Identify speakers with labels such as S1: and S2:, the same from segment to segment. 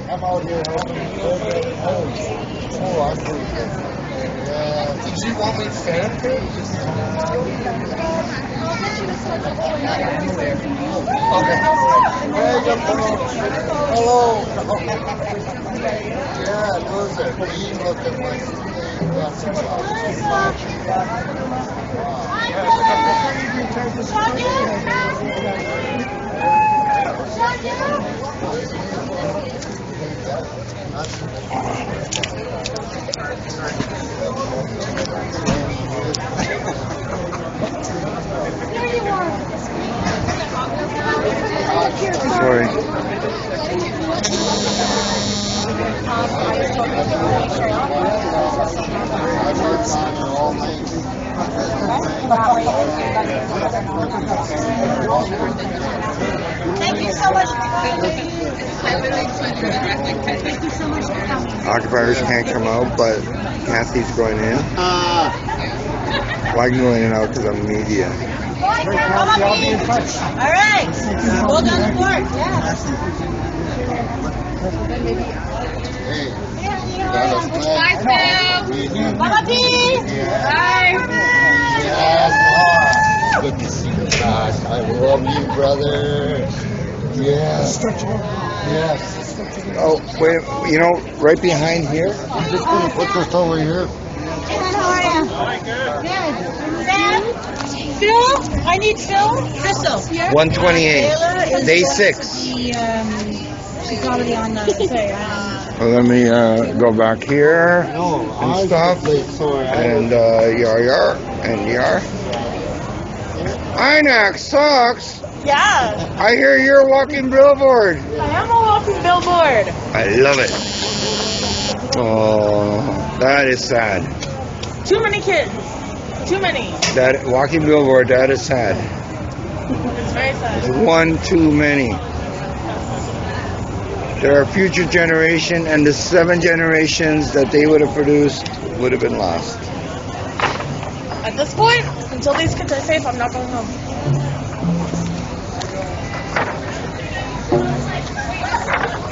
S1: I'm out here hoping. Oh, I'm pretty good. Yeah. Did you want me fanfare? Okay. Hello. Yeah, those are mean looking ones.
S2: Sorry.
S3: Thank you so much for coming.
S2: Occupiers can't come out, but Kathy's going in. Well, I can go in and out because I'm media.
S3: All right. Hold on the board. Bye, Phil. Mama P. Bye.
S1: Good to see you, Josh. I love you, brother. Yes. Yes.
S2: Oh, wait, you know, right behind here?
S1: I'm just going to put this over here.
S3: How are you? Good. Sam? Phil? I need Phil. Crystal.
S2: 128, day 6.
S3: She's already on the
S2: Well, let me go back here and stuff. And yar, and yar. INAC sucks.
S3: Yeah.
S2: I hear you're a walking billboard.
S3: I am a walking billboard.
S2: I love it. Oh, that is sad.
S3: Too many kids. Too many.
S2: That walking billboard, that is sad.
S3: It's very sad.
S2: It's one too many. There are future generation, and the 7 generations that they would have produced would have been lost.
S3: At this point, until these kids are safe, I'm not going home.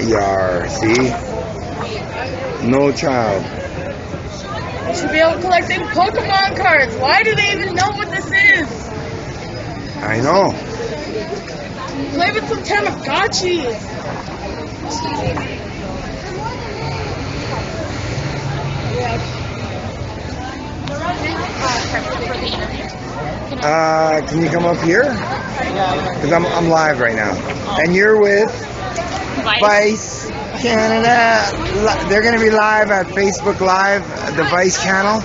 S2: Yar, see? No child.
S3: They should be able collecting Pokemon cards. Why do they even know what this is?
S2: I know.
S3: Play with some Tamagotchis.
S2: Can you come up here? Because I'm live right now. And you're with Vice Canada. They're going to be live at Facebook Live, the Vice channel.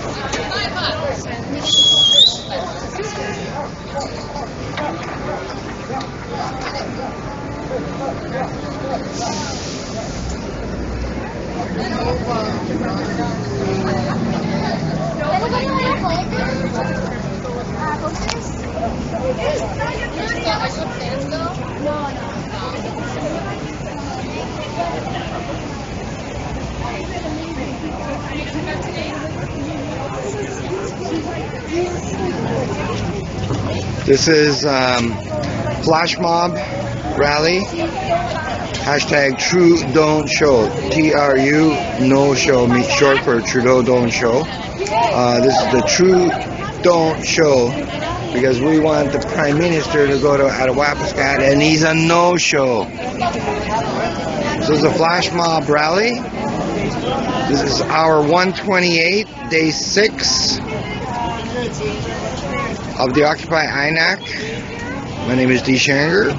S2: This is Flash Mob Rally. Hashtag True Don't Show. TRU No Show, short for Trudeau Don't Show. This is the True Don't Show because we want the Prime Minister to go to Attawapiskat and he's a no-show. So it's a Flash Mob Rally. This is our 128, day 6 of the Occupy INAC. My name is Dee Shanger.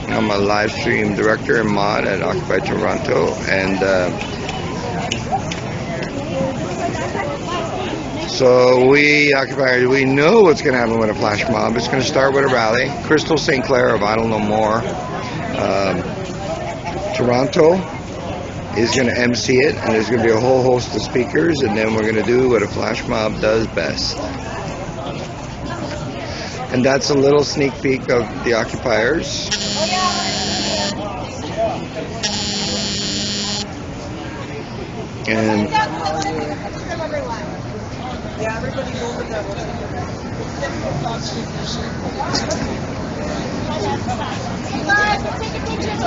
S2: I'm a live stream director and mod at Occupy Toronto, and so we occupiers, we know what's going to happen with a flash mob. It's going to start with a rally. Crystal St. Clair of I Don't Know More, Toronto is going to MC it, and there's going to be a whole host of speakers, and then we're going to do what a flash mob does best. And that's a little sneak peek of the occupiers. And
S3: Guys, take a picture of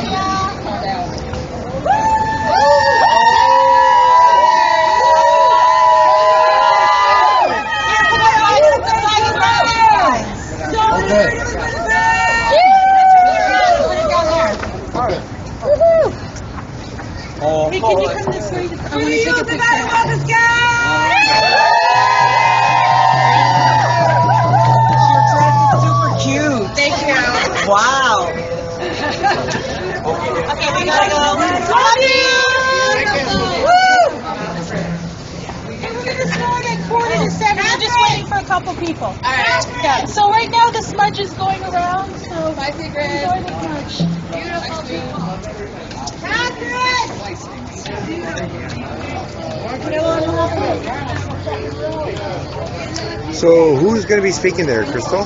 S1: Okay.
S3: Hey, can you come this way? I want to take a picture.
S4: Your dress is super cute. Thank you. Wow.
S3: Okay, we gotta go. Woo! We're gonna start at 7:40. We're just waiting for a couple people. All right. Yeah. So right now the smudge is going around. So enjoy the smudge.
S2: So who's going to be speaking there, Crystal?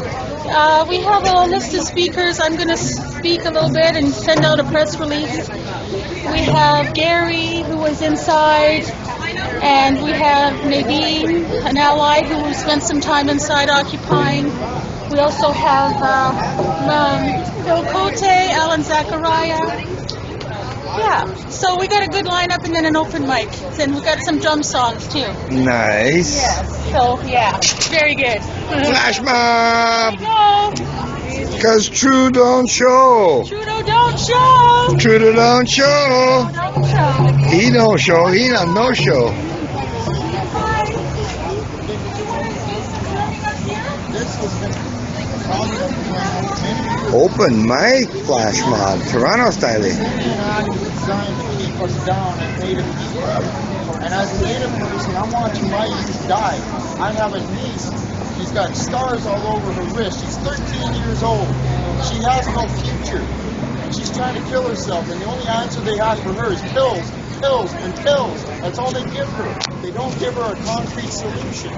S3: We have a list of speakers. I'm going to speak a little bit and send out a press release. We have Gary, who was inside, and we have Nadine, an ally who spent some time inside occupying. We also have Phil Cote, Alan Zachariah. Yeah, so we got a good lineup and then an open mic. And we got some drum songs too.
S2: Nice.
S3: Yes. So yeah, very good.
S2: Flash mob!
S3: Go!
S2: Because True don't show.
S3: Trudeau don't show!
S2: Trudeau don't show.
S3: Don't show.
S2: He don't show. He not no show. Open mic flash mob, Toronto style.
S1: INAC was designed to keep us down as Native people. And as a Native person, I'm watching my youth die. I have a niece. She's got scars all over her wrist. She's 13 years old. She has no future. She's trying to kill herself. And the only answer they have for her is pills, pills, and pills. That's all they give her. They don't give her a concrete solution.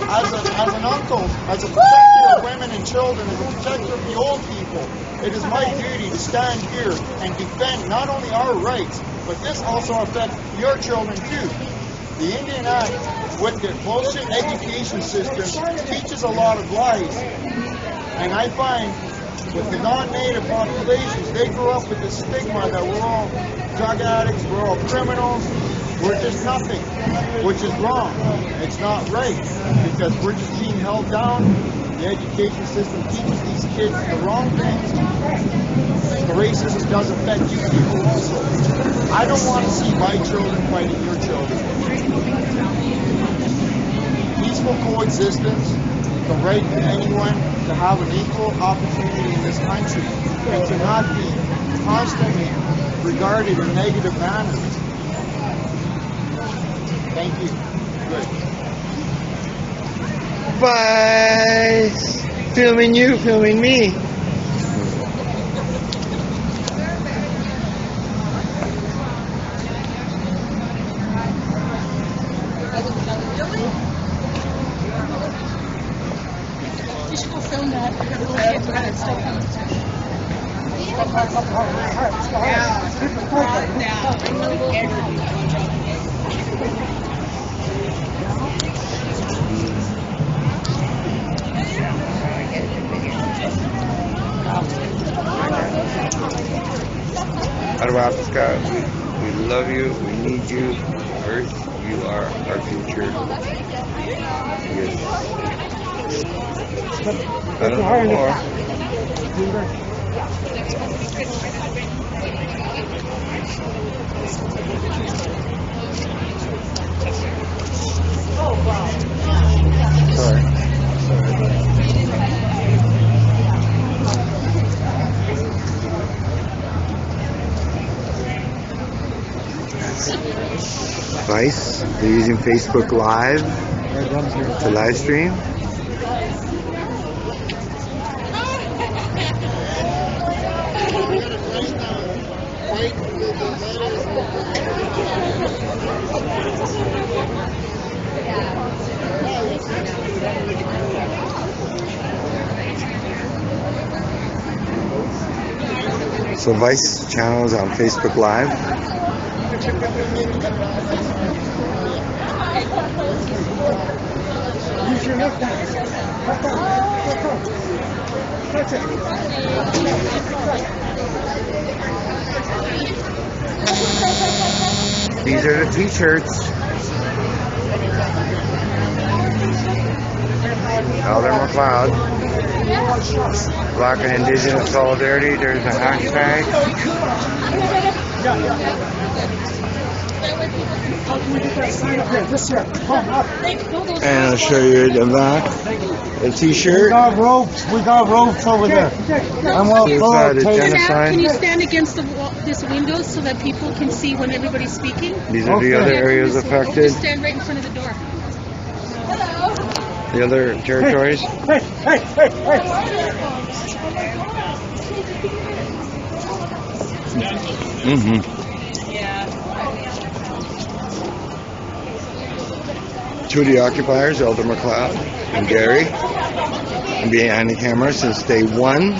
S1: As an uncle, as a protector of women and children, as a protector of the old people, it is my duty to stand here and defend not only our rights, but this also affects your children too. The Indian Act, with their bullshit education system, teaches a lot of lies. And I find with the non-native populations, they grow up with the stigma that we're all drug addicts, we're all criminals, we're just nothing, which is wrong. It's not right, because we're just being held down. The education system teaches these kids the wrong things. The racism does affect you people also. I don't want to see my children fighting your children. Peaceful coexistence, the right to anyone to have an equal opportunity in this country, and to not be constantly regarded in negative manners. Thank you. Good.
S2: Bye. Filming you, filming me.
S3: You should go film that. It's still coming.
S2: Arabska, we love you, we need you. Earth, you are our future. Yes. I don't know more. Sorry. Vice, they're using Facebook Live to live stream. So Vice channels on Facebook Live. Use your These are the t-shirts. Elder McLeod. Black and Indigenous Solidarity. There's a hashtag. And I'll show you the back. The t-shirt.
S1: We got ropes over there. I'm all
S2: Here's
S1: full
S2: the
S1: of tape.
S2: genocide.
S3: Can you stand against this window so that people can see when everybody's speaking?
S2: These are the other areas affected.
S3: Just stand right in front of the door.
S2: The other territories. Two of the occupiers, Elder McLeod and Gary, and behind the camera since day one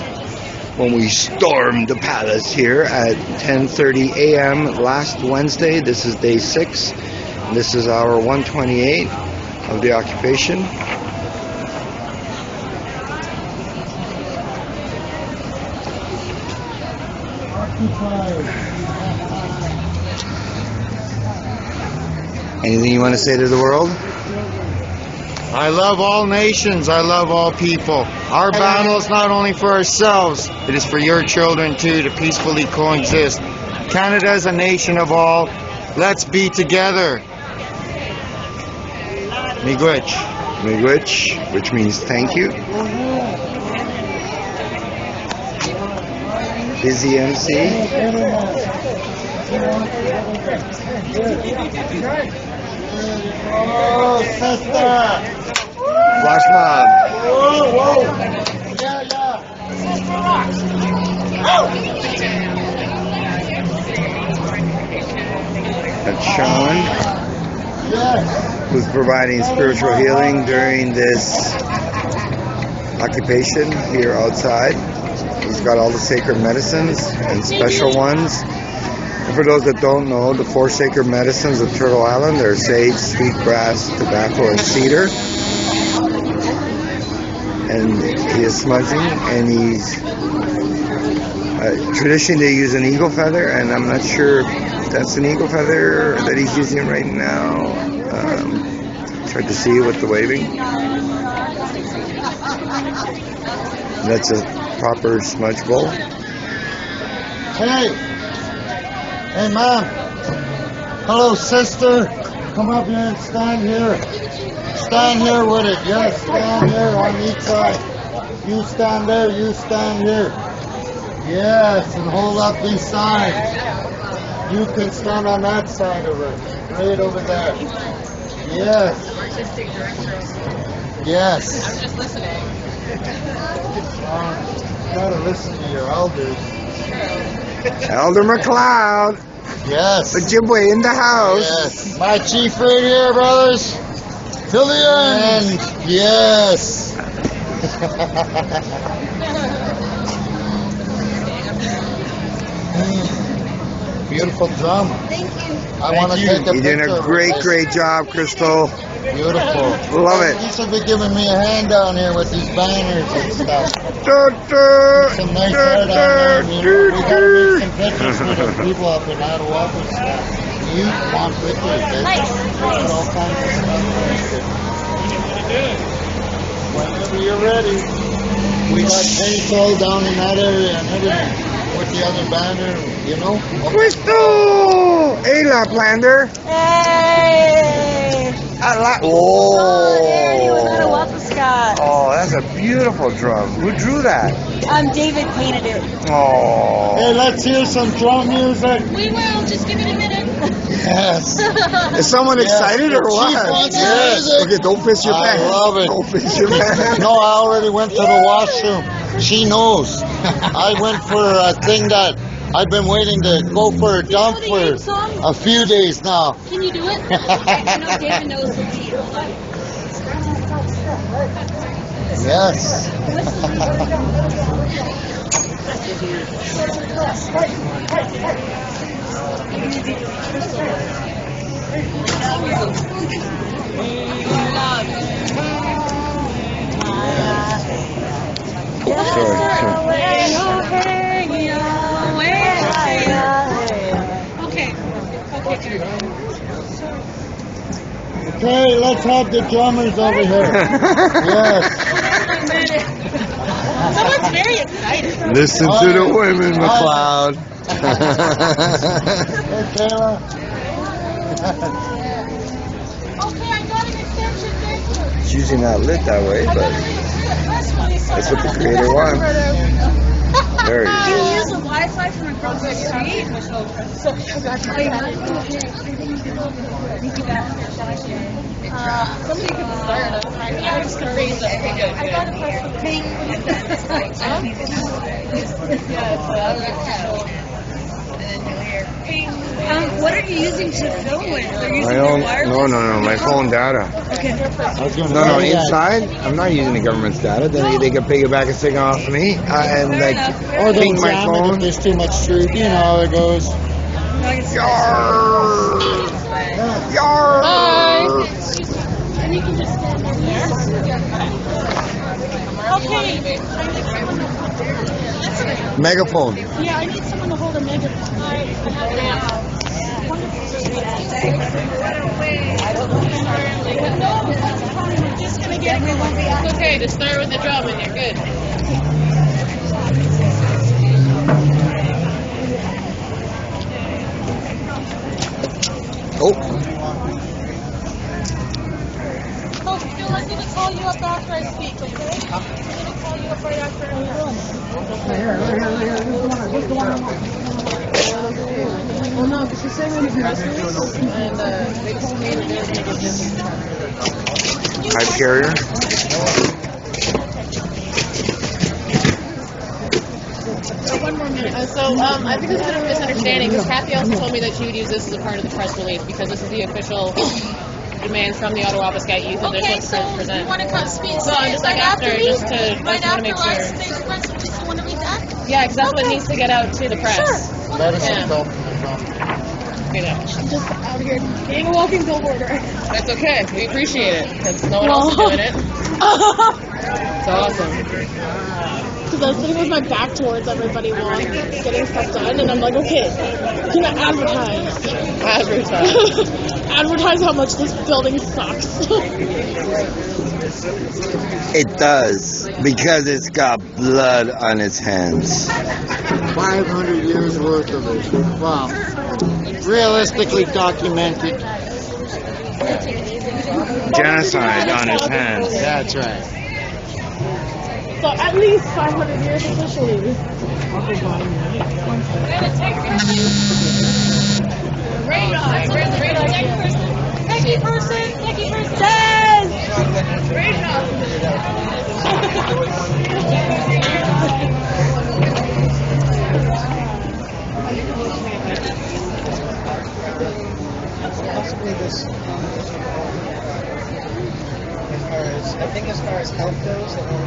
S2: when we stormed the palace here at 10:30 a.m. last Wednesday. This is day 6. This is our 128 of the occupation. Anything you want to say to the world?
S1: I love all nations. I love all people. Our battle is not only for ourselves, it is for your children too, to peacefully coexist. Canada is a nation of all. Let's be together. Miigwech.
S2: Miigwech, which means thank you. Busy MC.
S1: Oh, sister!
S2: Flash mob.
S1: Whoa, whoa!
S2: That's Sean, who's providing spiritual healing during this occupation here outside. He's got all the sacred medicines and special ones. And for those that don't know, the 4 sacred medicines of Turtle Island are sage, sweetgrass, tobacco, and cedar. And he is smudging, and he's traditionally they use an eagle feather, and I'm not sure if that's an eagle feather that he's using right now. It's hard to see with the waving. That's a proper smudge bowl.
S1: Hey! Hey, Mom. Hello, sister. Come up here and stand here. Stand here with it. Yes, stand here on each side. You stand there, you stand here. Yes, and hold up these signs. You can stand on that side of it. Right over there. Yes. Yes.
S3: I'm just listening.
S1: You gotta listen to your elders.
S2: Elder McLeod,
S1: Yes.
S2: Ojibwe in the house.
S1: Yes. My chief right here, brothers. Till the end. Yes. Beautiful drum.
S3: Thank you.
S1: I want to take a picture.
S2: You're doing a great job, Crystal.
S1: Beautiful.
S2: Love it.
S1: You should be giving me a hand down here with these banners and stuff. Some nice art on there. You know, we gotta make some pictures for the people up in Ottawa and stuff. You want pictures, eh?
S3: Nice.
S1: Got all kinds of stuff. Whenever you're ready. We got paintball down in that area and everything. With the other banner, you know?
S2: Crystal! Hey, Laplander.
S4: Hey!
S2: Oh,
S4: Scott.
S2: oh, that's a beautiful drum. Who drew that?
S4: David painted it.
S2: Oh.
S1: Hey, let's hear some drum music.
S3: We will. Just give it a minute.
S1: Yes.
S2: Is someone excited or
S1: the
S2: what?
S1: chief wants the
S2: Yes.
S1: music.
S2: Okay, don't piss your
S1: I
S2: pants.
S1: love it.
S2: Don't piss your pants.
S1: No, I already went to the washroom. She knows. I went for a thing that I've been waiting to go for a dump
S3: the
S1: for
S3: Abe song?
S1: a few days now.
S3: Can you do it? I know David knows the beat. Hold on.
S1: Yes.
S3: Okay.
S1: Okay, let's have the drummers over here. Yes.
S3: Someone's very excited.
S2: Listen to the women, McLeod.
S1: Hey, Kayla.
S3: Okay, I got an extension. Thank you.
S2: It's usually not lit that way, but that's what the creator wants. There
S3: Can
S2: you
S3: you
S2: go.
S3: use the Wi-Fi from across the street? Somebody could start it. Yeah, I'm just gonna raise it. Okay, good. I got a press ping.
S5: What are you using to film with? Are you
S2: My
S5: using
S2: own,
S5: your wireless?
S2: no, my phone data.
S5: Okay.
S1: I was gonna
S2: No,
S1: say that.
S2: inside, I'm not using the government's data. Then they can pay it back a second off me and like
S1: Or they'll
S2: ping my
S1: jam it if
S2: phone.
S1: there's too much truth. You know how it goes.
S2: Yarr!
S3: And you can just stand there. Okay.
S2: Megaphone.
S3: Yeah, I need someone to hold a megaphone. It's okay, just start with the drum and you're good.
S2: Oh,
S3: Oh, Phil, I'm going to call you up after I speak, okay? I'm going to call you up right after I'm done. Well, no, because she's saying when you're and they told me that they're going to get
S2: pipe carrier.
S3: One more minute. I think there's been a misunderstanding because Kathy also told me that she would use this as a part of the press release because this is the official demand from the Ottawa Sky Youth and
S6: Okay,
S3: this
S6: so
S3: what to present.
S6: you want to come speak?
S3: So I'm just like
S6: right
S3: after,
S6: me?
S3: just to
S6: right
S3: want to make
S6: after I
S3: sure.
S6: say the press release, you want to read that?
S3: Yeah, because that's what needs to get out to the press.
S6: Sure.
S1: Let us
S3: Yeah.
S1: know.
S3: Okay, then.
S6: I'm just out here being a walking billboarder.
S3: That's okay. We appreciate it because no one else is doing it. It's awesome.
S6: Because I was sitting with my back towards everybody while I'm getting stuff done, and I'm like, okay, can I advertise?
S3: Advertise.
S6: Advertise how much this building sucks.
S2: It does because it's got blood on its hands.
S1: 500 years worth of it. Wow. Realistically documented.
S2: Genocide on its hands.
S1: That's right.
S6: So at least 500 years officially.
S3: Techie person.
S7: Possibly this, as far as health goes, the whole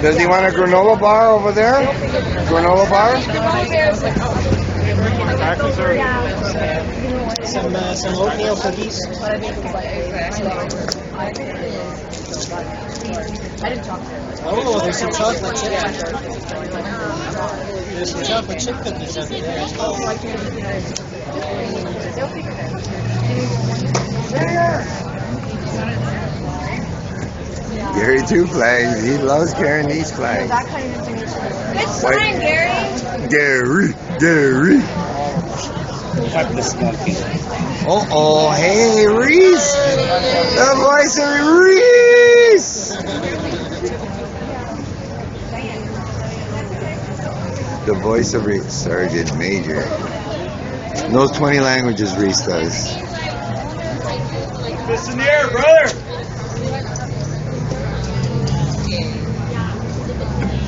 S2: Does he want a granola bar over there? Granola bar?
S7: some oatmeal cookies. Oh, there's some chocolate chip. There's some chocolate chip cookies under there.
S2: Gary two flags. He loves carrying these flags.
S5: It's fine, Gary.
S2: Gary. Uh-oh, hey, Reese. The voice of Reese. The voice of Sergeant Major. Knows 20 languages, Reese does.
S8: Fist in the air, brother!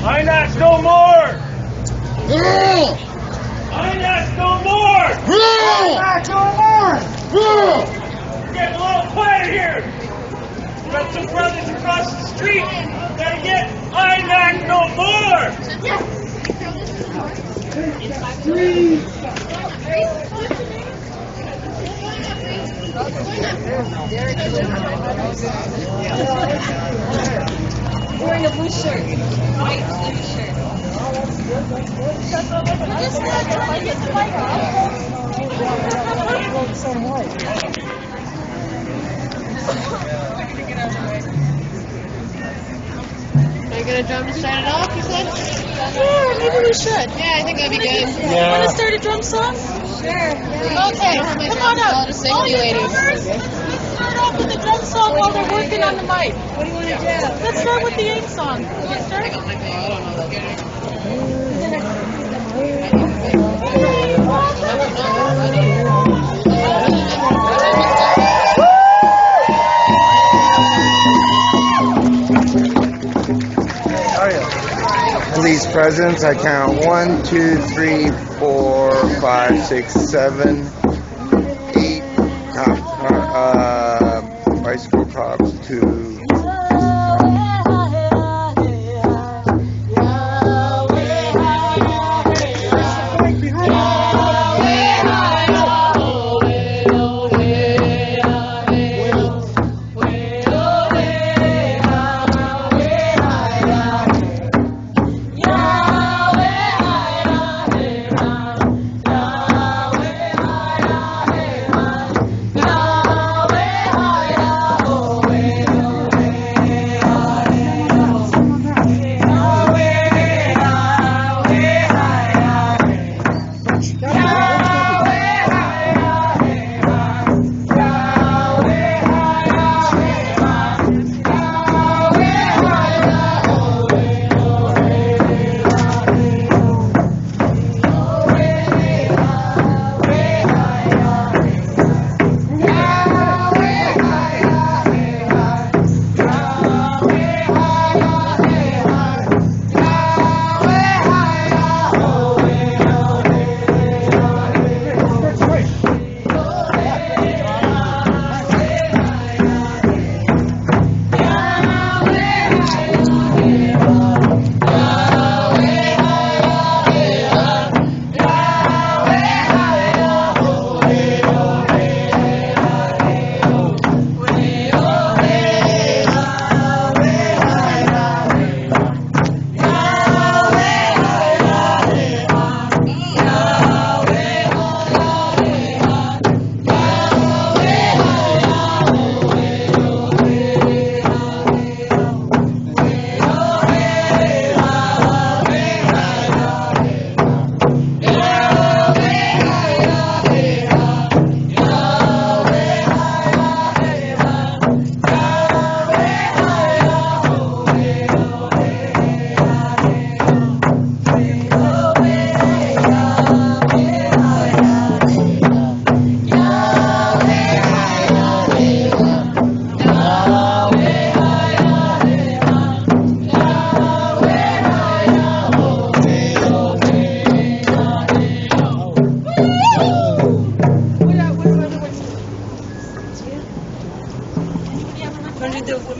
S8: INAC no more! INAC no more! INAC no more! We're getting a little quiet here! We got some brothers across the street that get INAC no more!
S5: Wearing a blue shirt. White blue shirt.
S6: Are you gonna drum start it off, you said? Yeah, maybe we should. Yeah, I think that'd be good.
S3: You want to start a drum song?
S5: Sure.
S6: Okay, come on up. I'll just sing to you ladies.
S3: Let's start off with the drum song while they're working on the mic.
S5: What do you want to do?
S3: Let's start with the AIM song. You want to start?
S6: I don't know.
S2: Police presence, I count 1, 2, 3, 4, 5, 6, 7, 8 bicycle cops, 2.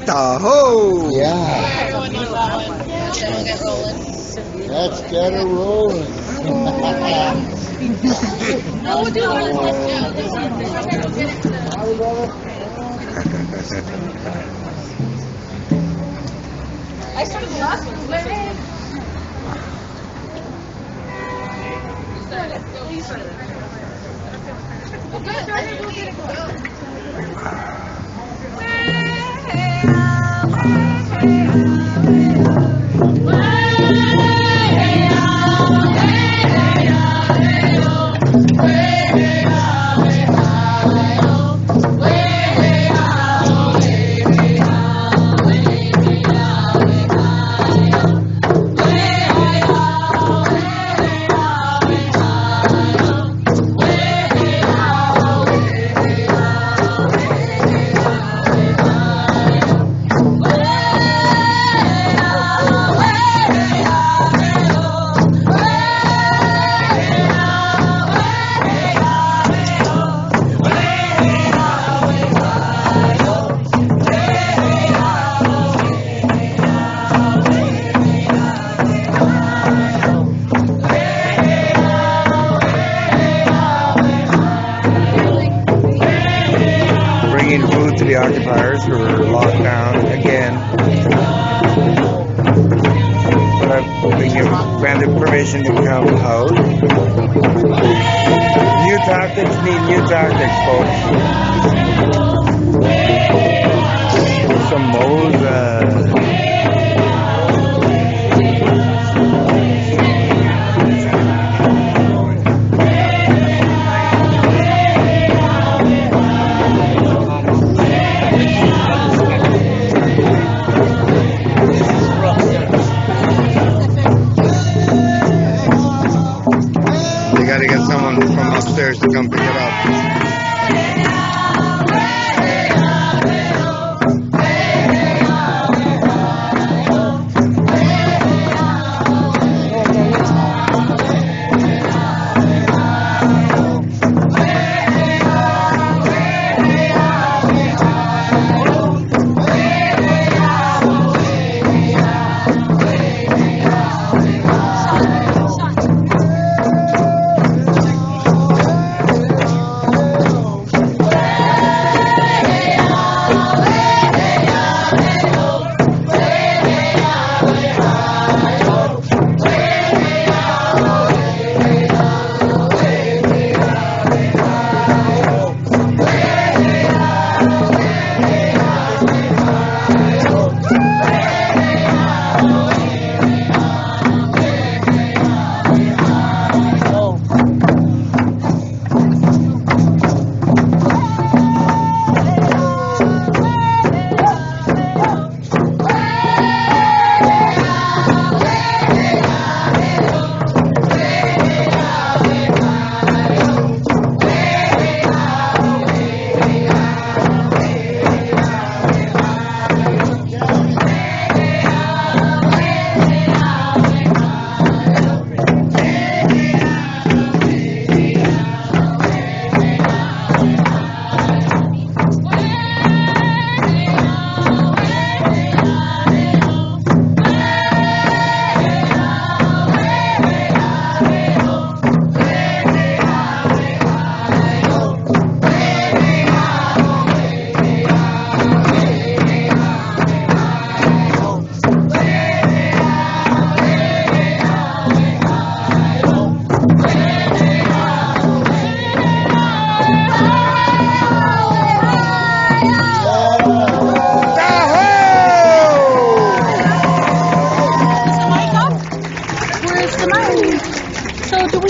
S2: Tahoe!
S1: Yeah. Let's get her rolling.
S5: I started the last one.
S2: the occupiers who are locked down again. But I've been granted permission to come out. New tactics need new tactics, folks. Some Moses. Gotta get someone from upstairs to come pick it up.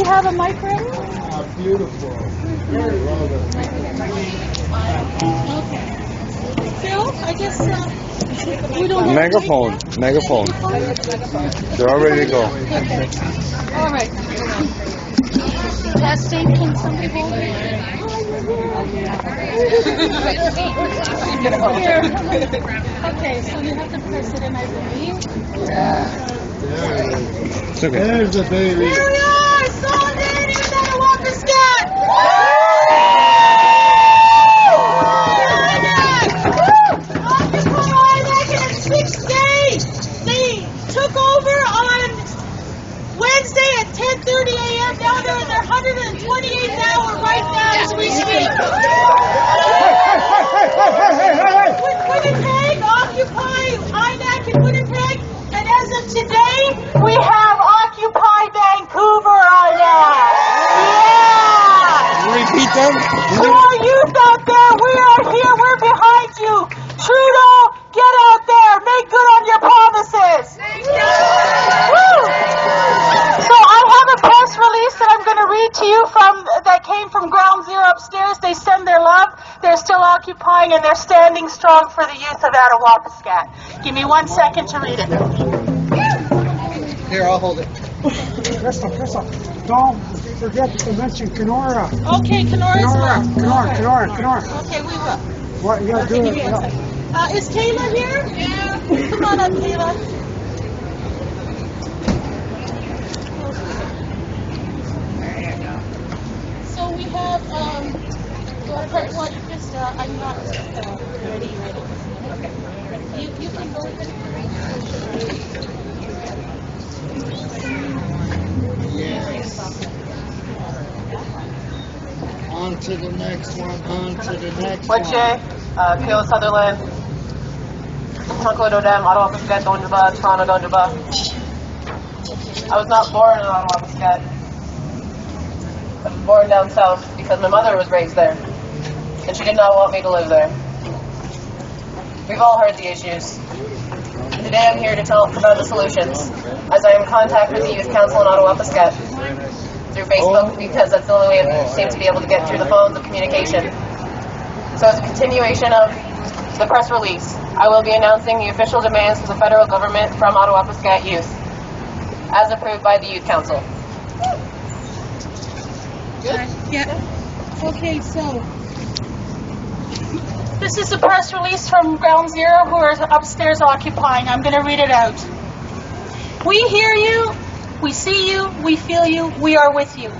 S3: have a mic ready?
S1: Beautiful. Very well done.
S3: Okay. Phil, I guess we don't have
S2: Megaphone. Megaphone. They're all ready to go.
S3: Okay. All right. Testing. Can somebody hold it? Okay, so you have to press it in, I believe.
S2: It's okay.
S1: There's the baby.
S3: Here we are! Solidarity without a walker scat! INAC in 6 days! They took over on Wednesday at 10:30 a.m. Now they're in their 128th hour right now as we speak. Winnipeg, Occupy INAC in Winnipeg, and as of today, we have Occupy Vancouver INAC. Yeah!
S2: Repeat them.
S3: To our youth out there, we are here, we're behind you. Trudeau, get out there, make good on your promises. Woo! So I have a press release that I'm going to read to you that came from Ground Zero upstairs. They send their love. They're still occupying and they're standing strong for the youth of Attawapiskat. Give me 1 second to read it.
S7: Here, I'll hold it.
S9: Crystal, don't forget to mention Kenora.
S3: Okay, Kenora as well.
S9: Kenora.
S3: Okay, we will.
S9: What you gotta do
S3: Give
S9: it.
S3: me 1 second. Is Kayla here? Yeah. Come on up, Kayla. So we have, what, just, I'm not ready. Okay. You can go ahead.
S1: Yes. On to the next one, on to the next
S3: What,
S1: one.
S3: Jay?
S10: Kayla Sutherland, Toronto Dodem, Ottawa Pascat, Donjaba, Toronto Donjaba. I was not born in Ottawa Pascat. I was born down south because my mother was raised there, and she did not want me to live there. We've all heard the issues. Today I'm here to talk about the solutions, as I am in contact with the Youth Council in Ottawa Pascat through Facebook, because that's the only way I seem to be able to get through the phones of communication. So as a continuation of the press release, I will be announcing the official demands of the federal government from Ottawa Pascat youth, as approved by the Youth Council.
S3: Yeah. Okay, so this is a press release from Ground Zero, who are upstairs occupying. I'm going to read it out. We hear you, we see you, we feel you, we are with you.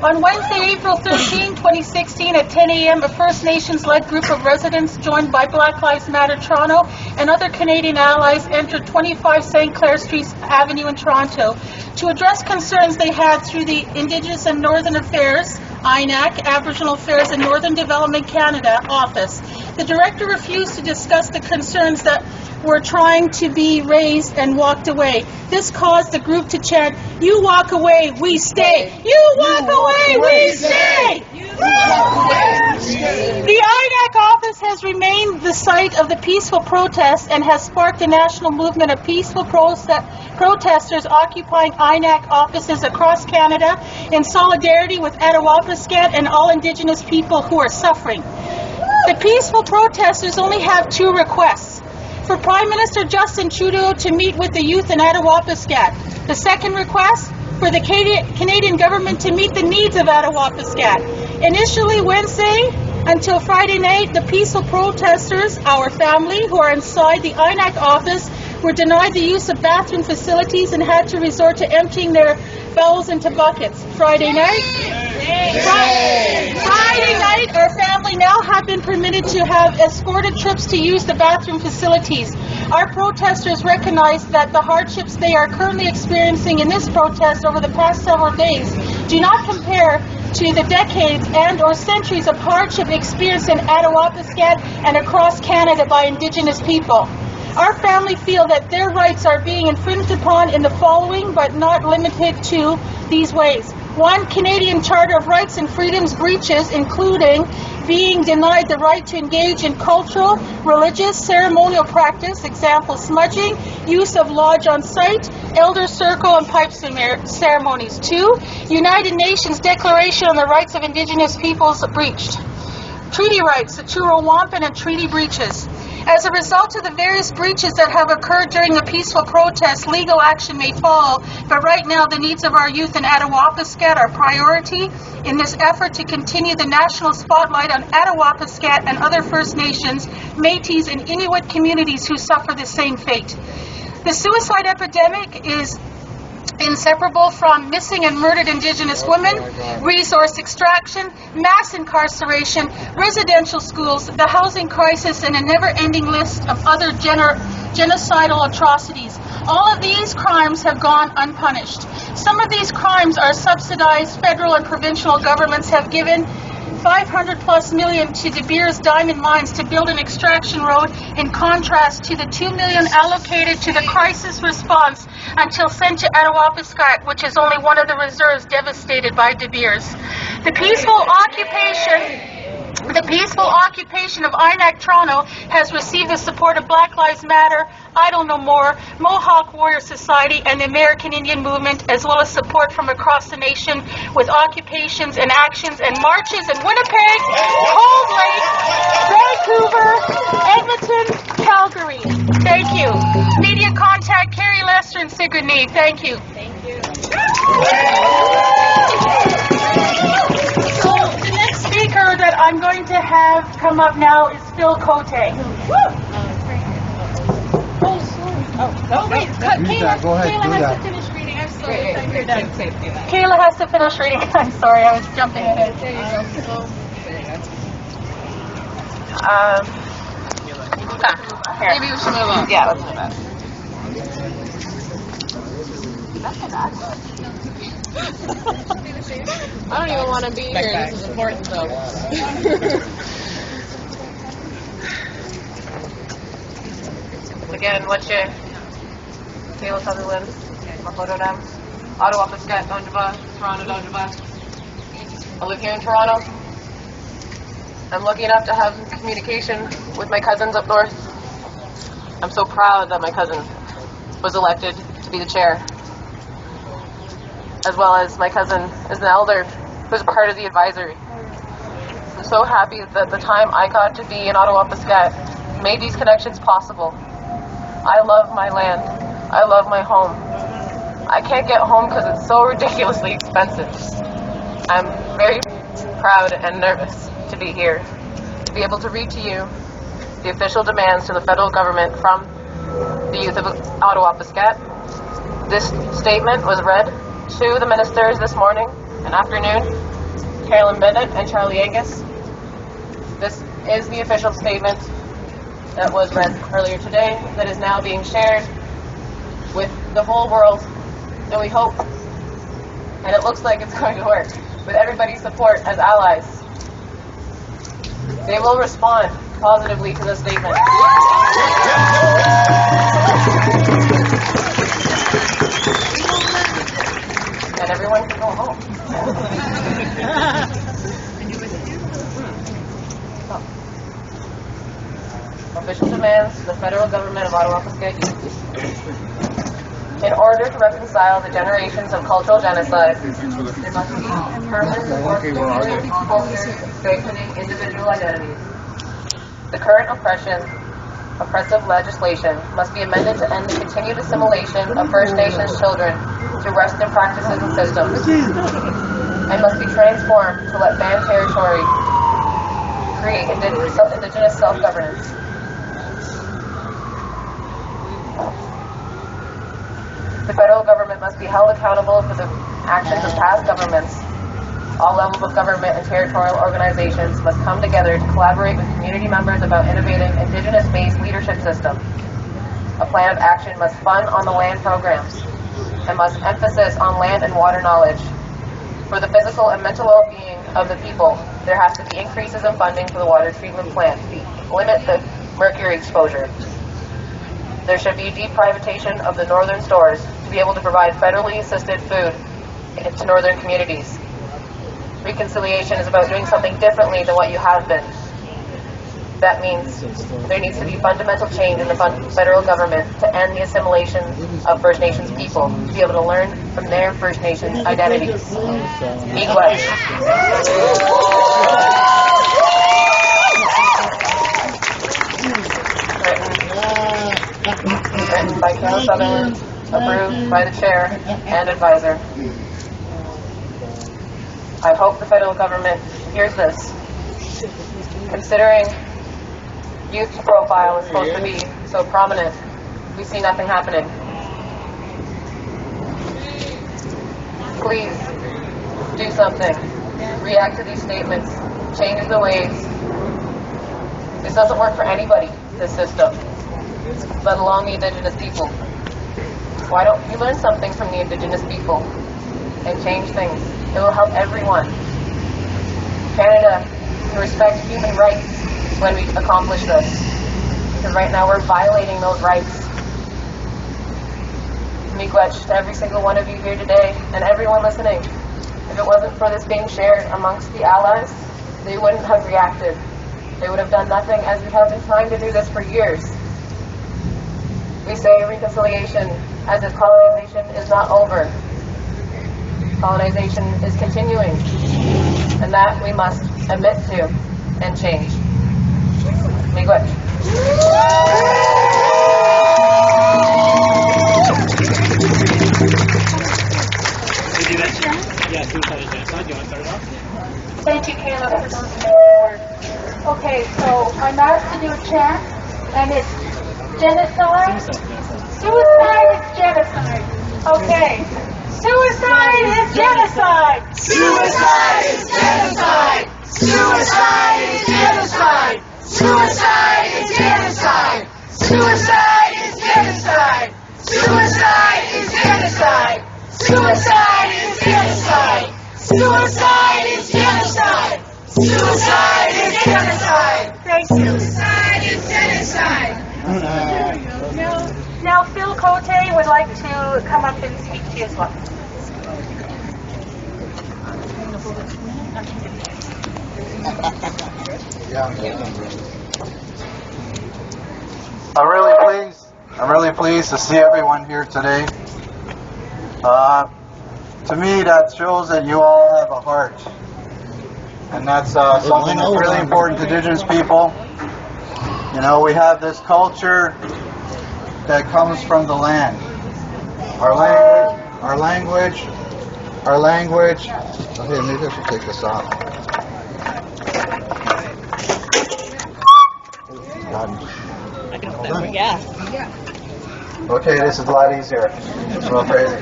S3: On Wednesday, April 13, 2016 at 10 a.m., a First Nations-led group of residents joined by Black Lives Matter Toronto and other Canadian allies entered 25 St. Clair Street Avenue in Toronto to address concerns they had through the Indigenous and Northern Affairs, INAC, Aboriginal Affairs and Northern Development Canada office. The director refused to discuss the concerns that were trying to be raised and walked away. This caused the group to chant, "You walk away, we stay! You walk away, we stay!" The INAC office has remained the site of the peaceful protest and has sparked a national movement of peaceful protesters occupying INAC offices across Canada in solidarity with Attawapiskat and all Indigenous people who are suffering. The peaceful protesters only have two requests: for Prime Minister Justin Trudeau to meet with the youth in Attawapiskat. The second request, for the Canadian government to meet the needs of Attawapiskat. Initially Wednesday until Friday night, the peaceful protesters, our family, who are inside the INAC office, were denied the use of bathroom facilities and had to resort to emptying their bowels into buckets. Friday night, our family now have been permitted to have escorted trips to use the bathroom facilities. Our protesters recognize that the hardships they are currently experiencing in this protest over the past several days do not compare to the decades and or centuries of hardship experienced in Attawapiskat and across Canada by Indigenous people. Our family feel that their rights are being infringed upon in the following, but not limited to these ways. 1. Canadian Charter of Rights and Freedoms breaches, including being denied the right to engage in cultural, religious, ceremonial practice, example smudging, use of lodge on site, elder circle and pipe ceremonies. 2. United Nations Declaration on the Rights of Indigenous Peoples breached. Treaty rights, the Truro Wampum and treaty breaches. As a result of the various breaches that have occurred during the peaceful protest, legal action may follow, but right now the needs of our youth in Attawapiskat are priority in this effort to continue the national spotlight on Attawapiskat and other First Nations, Métis and Inuit communities who suffer the same fate. The suicide epidemic is inseparable from missing and murdered Indigenous women, resource extraction, mass incarceration, residential schools, the housing crisis, and a never-ending list of other genocidal atrocities. All of these crimes have gone unpunished. Some of these crimes are subsidized. Federal and provincial governments have given $500+ million to De Beers Diamond Mines to build an extraction road, in contrast to the $2 million allocated to the crisis response until sent to Attawapiskat, which is only one of the reserves devastated by De Beers. The peaceful occupation of INAC Toronto has received the support of Black Lives Matter, Idle No More, Mohawk Warrior Society, and the American Indian Movement, as well as support from across the nation with occupations and actions and marches in Winnipeg, Cold Lake, Vancouver, Edmonton, Calgary. Thank you. Media contact Carrie Lester and Sigrid Need. Thank you. Thank you. So the next speaker that I'm going to have come up now is Phil Cote. Wait, Kayla has to finish reading. I'm sorry. You're done. Kayla has to finish reading. I'm sorry, I was jumping ahead. There you go. Here. Maybe we should move on. Yeah, let's move on.
S5: I don't even want to be here. This is important, though.
S10: again, Wache, Kilo Sutherland, Makododam, Ottawa, Piscat, Donjaba, Toronto, Donjaba. I live here in Toronto. I'm lucky enough to have communication with my cousins up north. I'm so proud that my cousin was elected to be the chair, as well as my cousin is an elder who's part of the advisory. I'm so happy that the time I got to be in Ottawa, Piscat made these connections possible. I love my land. I love my home. I can't get home because it's so ridiculously expensive. I'm very proud and nervous to be here, to be able to read to you the official demands to the federal government from the youth of Ottawa, Piscat. This statement was read to the ministers this morning and afternoon, Carolyn Bennett and Charlie Angus. This is the official statement that was read earlier today that is now being shared with the whole world, and we hope, and it looks like it's going to work, with everybody's support as allies. They will respond positively to this statement. And everyone can go home. Official demands to the federal government of Ottawa, Piscat. In order to reconcile the generations of cultural genocide, there must be permanent support for community culture, strengthening individual identities. The current oppressive legislation must be amended to end the continued assimilation of First Nations children through Western practices and systems, and must be transformed to let banned territory create Indigenous self-governance. The federal government must be held accountable for the actions of past governments. All levels of government and territorial organizations must come together to collaborate with community members about innovating Indigenous-based leadership system. A plan of action must fund on the land programs and must emphasis on land and water knowledge. For the physical and mental well-being of the people, there has to be increases in funding for the water treatment plant to limit the mercury exposure. There should be deprivatization of the northern stores to be able to provide federally assisted food to northern communities. Reconciliation is about doing something differently than what you have been. That means there needs to be fundamental change in the federal government to end the assimilation of First Nations people, to be able to learn from their First Nations identities. Miigwech. Written by Kilo Sutherland, approved by the chair and advisor. I hope the federal government hears this. Considering youth profile is supposed to be so prominent, we see nothing happening. Please do something. React to these statements. Change the ways. This doesn't work for anybody, this system, let alone the Indigenous people. Why don't you learn something from the Indigenous people and change things? It will help everyone. Canada can respect human rights when we accomplish this, because right now we're violating those rights. Miigwech to every single one of you here today and everyone listening. If it wasn't for this being shared amongst the allies, they wouldn't have reacted. They would have done nothing, as we have been trying to do this for years. We say reconciliation as if colonization is not over. Colonization is continuing, and that we must admit to and change. Miigwech.
S5: Thank you, Caleb, for those words. Okay, so I'm asked to do a chant, and it's genocide. Suicide is genocide. Okay. Suicide is genocide.
S11: Suicide is genocide. Suicide is genocide. Suicide is genocide. Suicide is genocide. Suicide is genocide. Suicide is genocide. Suicide is genocide. Suicide is genocide.
S5: Thank you.
S11: Suicide is genocide.
S5: Now, Phil Cote would like to come up and speak to you as well.
S12: I'm really pleased to see everyone here today. To me, that shows that you all have a heart, and that's something that's really important to Indigenous people. You know, we have this culture that comes from the land. Our language. Okay, maybe I should take this off. Okay, this is a lot easier. It's real crazy.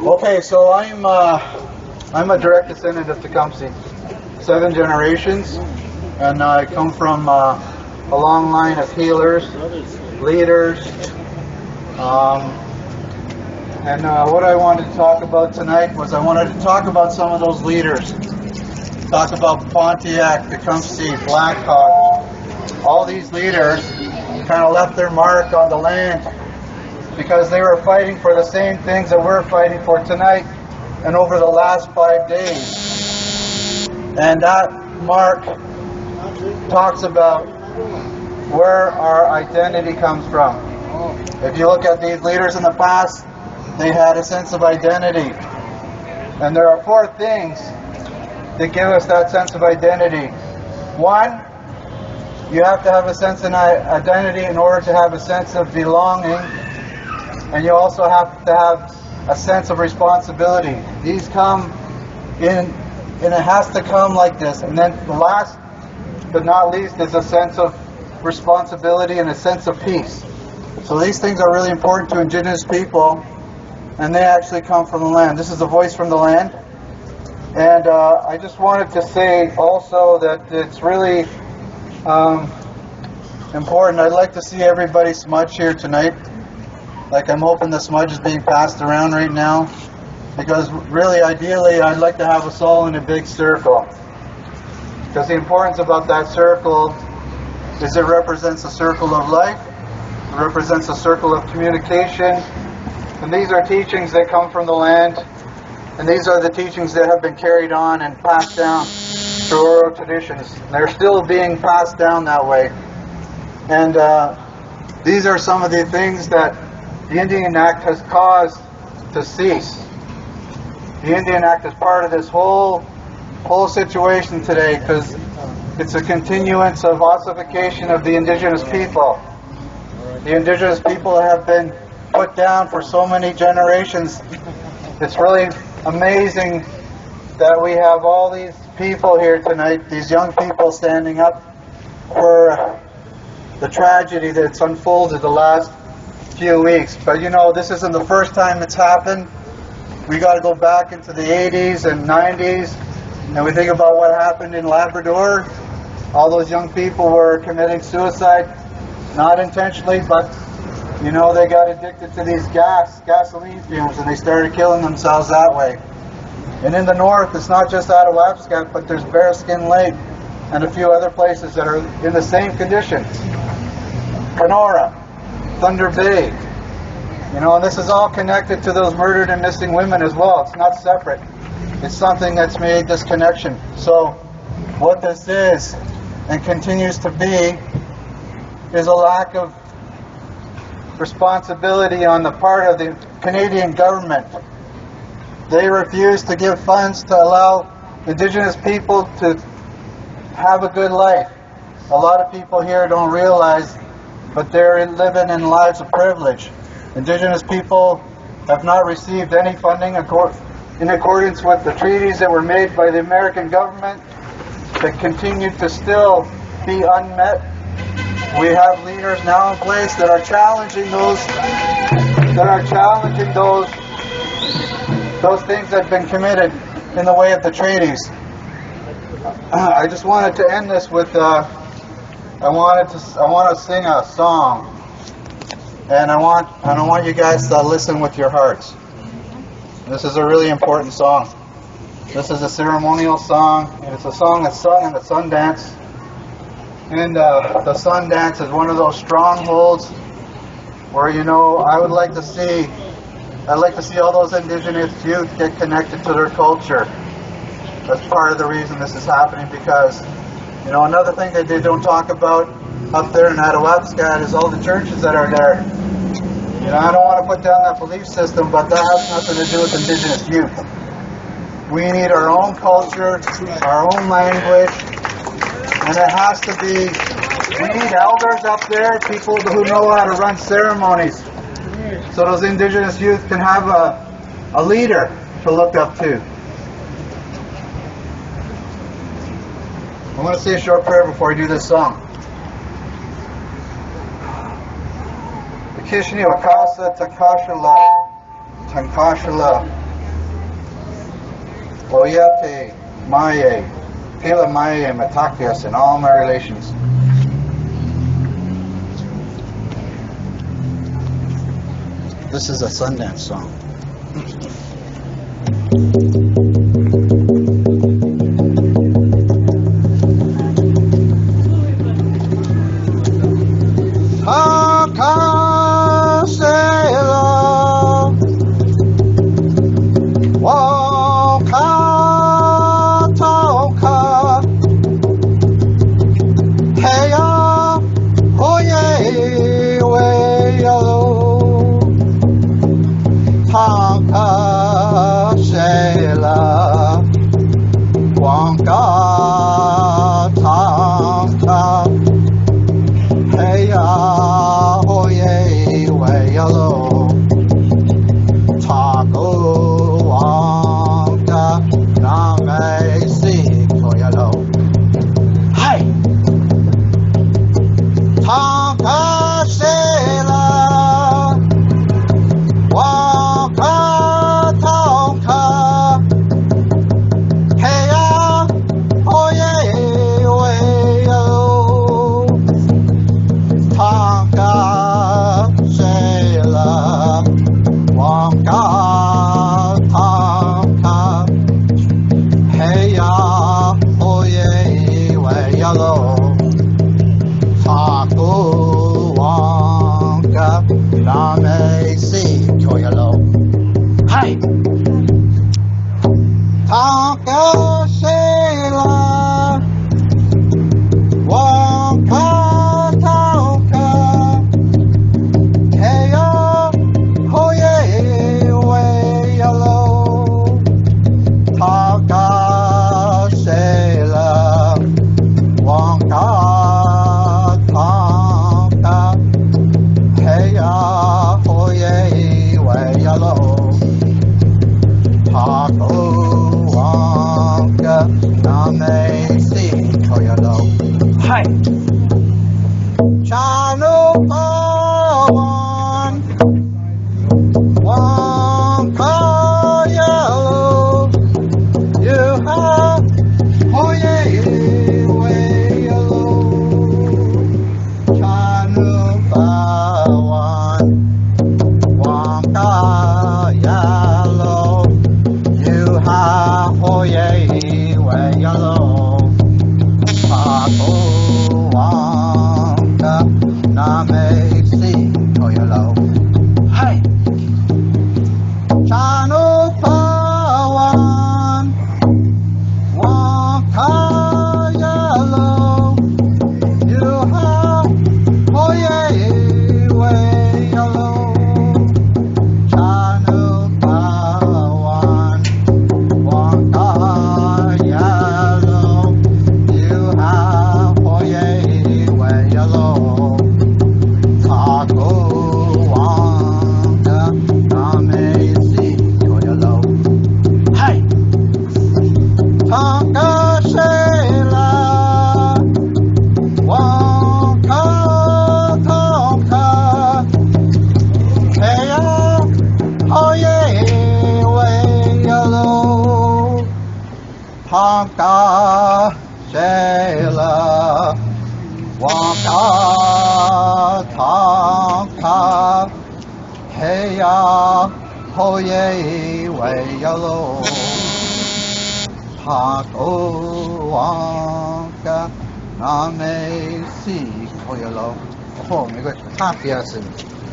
S12: Okay, so I'm a direct descendant of Tecumseh, 7 generations, and I come from a long line of healers, leaders, and what I wanted to talk about tonight was I wanted to talk about some of those leaders. Talk about Pontiac, Tecumseh, Blackhawk. All these leaders kind of left their mark on the land because they were fighting for the same things that we're fighting for tonight and over the last 5 days. And that mark talks about where our identity comes from. If you look at these leaders in the past, they had a sense of identity. And there are 4 things that give us that sense of identity. 1, you have to have a sense of identity in order to have a sense of belonging. And you also have to have a sense of responsibility. These come in, and it has to come like this. And then the last but not least is a sense of responsibility and a sense of peace. So these things are really important to Indigenous people, and they actually come from the land. This is a voice from the land. And I just wanted to say also that it's really important. I'd like to see everybody smudge here tonight. Like, I'm hoping the smudge is being passed around right now, because really, ideally, I'd like to have us all in a big circle. Because the importance about that circle is it represents a circle of life, it represents a circle of communication, and these are teachings that come from the land, and these are the teachings that have been carried on and passed down through oral traditions. They're still being passed down that way. And these are some of the things that the Indian Act has caused to cease. The Indian Act is part of this whole situation today because it's a continuance of ossification of the Indigenous people. The Indigenous people have been put down for so many generations. It's really amazing that we have all these people here tonight, these young people standing up for the tragedy that's unfolded the last few weeks. But you know, this isn't the first time it's happened. We got to go back into the 80s and 90s, and we think about what happened in Labrador. All those young people were committing suicide, not intentionally, but you know, they got addicted to these gasoline fumes, and they started killing themselves that way. And in the north, it's not just Attawapskat, but there's Bearskin Lake and a few other places that are in the same conditions. Kenora, Thunder Bay. You know, and this is all connected to those murdered and missing women as well. It's not separate. It's something that's made this connection. So what this is and continues to be is a lack of responsibility on the part of the Canadian government. They refuse to give funds to allow Indigenous people to have a good life. A lot of people here don't realize, but they're living in lives of privilege. Indigenous people have not received any funding in accordance with the treaties that were made by the American government that continue to still be unmet. We have leaders now in place that are challenging those things that have been committed in the way of the treaties. I just wanted to end this with I want to sing a song, and I want you guys to listen with your hearts. This is a really important song. This is a ceremonial song, and it's a song that's sung in the Sundance. And the Sundance is one of those strongholds where, you know, I'd like to see all those Indigenous youth get connected to their culture. That's part of the reason this is happening, because, you know, another thing that they don't talk about up there in Atawapskat is all the churches that are there. You know, I don't want to put down that belief system, but that has nothing to do with Indigenous youth. We need our own culture, our own language, and it has to be, we need elders up there, people who know how to run ceremonies, so those Indigenous youth can have a leader to look up to. I want to say a short prayer before I do this song. Kishni Wakasa Takashala Tankashala Oyate Maye Pila Maye Matakias in all my relations. This is a Sundance song.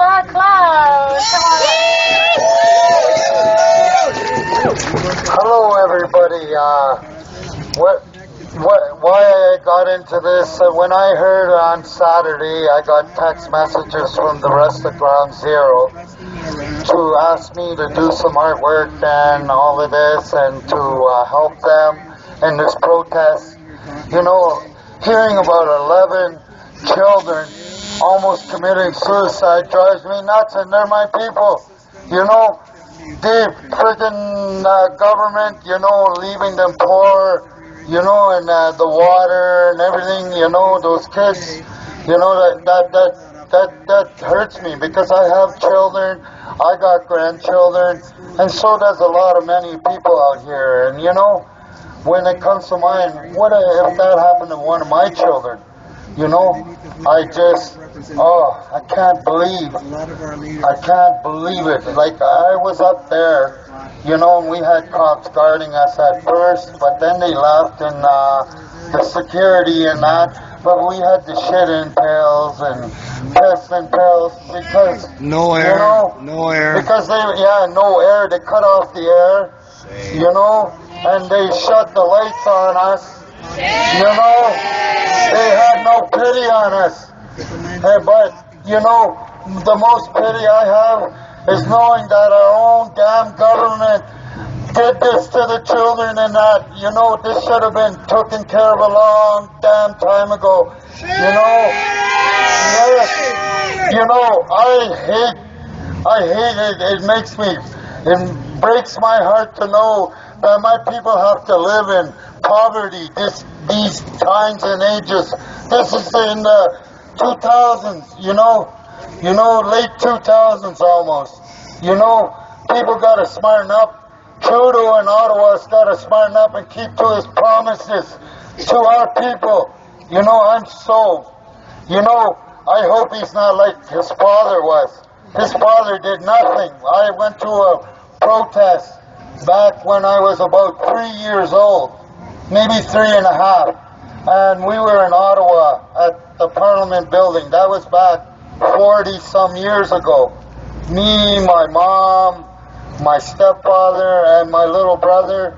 S5: more clothes. Come on.
S1: Hello, everybody. Why I got into this? When I heard on Saturday, I got text messages from the rest of Ground Zero to ask me to do some artwork and all of this, and to help them in this protest. You know, hearing about 11 children almost committing suicide drives me nuts, and they're my people. You know, the friggin' government, you know, leaving them poor, you know, and the water and everything, you know, those kids, you know, that hurts me, because I have children, I got grandchildren, and so does a lot of many people out here. And you know, when it comes to mine, what if that happened to one of my children? You know, I just, I can't believe it. Like, I was up there, you know, and we had cops guarding us at first, but then they left, and the security and that, but we had to shit in pails and piss in pails, because,
S2: no air,
S1: you know,
S2: no air.
S1: Because no air, they cut off the air, you know, and they shut the lights on us, you know, they had no pity on us. Hey, but, you know, the most pity I have is knowing that our own damn government did this to the children, and that, you know, this should have been taken care of a long damn time ago. You know, you know, I hate it. It breaks my heart to know that my people have to live in poverty these times and ages. This is in the 2000s, you know, late 2000s almost. You know, people got to smarten up. Trudeau in Ottawa's got to smarten up and keep to his promises to our people. You know, I hope he's not like his father was. His father did nothing. I went to a protest back when I was about 3 years old, maybe 3.5. And we were in Ottawa at the Parliament building. That was back 40-some years ago. Me, my mom, my stepfather, and my little brother,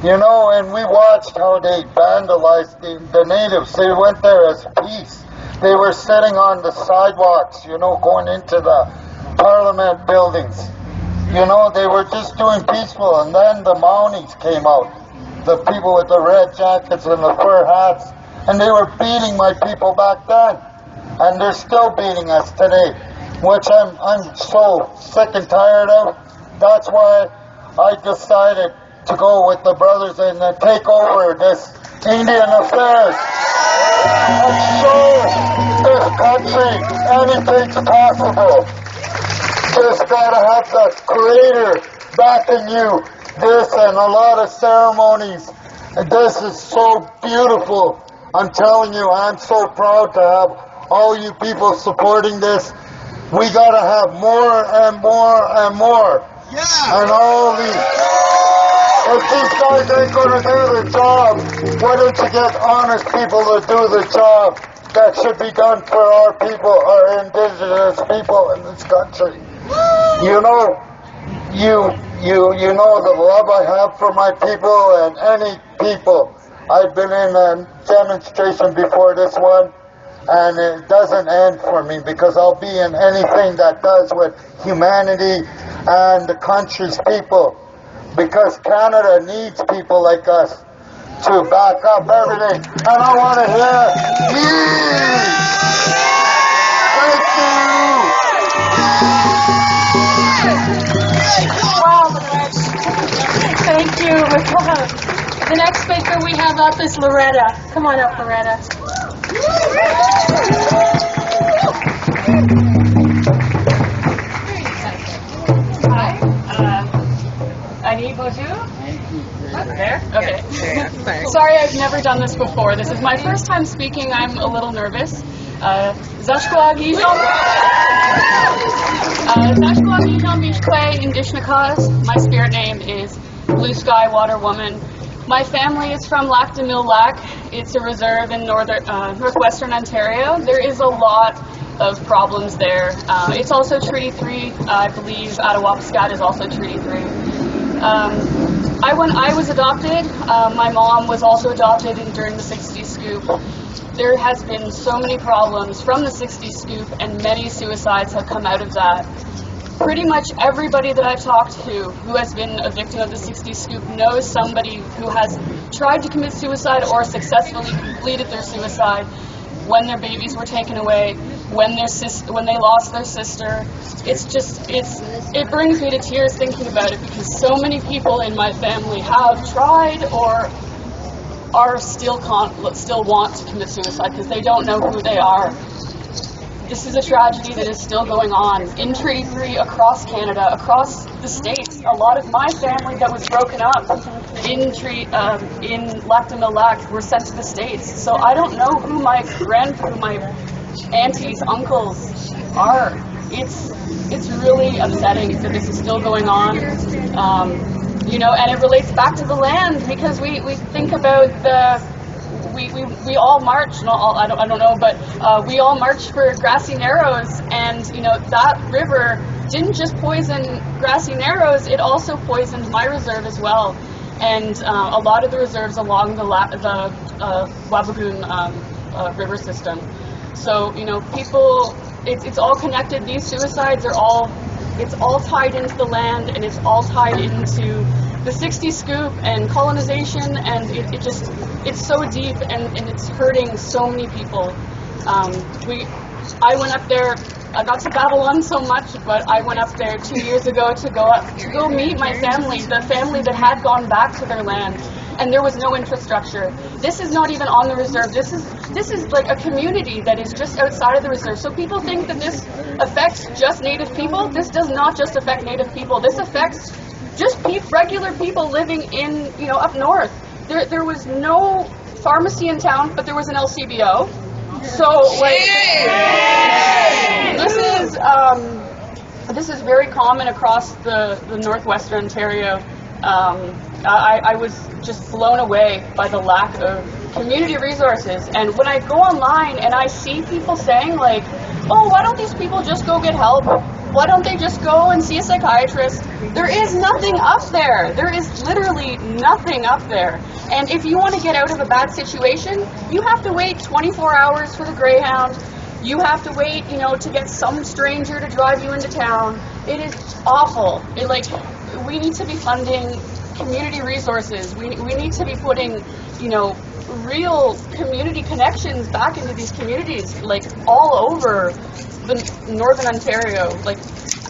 S1: you know, and we watched how they vandalized the natives. They went there as peace. They were sitting on the sidewalks, you know, going into the Parliament buildings. You know, they were just doing peaceful, and then the Mounties came out. The people with the red jackets and the fur hats, and they were beating my people back then, and they're still beating us today, which I'm so sick and tired of. That's why I decided to go with the brothers and take over this Indian affairs and show this country anything's possible. Just gotta have the Creator backing you. This and a lot of ceremonies. This is so beautiful. I'm telling you, I'm so proud to have all you people supporting this. We gotta have more and more and more. Yeah. And all these. If these guys ain't gonna do the job, why don't you get honest people to do the job that should be done for our people, our Indigenous people in this country? You know, you know the love I have for my people and any people. I've been in a demonstration before this one, and it doesn't end for me, because I'll be in anything that does with humanity and the country's people, because Canada needs people like us to back up everything. And I want to hear
S3: Thank you. The next speaker we have up is Loretta. Come on up, Loretta.
S13: Hi. Ani, bonjour. There? Okay. Sorry, I've never done this before. This is my first time speaking. I'm a little nervous. Zashkwagi Clair, Indigenous. My spirit name is Blue Sky Water Woman. My family is from Lac de Mille Lac. It's a reserve in northwestern Ontario. There is a lot of problems there. It's also Treaty 3, I believe Attawapiskat is also Treaty 3. When I was adopted, my mom was also adopted during the 60s scoop. There has been so many problems from the 60s scoop, and many suicides have come out of that. Pretty much everybody that I've talked to who has been a victim of the 60s scoop knows somebody who has tried to commit suicide or successfully completed their suicide when their babies were taken away, when they lost their sister. It brings me to tears thinking about it, because so many people in my family have tried or are still want to commit suicide because they don't know who they are. This is a tragedy that is still going on in Treaty 3 across Canada, across the states. A lot of my family that was broken up in Lac de Mille were sent to the states. So I don't know who my aunties, uncles are. It's really upsetting that this is still going on. And it relates back to the land, because we think about we all march, I don't know, but we all marched for Grassy Narrows, and that river didn't just poison Grassy Narrows, it also poisoned my reserve as well, and a lot of the reserves along the Wabigoon river system. So people, it's all connected. These suicides it's all tied into the land, and it's all tied into the 60s scoop and colonization, and it's so deep, and it's hurting so many people. I went up there, not to babble on so much, but I went up there 2 years ago to go meet my family, the family that had gone back to their land, and there was no infrastructure. This is not even on the reserve. This is like a community that is just outside of the reserve. So people think that this affects just Native people. This does not just affect Native people. This affects just regular people living in, up north. There was no pharmacy in town, but there was an LCBO. So, this is very common across the northwestern Ontario. I was just blown away by the lack of community resources. And when I go online and I see people saying oh, why don't these people just go get help? Why don't they just go and see a psychiatrist? There is nothing up there. There is literally nothing up there. And if you want to get out of a bad situation, you have to wait 24 hours for the Greyhound. You have to wait, to get some stranger to drive you into town. It is awful. We need to be funding community resources. We need to be putting, real community connections back into these communities, all over the northern Ontario.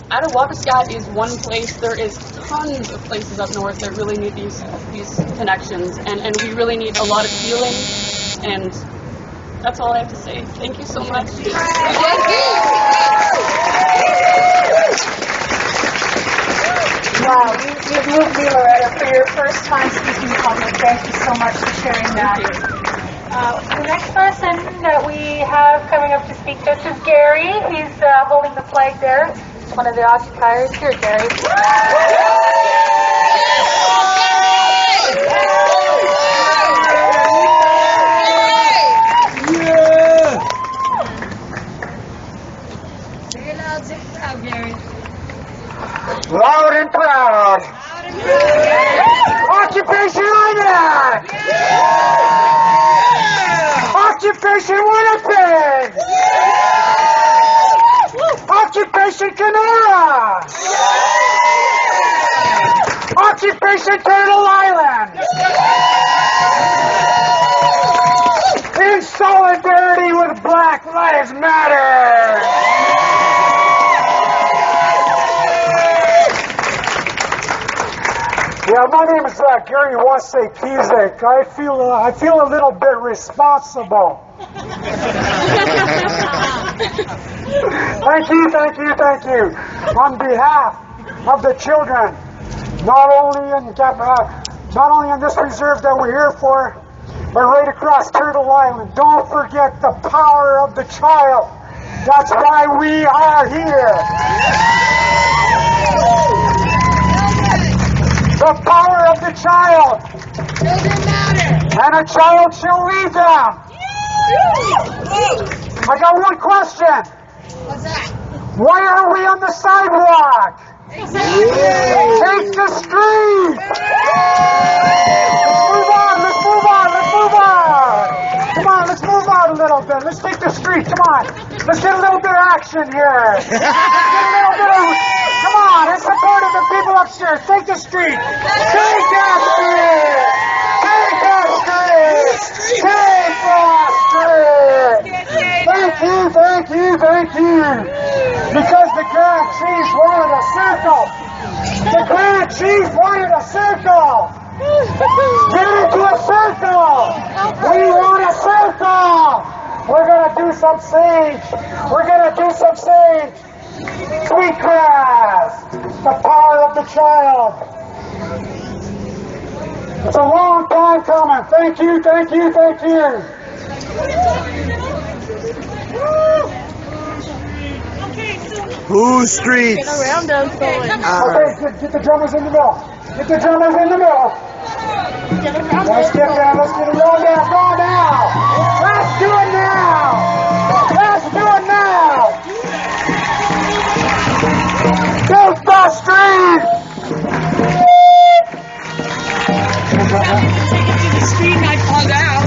S13: Attawapiskat is one place. There is tons of places up north that really need these connections, and we really need a lot of healing, and that's all I have to say. Thank you so much.
S5: Wow, you've moved me, Loretta, for your first time speaking in public. Thank you so much for sharing that. The next person that we have coming up to speak to us is Gary. He's holding the flag there. He's one of the occupiers. Here, Gary.
S9: Loud and proud. Occupation INAC. Occupation Winnipeg. Occupation Kenora. Occupation Turtle Island. In solidarity with Black Lives Matter. Yeah, my name is Gary Wasey-Kizek. I feel a little bit responsible. Thank you. On behalf of the children, not only in this reserve that we're here for, but right across Turtle Island. Don't forget the power of the child. That's why we are here. The power of the child. Children matter. And a child shall lead them. I got one question. Why are we on the sidewalk? Take the street! Let's move on! Come on, let's move on a little bit. Let's take the street, come on. Let's get a little bit of action here. Come on, in support of the people upstairs. Take the street! Take that street! Take that street! Take that street! Thank you! Because the Grand Chief wanted a circle! The Grand Chief wanted a circle! Get into a circle! We want a circle! We're gonna do some sage! Sweetgrass! The power of the child! It's a long time coming! Thank you!
S2: Whose streets?
S9: Okay, get the drummers in the middle. Let's get it down. Let's get it down. Go now. Let's do it now. Take the street.
S4: I fall down.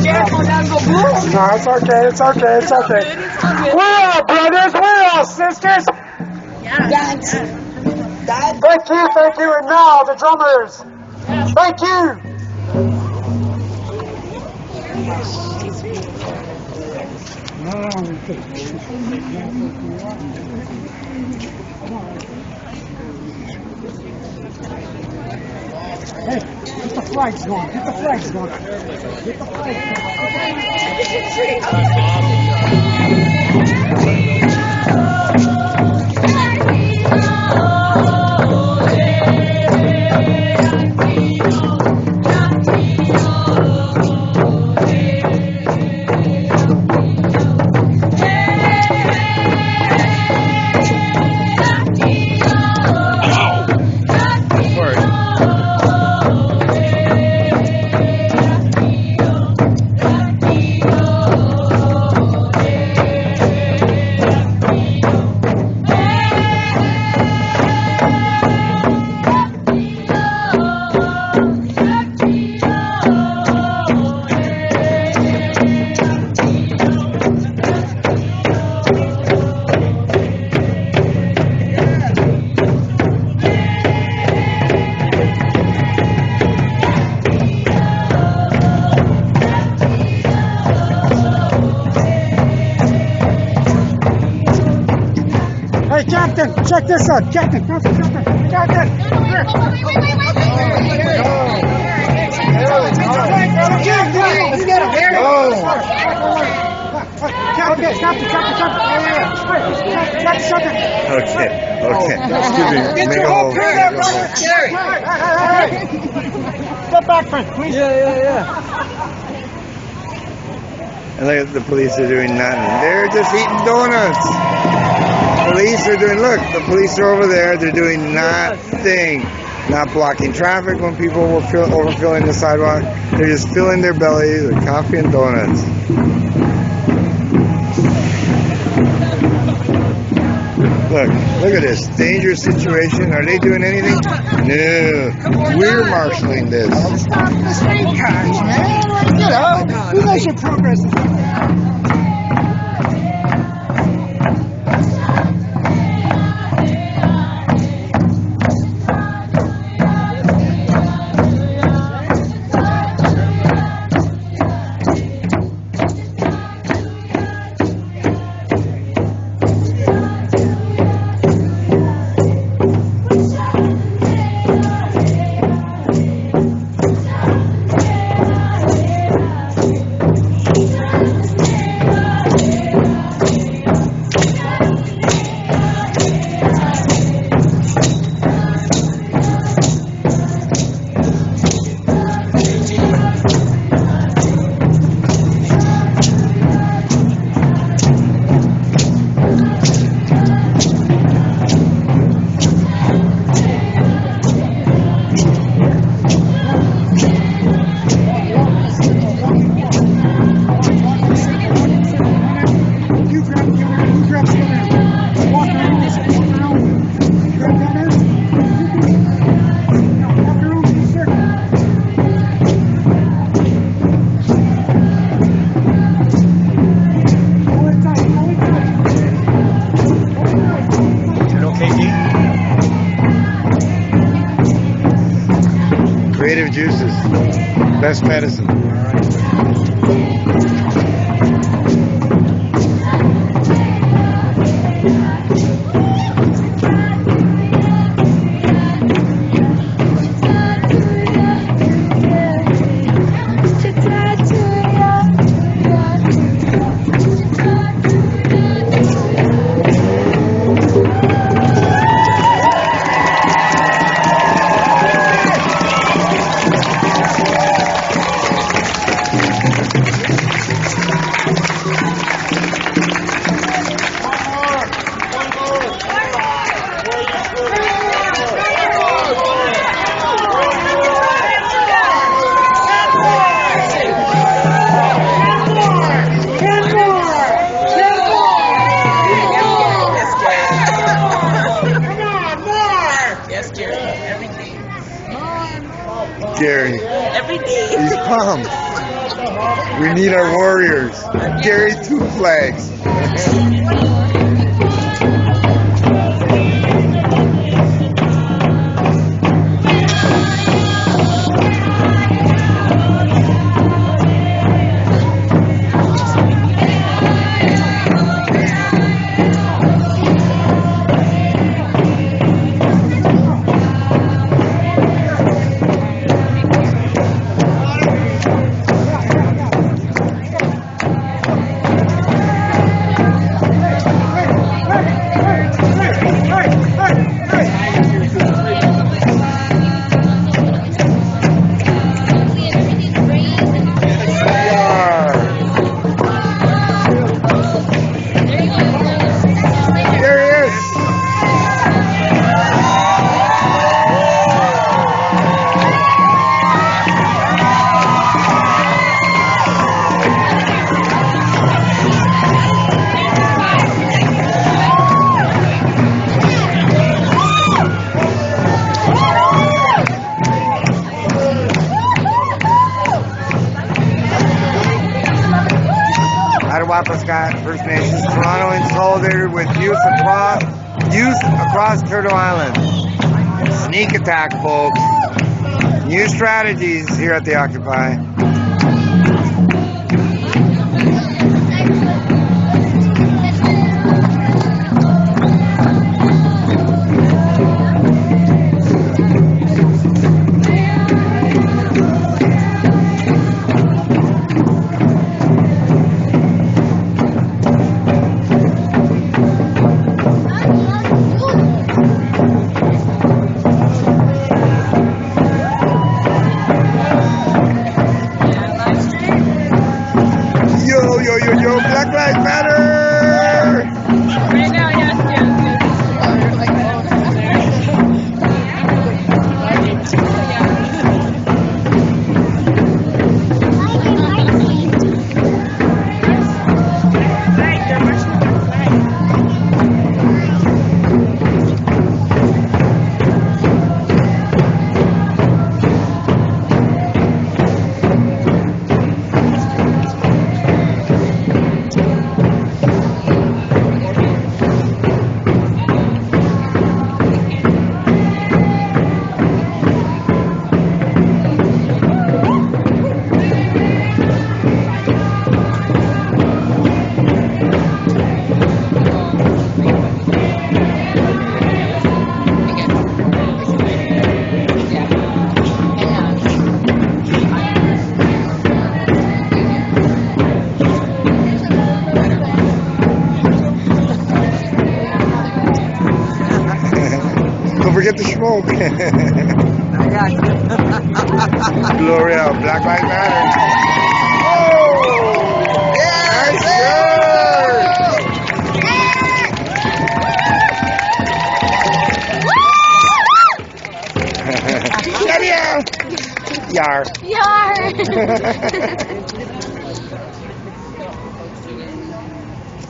S4: Jared fall down and go boom.
S9: No, it's okay. We're all brothers, we're all sisters.
S4: Dance.
S9: Thank you, and now the drummers. Thank you. Hey, get the flags going. Captain, check this out. Captain. Here. Let's get him. Here. Captain.
S2: Okay. Excuse me.
S9: Get your whole crew there, brother. Hey. Step back, friend, please. Yeah.
S2: And look at the police are doing nothing. They're just eating donuts. The police are over there. They're doing nothing. Not blocking traffic when people were overfilling the sidewalk. They're just filling their bellies with coffee and donuts. Look at this dangerous situation. Are they doing anything? No. We're marshalling this.
S9: Stop the street cars, man. You guys should progress.
S2: Creative juices, best medicine. Gary. He's pumped. We need our warriors. Gary, 2 flags. Scott, First Nations, Toronto in solidarity with youth across Turtle Island. Sneak attack, folks. New strategies here at the Occupy. Yo, Black Lives Matter!
S13: Right now, yes.
S2: Don't forget the smoke. Gloria, Black Lives Matter. Oh! Yes, Yar.
S6: Yar.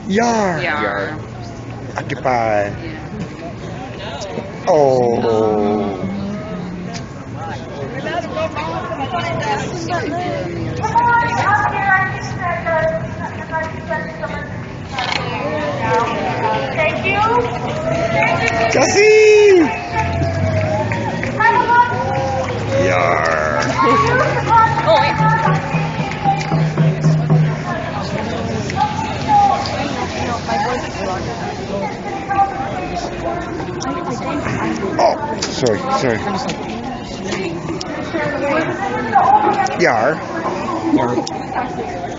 S2: Yar.
S13: Yar.
S2: Occupy. Oh.
S5: Thank you.
S2: Kasi! Yar.
S5: Oh, wait.
S2: Oh, sorry. Yar.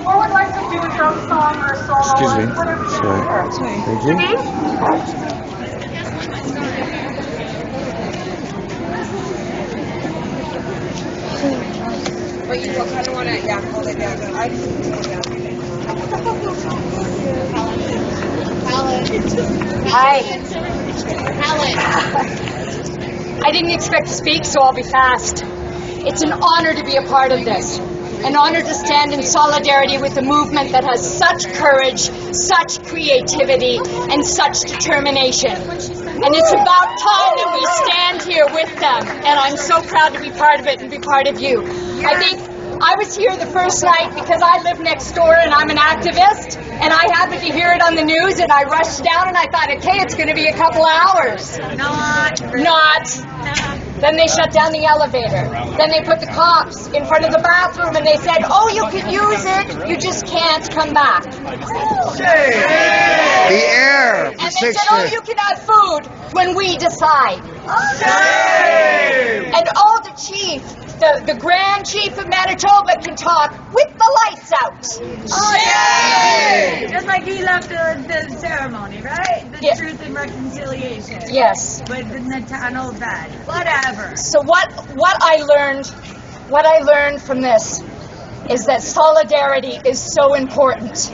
S5: Or would like to do a drum song or a solo.
S2: Excuse me.
S5: Whatever you
S2: Sorry.
S5: prefer.
S2: Thank you.
S4: But you kind of want to, hold it down.
S14: Hi. I didn't expect to speak, so I'll be fast. It's an honor to be a part of this. An honor to stand in solidarity with a movement that has such courage, such creativity, and such determination. And it's about time that we stand here with them. And I'm so proud to be part of it and be part of you. I think I was here the first night because I live next door and I'm an activist. And I happened to hear it on the news and I rushed down and I thought, okay, it's going to be a couple hours. Not. Then they shut down the elevator. Then they put the cops in front of the bathroom and they said, oh, you can use it, you just can't come back.
S2: The air.
S14: And they said, oh, you can have food when we decide. And all the chief, the Grand Chief of Manitoba can talk with the lights out.
S4: Just like he left the ceremony, right? The Truth and Reconciliation.
S14: Yes.
S4: With the Natano badge. Whatever.
S14: So what I learned from this is that solidarity is so important.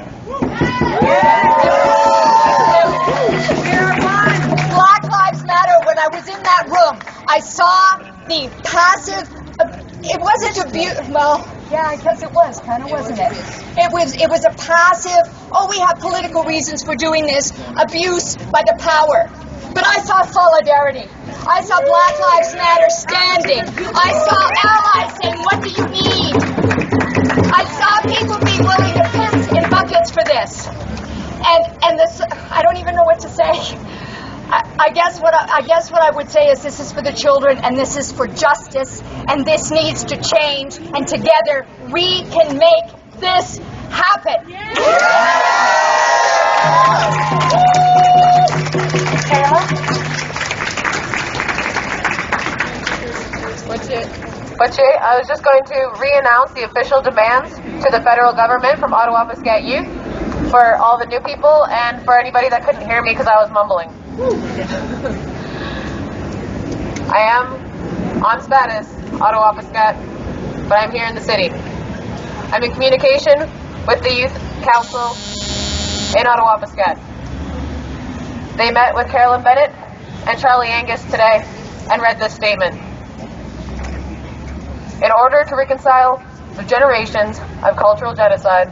S14: Black Lives Matter, when I was in that room, I saw the passive, it wasn't abuse, well, yeah, I guess it was, kind of, wasn't it? It was a passive, oh, we have political reasons for doing this, abuse by the power. But I saw solidarity. I saw Black Lives Matter standing. I saw allies saying, what do you need? I saw people being willing to piss in buckets for this. And this, I don't even know what to say. I guess what I would say is this is for the children and this is for justice and this needs to change and together we can make this happen.
S10: I was just going to re-announce the official demands to the federal government from Ottawa Muscat Youth for all the new people and for anybody that couldn't hear me because I was mumbling. I am on status, Ottawa Muscat, but I'm here in the city. I'm in communication with the Youth Council in Ottawa Muscat. They met with Carolyn Bennett and Charlie Angus today and read this statement. In order to reconcile the generations of cultural genocide,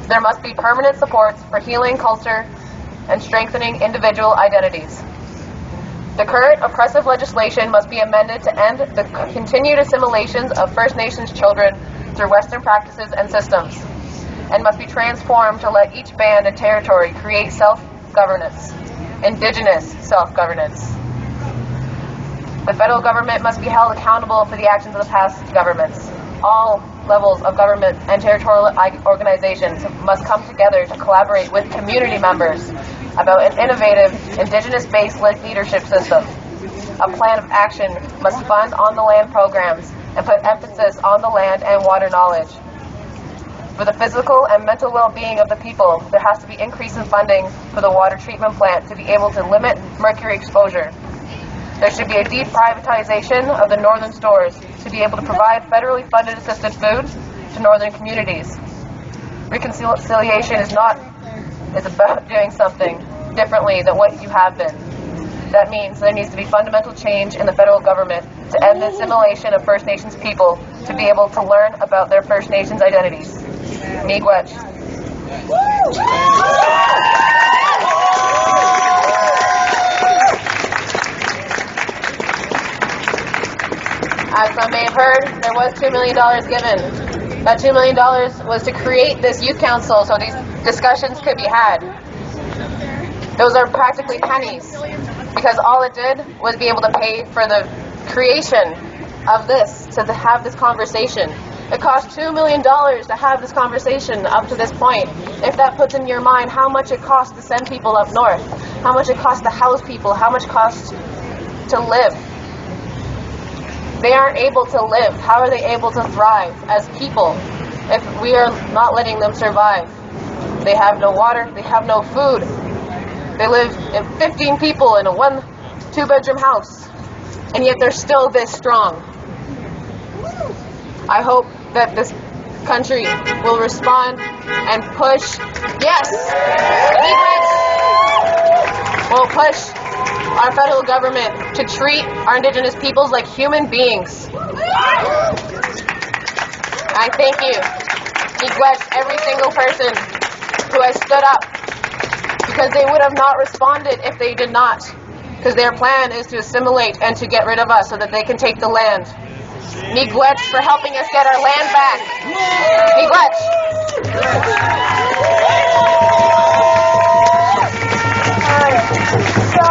S10: there must be permanent supports for healing culture and strengthening individual identities. The current oppressive legislation must be amended to end the continued assimilations of First Nations children through Western practices and systems, and must be transformed to let each band and territory create self-governance, Indigenous self-governance. The federal government must be held accountable for the actions of the past governments. All levels of government and territorial organizations must come together to collaborate with community members about an innovative, Indigenous-based leadership system. A plan of action must fund on-the-land programs and put emphasis on the land and water knowledge. For the physical and mental well-being of the people, there has to be increase in funding for the water treatment plant to be able to limit mercury exposure. There should be a deprivatization of the northern stores to be able to provide federally funded assisted food to northern communities. Reconciliation is about doing something differently than what you have been. That means there needs to be fundamental change in the federal government to end the assimilation of First Nations people to be able to learn about their First Nations identities. Miigwech. As some may have heard, there was $2 million given. That $2 million was to create this youth council so these discussions could be had. Those are practically pennies, because all it did was be able to pay for the creation of this, to have this conversation. It cost $2 million to have this conversation up to this point. If that puts in your mind how much it costs to send people up north, how much it costs to house people, how much it costs to live. They aren't able to live. How are they able to thrive as people if we are not letting them survive? They have no water, they have no food. They live in 15 people in a 2-bedroom house, and yet they're still this strong. I hope that this country will respond and push. Yes, immigrants will push our federal government to treat our Indigenous peoples like human beings. I thank you. Neglect every single person who has stood up, because they would have not responded if they did not. Because their plan is to assimilate and to get rid of us so that they can take the land. Miigwech for helping us get our land back. Miigwech.
S5: So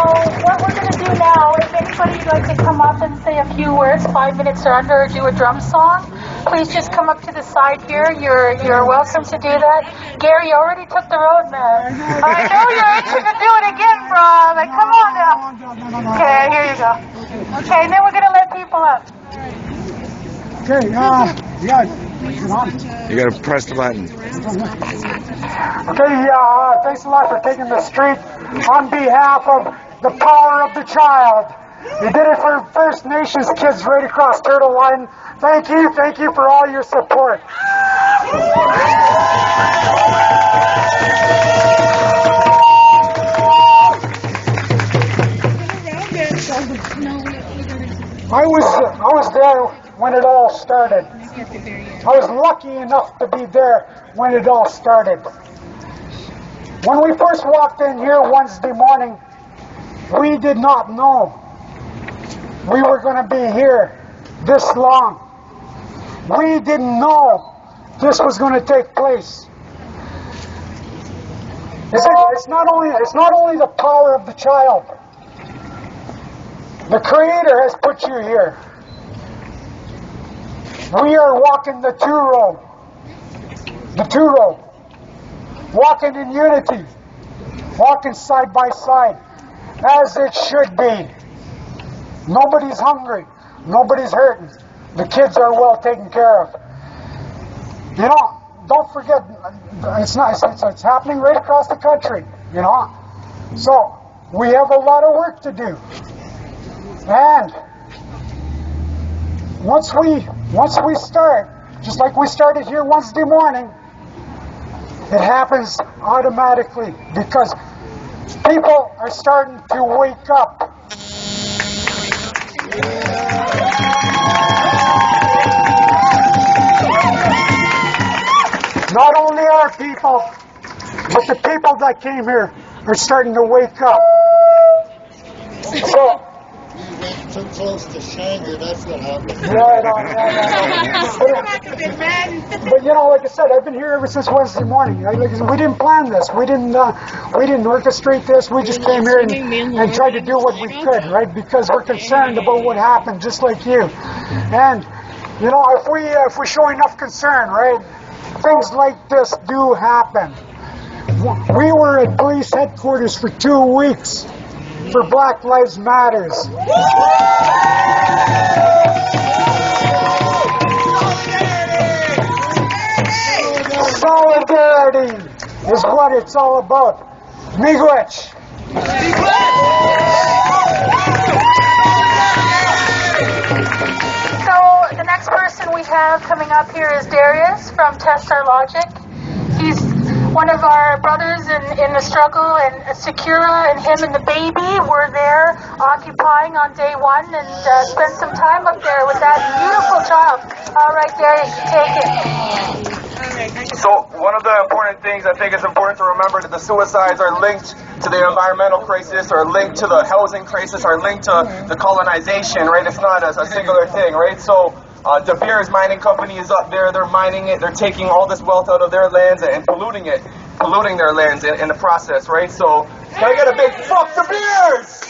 S5: what we're going to do now, if anybody would like to come up and say a few words, 5 minutes or under, or do a drum song, please just come up to the side here. You're welcome to do that. Gary already took the road, man. I know you're itching to do it again, bro. Like, come on now. Okay, here you go. Okay, and then we're going to let people up.
S9: Okay, yeah.
S2: You gotta press the button.
S9: Okay, thanks a lot for taking the street on behalf of the power of the child. You did it for First Nations kids right across Turtle Line. Thank you for all your support. I was there when it all started. I was lucky enough to be there when it all started. When we first walked in here Wednesday morning, we did not know we were going to be here this long. We didn't know this was going to take place. It's not only the power of the child. The Creator has put you here. We are walking the two-road. Walking in unity. Walking side by side. As it should be. Nobody's hungry. Nobody's hurting. The kids are well taken care of. You know, don't forget, it's happening right across the country, you know. So, we have a lot of work to do. And once we start, just like we started here Wednesday morning, it happens automatically because people are starting to wake up. Not only our people, but the people that came here are starting to wake up. So,
S1: too close to Shanger, that's what happened.
S9: Right on. But you know, like I said, I've been here ever since Wednesday morning. We didn't plan this. We didn't orchestrate this. We just came here and tried to do what we could, right? Because we're concerned about what happened, just like you. And you know, if we show enough concern, right, things like this do happen. We were at police headquarters for 2 weeks. For Black Lives Matters. Solidarity is what it's all about. Miigwech.
S5: So the next person we have coming up here is Darius from Test Our Logic. He's one of our brothers in the struggle, and Sakura and him and the baby were there occupying on day one and spent some time up there with that beautiful child. All right, Darius, take it.
S15: So one of the important things I think it's important to remember that the suicides are linked to the environmental crisis, or linked to the housing crisis, or linked to the colonization, right? It's not a singular thing, right? So De Beers mining company is up there, they're mining it, they're taking all this wealth out of their lands and polluting their lands in the process, right? So can I get a big fuck De Beers?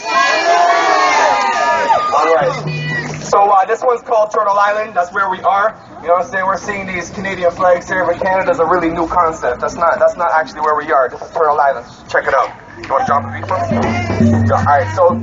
S15: All right. So this one's called Turtle Island. That's where we are. You know what I'm saying? We're seeing these Canadian flags here, but Canada's a really new concept. That's not actually where we are. This is Turtle Island. Check it out. You want to drop a beat for me? Yeah, all right. So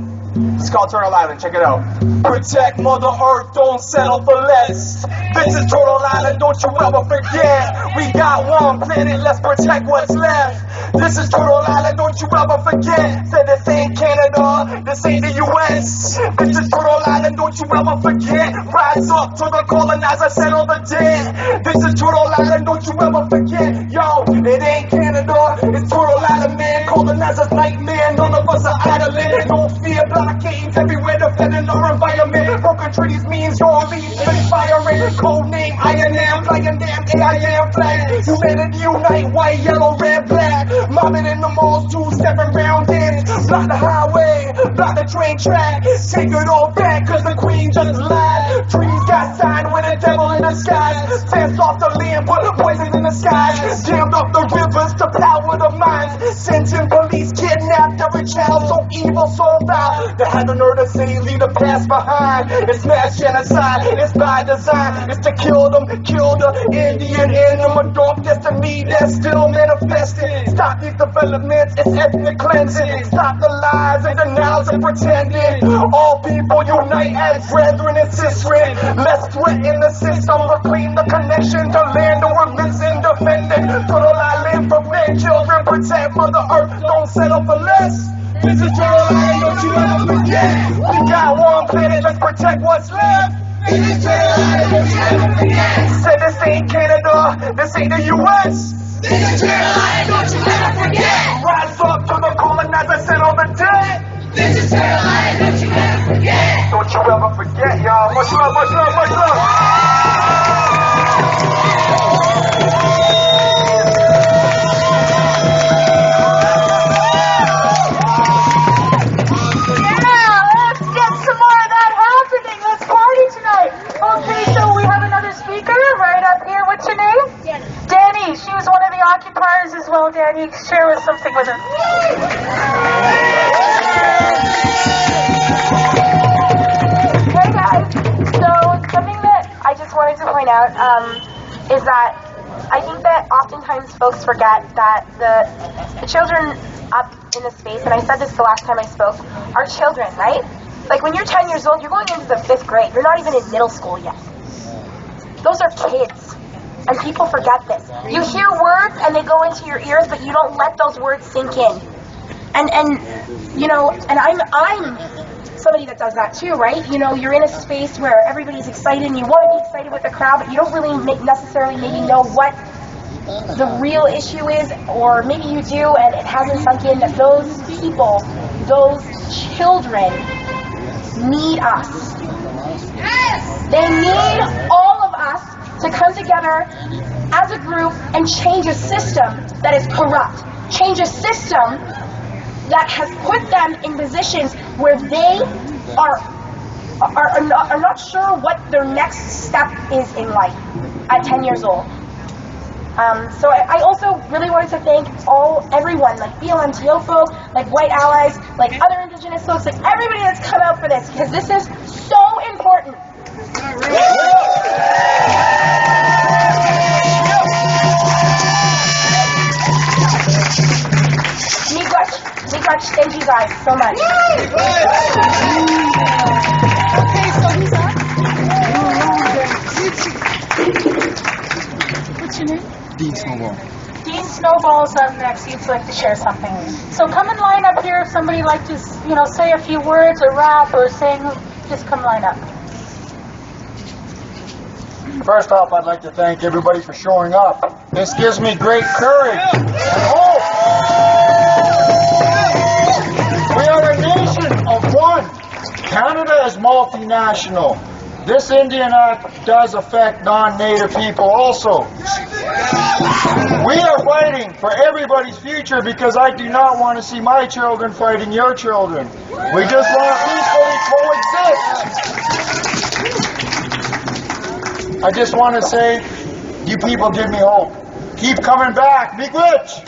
S15: it's called Turtle Island. Check it out. Protect Mother Earth. Don't settle for less. This is Turtle Island. Don't you ever forget. We got one planet. Let's protect what's left. This is Turtle Island. Don't you ever forget. Said this ain't Canada. This ain't the U.S. This is Turtle Island. Don't you ever forget. Rise up to the colonizer. Settle the debt. This is Turtle Island. Don't you ever forget. Yo, it ain't Canada. It's Turtle Island, man. Colonizer's nightmare. None of us are idling. No fear. Blockades everywhere. Defending our environment. Broken treaties means your leaves inspiring. Code name INAC. Flying damn AIM flag. Humanity unite. White, yellow, red, black. Mobbing in the malls, 2-7 round ends. Block the highway, block the train track. Take it all back, cause the queen just lied. Dreams got signed with a devil in the skies. Fenced off the land, put poison in the skies. Jammed up the rivers to power the minds. Sent in police, kidnapped every child. So evil, so foul. They had the nerve to say, leave the past behind. It's mass genocide, it's by design. It's to kill them, kill the Indian in them. A dark destiny that's still manifesting. Stop these developments, it's ethnic cleansing. Stop the lies and denials and pretending. All people unite as brethren and sistren. Let's threaten the system, reclaim the connection to land that we're missing, defending. Turtle Island for men, children, protect Mother Earth, don't settle for less. This is Turtle Island, don't you ever forget. We got one planet, let's protect what's left. This is Turtle Island, don't you ever forget. Said this ain't Canada, this ain't the U.S. This is Turtle Island, don't you ever forget. Rise up to the colonizer, settle the debt. This is Turtle Island, don't you ever forget. Don't you ever forget, y'all. Much love, much love, much love.
S5: Yeah, let's get some more of that happening. Let's party tonight. Okay, so we have another speaker right up here. What's your name? Danny. She was one of the occupiers as well. Danny, share us something with her. Hey guys. So something that I just wanted to point out is that I think that oftentimes folks forget that the children up in the space, and I said this the last time I spoke, are children, right? Like when you're 10 years old, you're going into the 5th grade. You're not even in middle school yet. Those are kids. And people forget this. You hear words and they go into your ears, but you don't let those words sink in. And you know, and I'm somebody that does that too, right? You know, you're in a space where everybody's excited and you want to be excited with the crowd, but you don't really necessarily maybe know what the real issue is, or maybe you do and it hasn't sunk in that those people, those children need us. They need all of us to come together as a group and change a system that is corrupt. Change a system that has put them in positions where they are not sure what their next step is in life at 10 years old. So I also really wanted to thank everyone, like BLMTO folk, like white allies, like other Indigenous folks, like everybody that's come out for this, because this is so important. Miigwech, thank you guys so much.
S3: Okay, so who's up? What's your name?
S16: Dean Snowball.
S3: Dean Snowball's up next. He'd like to share something. So come and line up here if somebody like to, say a few words or rap or sing. Just come line up.
S1: First off, I'd like to thank everybody for showing up. This gives me great courage and hope. We are a nation of one. Canada is multinational. This Indian Act does affect non-native people also. We are fighting for everybody's future because I do not want to see my children fighting your children. We just want to peacefully coexist. I just want to say, you people give me hope. Keep coming back. Be rich.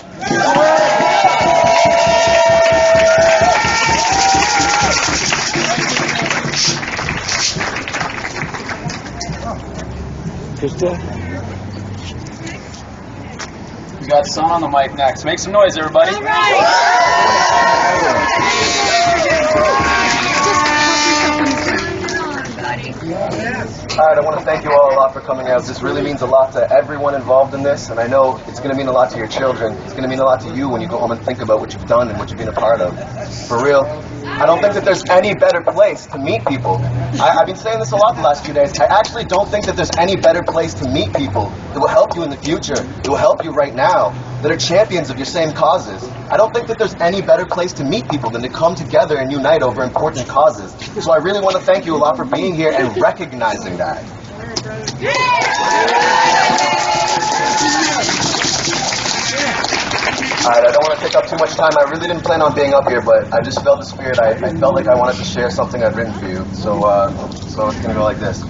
S2: Crystal?
S16: We got Son on the mic next. Make some noise, everybody.
S15: All right, I want to thank you all a lot for coming out. This really means a lot to everyone involved in this, and I know it's going to mean a lot to your children. It's going to mean a lot to you when you go home and think about what you've done and what you've been a part of. For real, I don't think that there's any better place to meet people. I've been saying this a lot the last few days. I actually don't think that there's any better place to meet people that will help you in the future, that will help you right now, that are champions of your same causes. I don't think that there's any better place to meet people than to come together and unite over important causes. So I really want to thank you a lot for being here and recognizing that. Alright, I don't want to take up too much time. I really didn't plan on being up here, but I just felt the spirit. I felt like I wanted to share something I'd written for you. So it's going to go like this.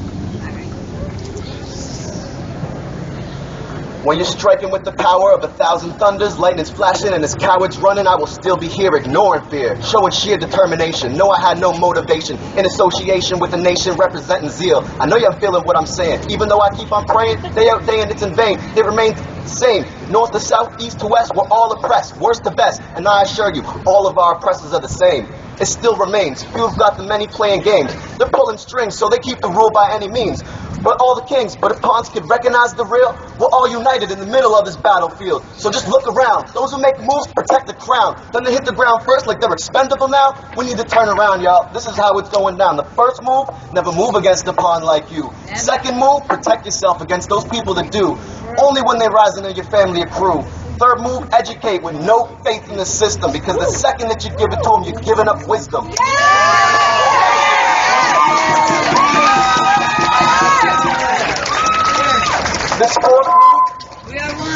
S15: When you're striking with the power of 1,000 thunders, lightning's flashing and there's cowards running, I will still be here ignoring fear, showing sheer determination. No, I had no motivation in association with the nation representing zeal. I know you're feeling what I'm saying. Even though I keep on praying, day out, day in, it's in vain. It remains the same. North to south, east to west, we're all oppressed, worst to best. And I assure you, all of our oppressors are the same. It still remains. Few have got the many playing games. They're pulling strings, so they keep the rule by any means. But all the kings, but if pawns could recognize the real, we're all united in the middle of this battlefield. So just look around. Those who make moves protect the crown. Then they hit the ground first like they're expendable now. We need to turn around, y'all. This is how it's going down. The first move, never move against a pawn like you. Second move, protect yourself against those people that do. Only when they rise into your family accrue. Third move, educate with no faith in the system, because the second that you give it to them, you're giving up wisdom.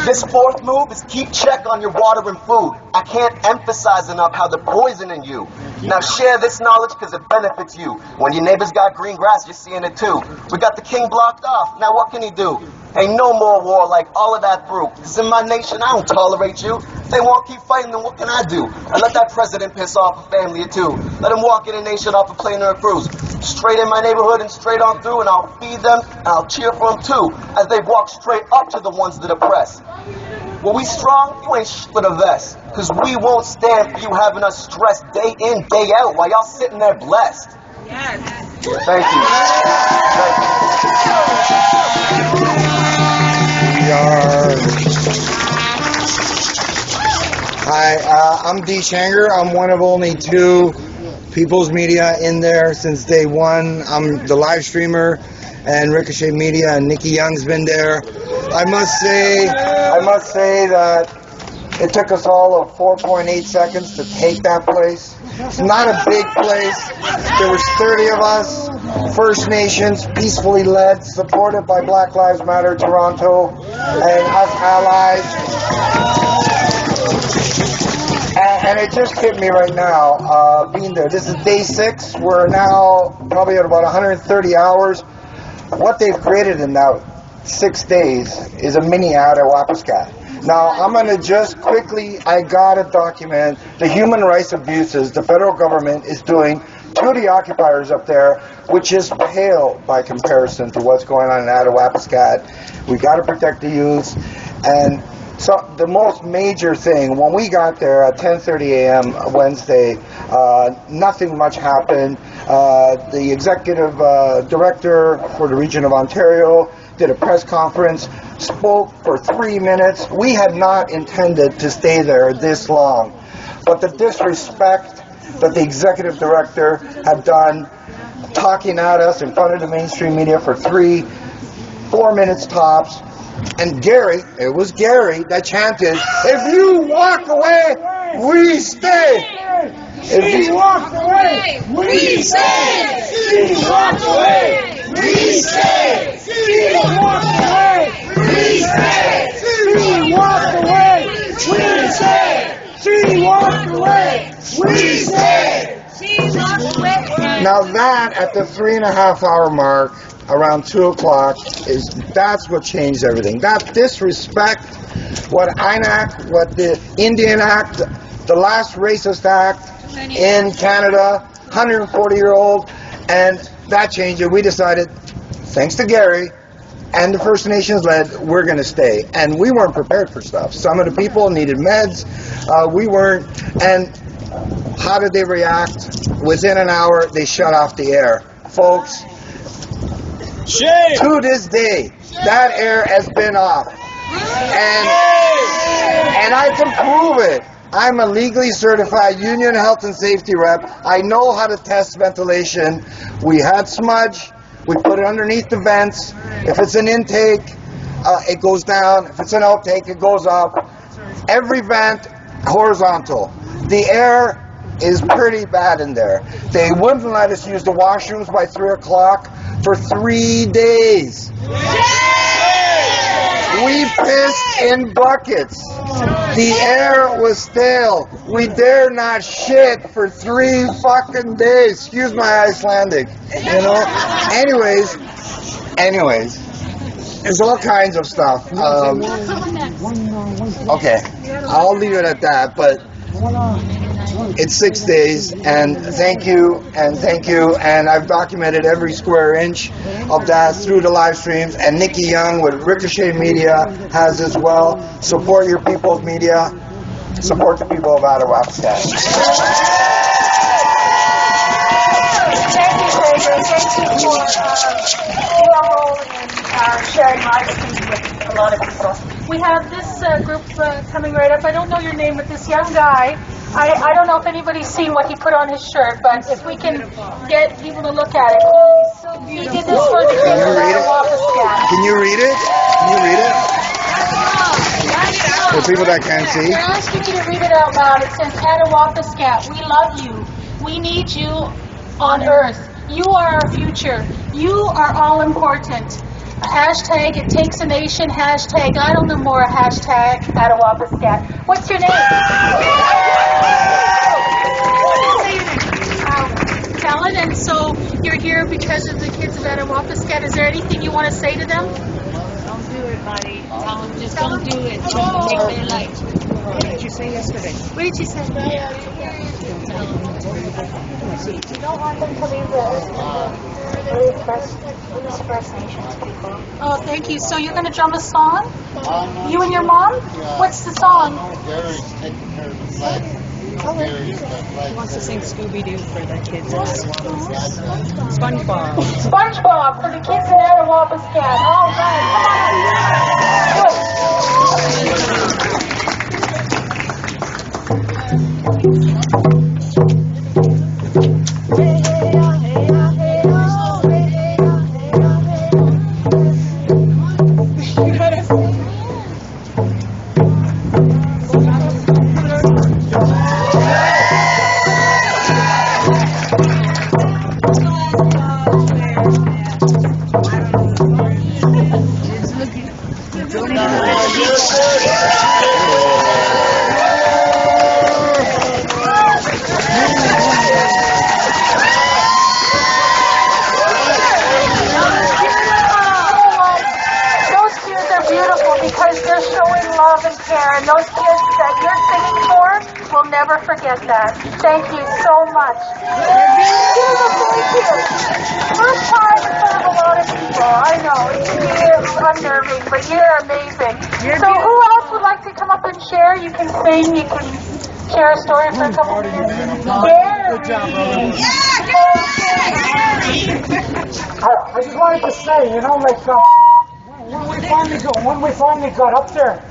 S15: This fourth move is keep check on your water and food. I can't emphasize enough how they're poisoning you. Now share this knowledge because it benefits you. When your neighbor's got green grass, you're seeing it too. We got the king blocked off. Now what can he do? Ain't no more war like all of that through. It's in my nation, I don't tolerate you. If they won't keep fighting, then what can I do? I let that president piss off a family or two. Let him walk in a nation off a plane or a cruise. Straight in my neighborhood and straight on through, and I'll feed them and I'll cheer for them too, as they walk straight up to the ones that oppress. When we strong, you ain't for the vest, cause we won't stand for you having us stressed day in, day out, while y'all sitting there blessed. Yes. Thank you.
S2: Hi, I'm D. Shanger. I'm one of only 2 People's Media in there since day one. I'm the live streamer, and Ricochet Media and Nikki Young's been there. I must say that it took us all of 4.8 seconds to take that place. It's not a big place. There was 30 of us, First Nations, peacefully led, supported by Black Lives Matter Toronto and us allies. And it just hit me right now, being there. This is day 6. We're now probably at about 130 hours. What they've created in that 6 days is a mini Attawapiskat. Now, I'm going to just quickly, I got to document the human rights abuses the federal government is doing to the occupiers up there, which is pale by comparison to what's going on in Attawapiskat. We got to protect the youth. And so the most major thing, when we got there at 10:30 a.m. Wednesday, nothing much happened. The executive director for the region of Ontario did a press conference, spoke for 3 minutes. We had not intended to stay there this long, but the disrespect that the executive director had done, talking at us in front of the mainstream media for 3-4 minutes tops. And Gary, it was Gary that chanted, "If you walk away, we stay. If you walk away, we stay. She walked away, we
S11: stay!
S9: She walked away!
S11: We stay!
S9: She walked away!
S11: We stay!
S9: She walked away!
S11: We stay!
S2: Now that at the 3.5 hour mark, around 2 o'clock, that's what changed everything. That disrespect, what INAC, what the Indian Act, the last racist act in Canada, 140-year-old, and that changed it. We decided, thanks to Gary and the First Nations led, we're going to stay. And we weren't prepared for stuff. Some of the people needed meds. We weren't. And how did they react? Within an hour, they shut off the air. Folks,
S8: Shame.
S2: to this day, that air has been off. And I can prove it. I'm a legally certified union health and safety rep. I know how to test ventilation. We had smudge. We put it underneath the vents. If it's an intake, it goes down. If it's an outtake, it goes up. Every vent horizontal. The air is pretty bad in there. They wouldn't let us use the washrooms by 3 o'clock for 3 days. We pissed in buckets. The air was stale. We dare not shit for 3 fucking days. Excuse my Icelandic, you know? Anyways, there's all kinds of stuff. Okay, I'll leave it at that, but it's 6 days, and thank you, and I've documented every square inch of that through the live streams, and Nikki Young with Ricochet Media has as well. Support your people's media. Support the people of Attawapskat.
S5: Thank you, Fraser. Thank you for your role in sharing my experience with a lot of people. We have this group coming right up. I don't know your name, but this young guy, I don't know if anybody's seen what he put on his shirt, but if we can get people to look at it. He did this for the kids of Attawapskat.
S2: Can you read it? For people that can't see.
S5: We're asking you to read it out loud. It says, Attawapskat, we love you. We need you on Earth. You are our future. You are all important. Hashtag it takes a nation. Hashtag I don't know more. Hashtag Attawapskat. What's your name? Helen, and so you're here because of the kids of Attawapskat. Is there anything you want to say to them?
S17: Don't do it, buddy. Just don't do it. Don't take their life. What did you say yesterday?
S5: What did you say? You don't want them to leave the First Nations people. Oh, thank you. So you're going to drum a song? You and your mom?
S1: Yeah.
S5: What's the song?
S1: Gary's taking care of the flag.
S17: He wants to sing Scooby-Doo for the kids in Attawapskat. SpongeBob.
S5: SpongeBob for the kids in Attawapskat. All right, come on. And those kids that you're singing for will never forget that. Thank you so much. Thank you. First time in front of a lot of people. I know, it can be unnerving, but you're amazing. So who else would like to come up and share? You can sing, you can share a story for a couple of minutes.
S9: Good job, brother. I just wanted to say, you know, like, when we finally got up there,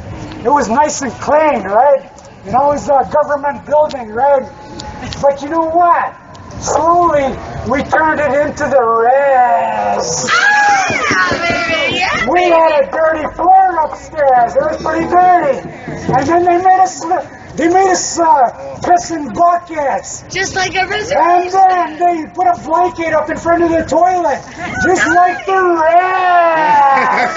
S9: it was nice and clean, right? You know, it was a government building, right? But you know what? Slowly, we turned it into the res. We had a dirty floor upstairs. It was pretty dirty. And then they made us They made us piss in buckets.
S17: Just like a reservation.
S9: And then they put a blanket up in front of the toilet, just like the rest.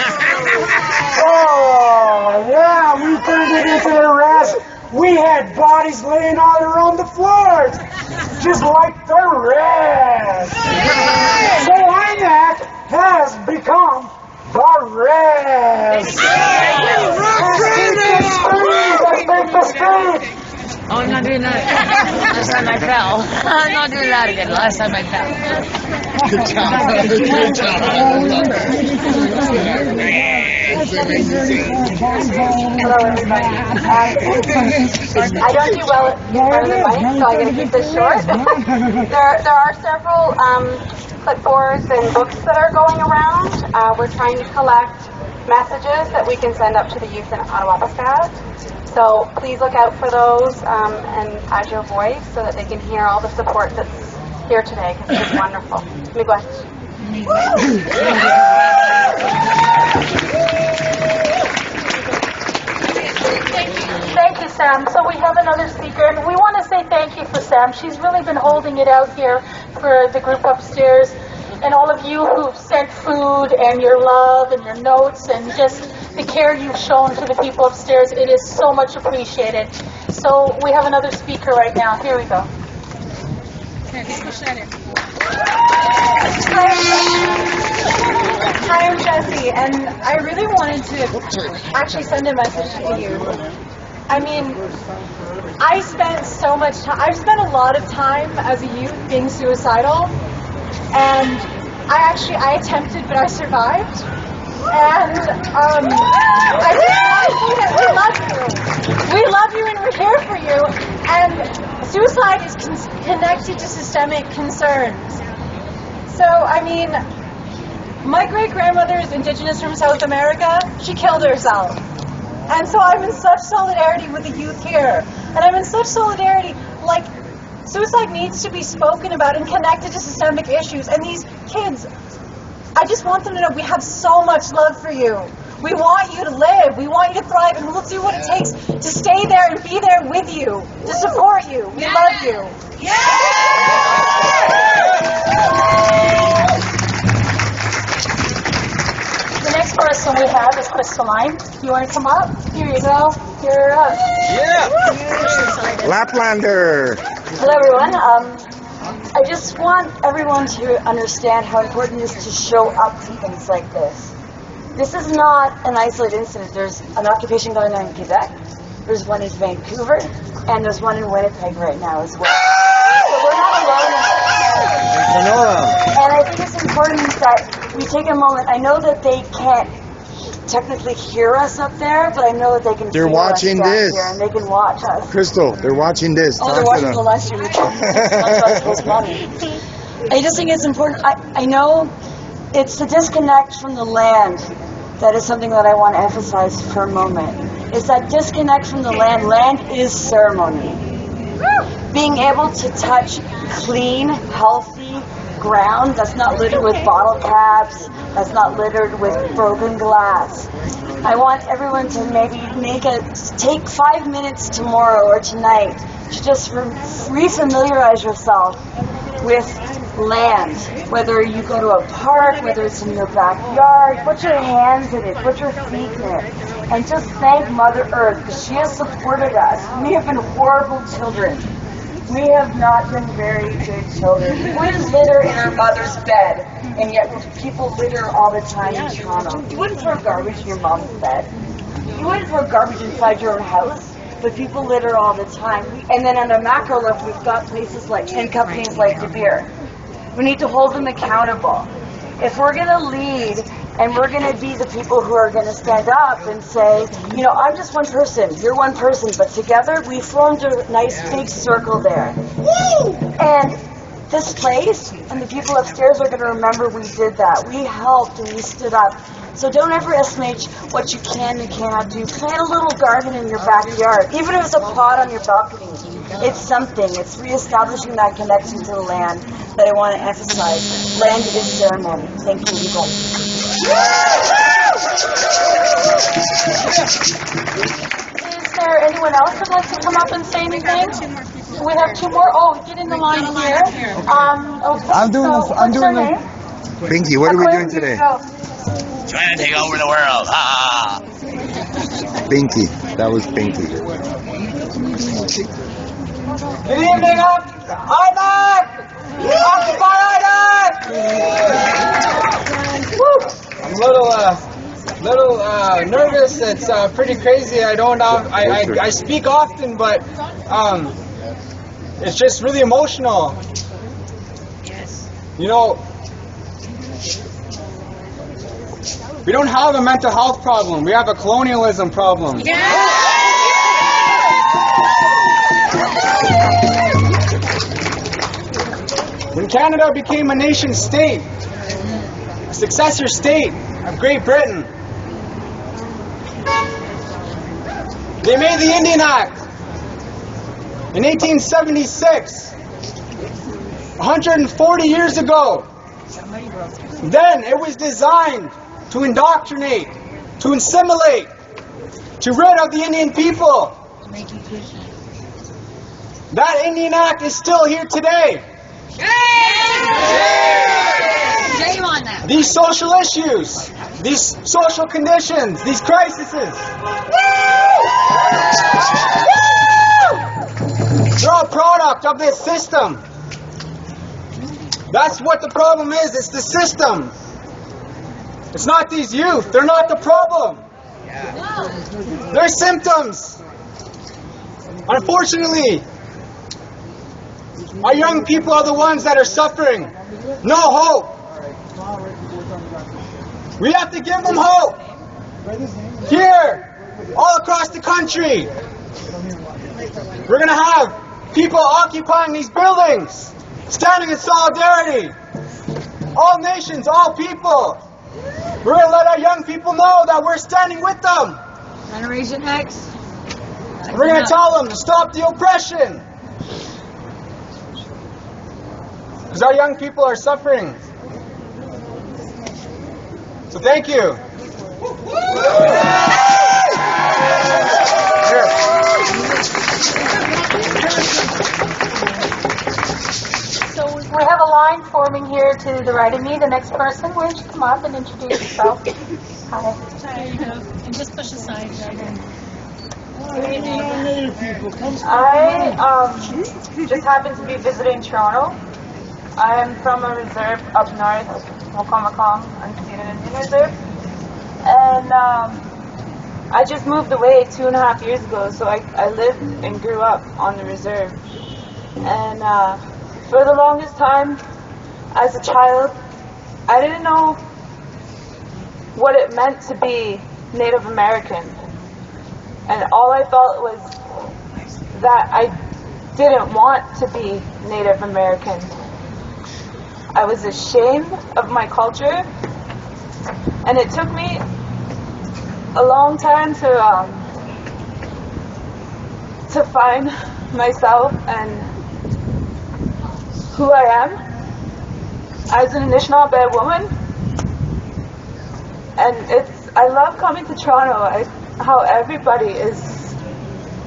S9: Oh, yeah, we turned it into the rest. We had bodies laying all around the floors, just like the rest. So INAC has become the rest. Let's take the street.
S17: Oh, I'm not doing that. Last time I fell. I'm not doing that again. Last time I fell.
S1: Good job. Good job.
S18: Hello, everybody. I don't do well in front of the mic, so I'm going to keep this short. There are several clipboards and books that are going around. We're trying to collect messages that we can send up to the youth in Ottawa Pascat. So please look out for those and add your voice so that they can hear all the support that's here today, because it's wonderful. Miigwech.
S5: Thank you, Sam. So we have another speaker, and we want to say thank you for Sam. She's really been holding it out here for the group upstairs, and all of you who've sent food and your love and your notes and just the care you've shown to the people upstairs. It is so much appreciated. So we have another speaker right now. Here we go.
S14: Hi, I'm Jessie, and I really wanted to actually send a message to you. I mean, I spent so much time, I've spent a lot of time as a youth being suicidal, and I attempted, but I survived. And I just want to say that we love you. We love you and we're here for you. And suicide is connected to systemic concerns. So, I mean, my great-grandmother is Indigenous from South America. She killed herself. And so I'm in such solidarity with the youth here. And I'm in such solidarity, like, suicide needs to be spoken about and connected to systemic issues. And these kids, I just want them to know we have so much love for you. We want you to live. We want you to thrive. And we'll do what it takes to stay there and be there with you, to support you. We love you.
S5: The next person we have is Crystalline. You want to come up? Here you go. You're up.
S2: Laplander.
S19: Hello, everyone. I just want everyone to understand how important it is to show up to things like this. This is not an isolated incident. There's an occupation going on in Quebec, there's one in Vancouver, and there's one in Winnipeg right now as well. So we're not alone in this. And I think it's important that we take a moment. I know that they can't technically hear us up there, but I know that they can
S2: They're
S19: feel
S2: watching
S19: us down
S2: this.
S19: here, and they can watch us.
S2: Crystal, they're watching this.
S19: Oh, they're watching the live stream. I just think it's important. I know it's the disconnect from the land that is something that I want to emphasize for a moment. It's that disconnect from the land. Land is ceremony. Being able to touch clean, healthy ground that's not littered with bottle caps, that's not littered with broken glass. I want everyone to maybe take 5 minutes tomorrow or tonight to just refamiliarize yourself with land. Whether you go to a park, whether it's in your backyard, put your hands in it, put your feet in it, and just thank Mother Earth, because she has supported us. We have been horrible children. We have not been very good children. We wouldn't litter in our mother's bed, and yet people litter all the time in Toronto. You wouldn't throw garbage in your mom's bed. You wouldn't throw garbage inside your own house, but people litter all the time. And then on the macro level, we've got places like, and companies like De Beer. We need to hold them accountable. If we're going to lead and we're going to be the people who are going to stand up and say, you know, I'm just one person, you're one person, but together we formed a nice big circle there. And this place and the people upstairs are going to remember we did that. We helped and we stood up. So don't underestimate what you can and cannot do. Plant a little garden in your backyard, even if it's a pot on your balcony. It's something. It's reestablishing that connection to the land that I want to emphasize. Land is ceremony. Thank you, people.
S5: Is
S3: there anyone else who'd like to come up and say anything? We have 2 more. Oh, get in the line here. Okay,
S2: I'm doing
S3: so
S2: the. I'm
S3: what's
S2: doing
S3: your
S2: the.
S3: name?
S2: Pinky, what are we doing today?
S11: Trying to take over the world. Ha!
S2: Pinky. That was Pinky.
S4: Good evening, INAC! Occupy INAC! I'm a little nervous. It's pretty crazy. I speak often, but it's just really emotional.
S17: Yes.
S4: You know, we don't have a mental health problem. We have a colonialism problem. When Canada became a nation state, a successor state of Great Britain, they made the Indian Act in 1876, 140 years ago. Then it was designed to indoctrinate, to assimilate, to rid of the Indian people. That Indian Act is still here today.
S17: Shame on that.
S4: These social issues, these social conditions, these crises, they're all a product of this system. That's what the problem is. It's the system. It's not these youth. They're not the problem. They're symptoms. Unfortunately, our young people are the ones that are suffering. No hope. We have to give them hope. Here, all across the country, we're going to have people occupying these buildings, standing in solidarity. All nations, all people. We're going to let our young people know that we're standing with them.
S17: Generation X.
S4: We're going to tell them to stop the oppression. Because our young people are suffering. So thank you.
S3: So we have a line forming here to the right of me. The next person, why don't you come up and introduce yourself? Hi.
S17: And just push aside.
S18: I just happened to be visiting Toronto. I am from a reserve up north, Wacomakong, unceded Indian Reserve. And I just moved away 2.5 years ago, so I lived and grew up on the reserve. And for the longest time, as a child, I didn't know what it meant to be Native American. And all I felt was that I didn't want to be Native American. I was ashamed of my culture, and it took me a long time to find myself and who I am as an Anishinaabe woman. And I love coming to Toronto. How everybody is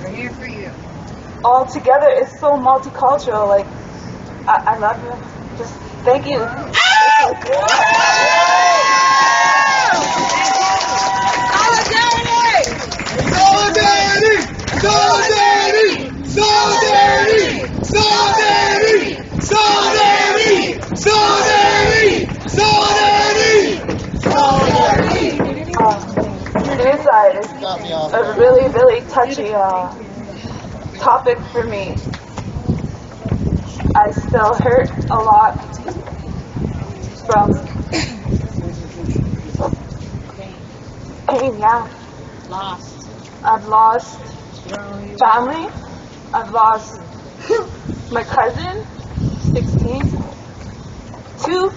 S17: here for you.
S18: All together is so multicultural. Like I love it. Just thank you.
S11: Solidarity! Solidarity! Solidarity! Solidarity! Solidarity! Solidarity! Solidarity!
S18: Suicide is a really, really touchy topic for me. I still hurt a lot from pain, yeah.
S17: Lost.
S18: I've lost family. I've lost my cousin, 16, 2.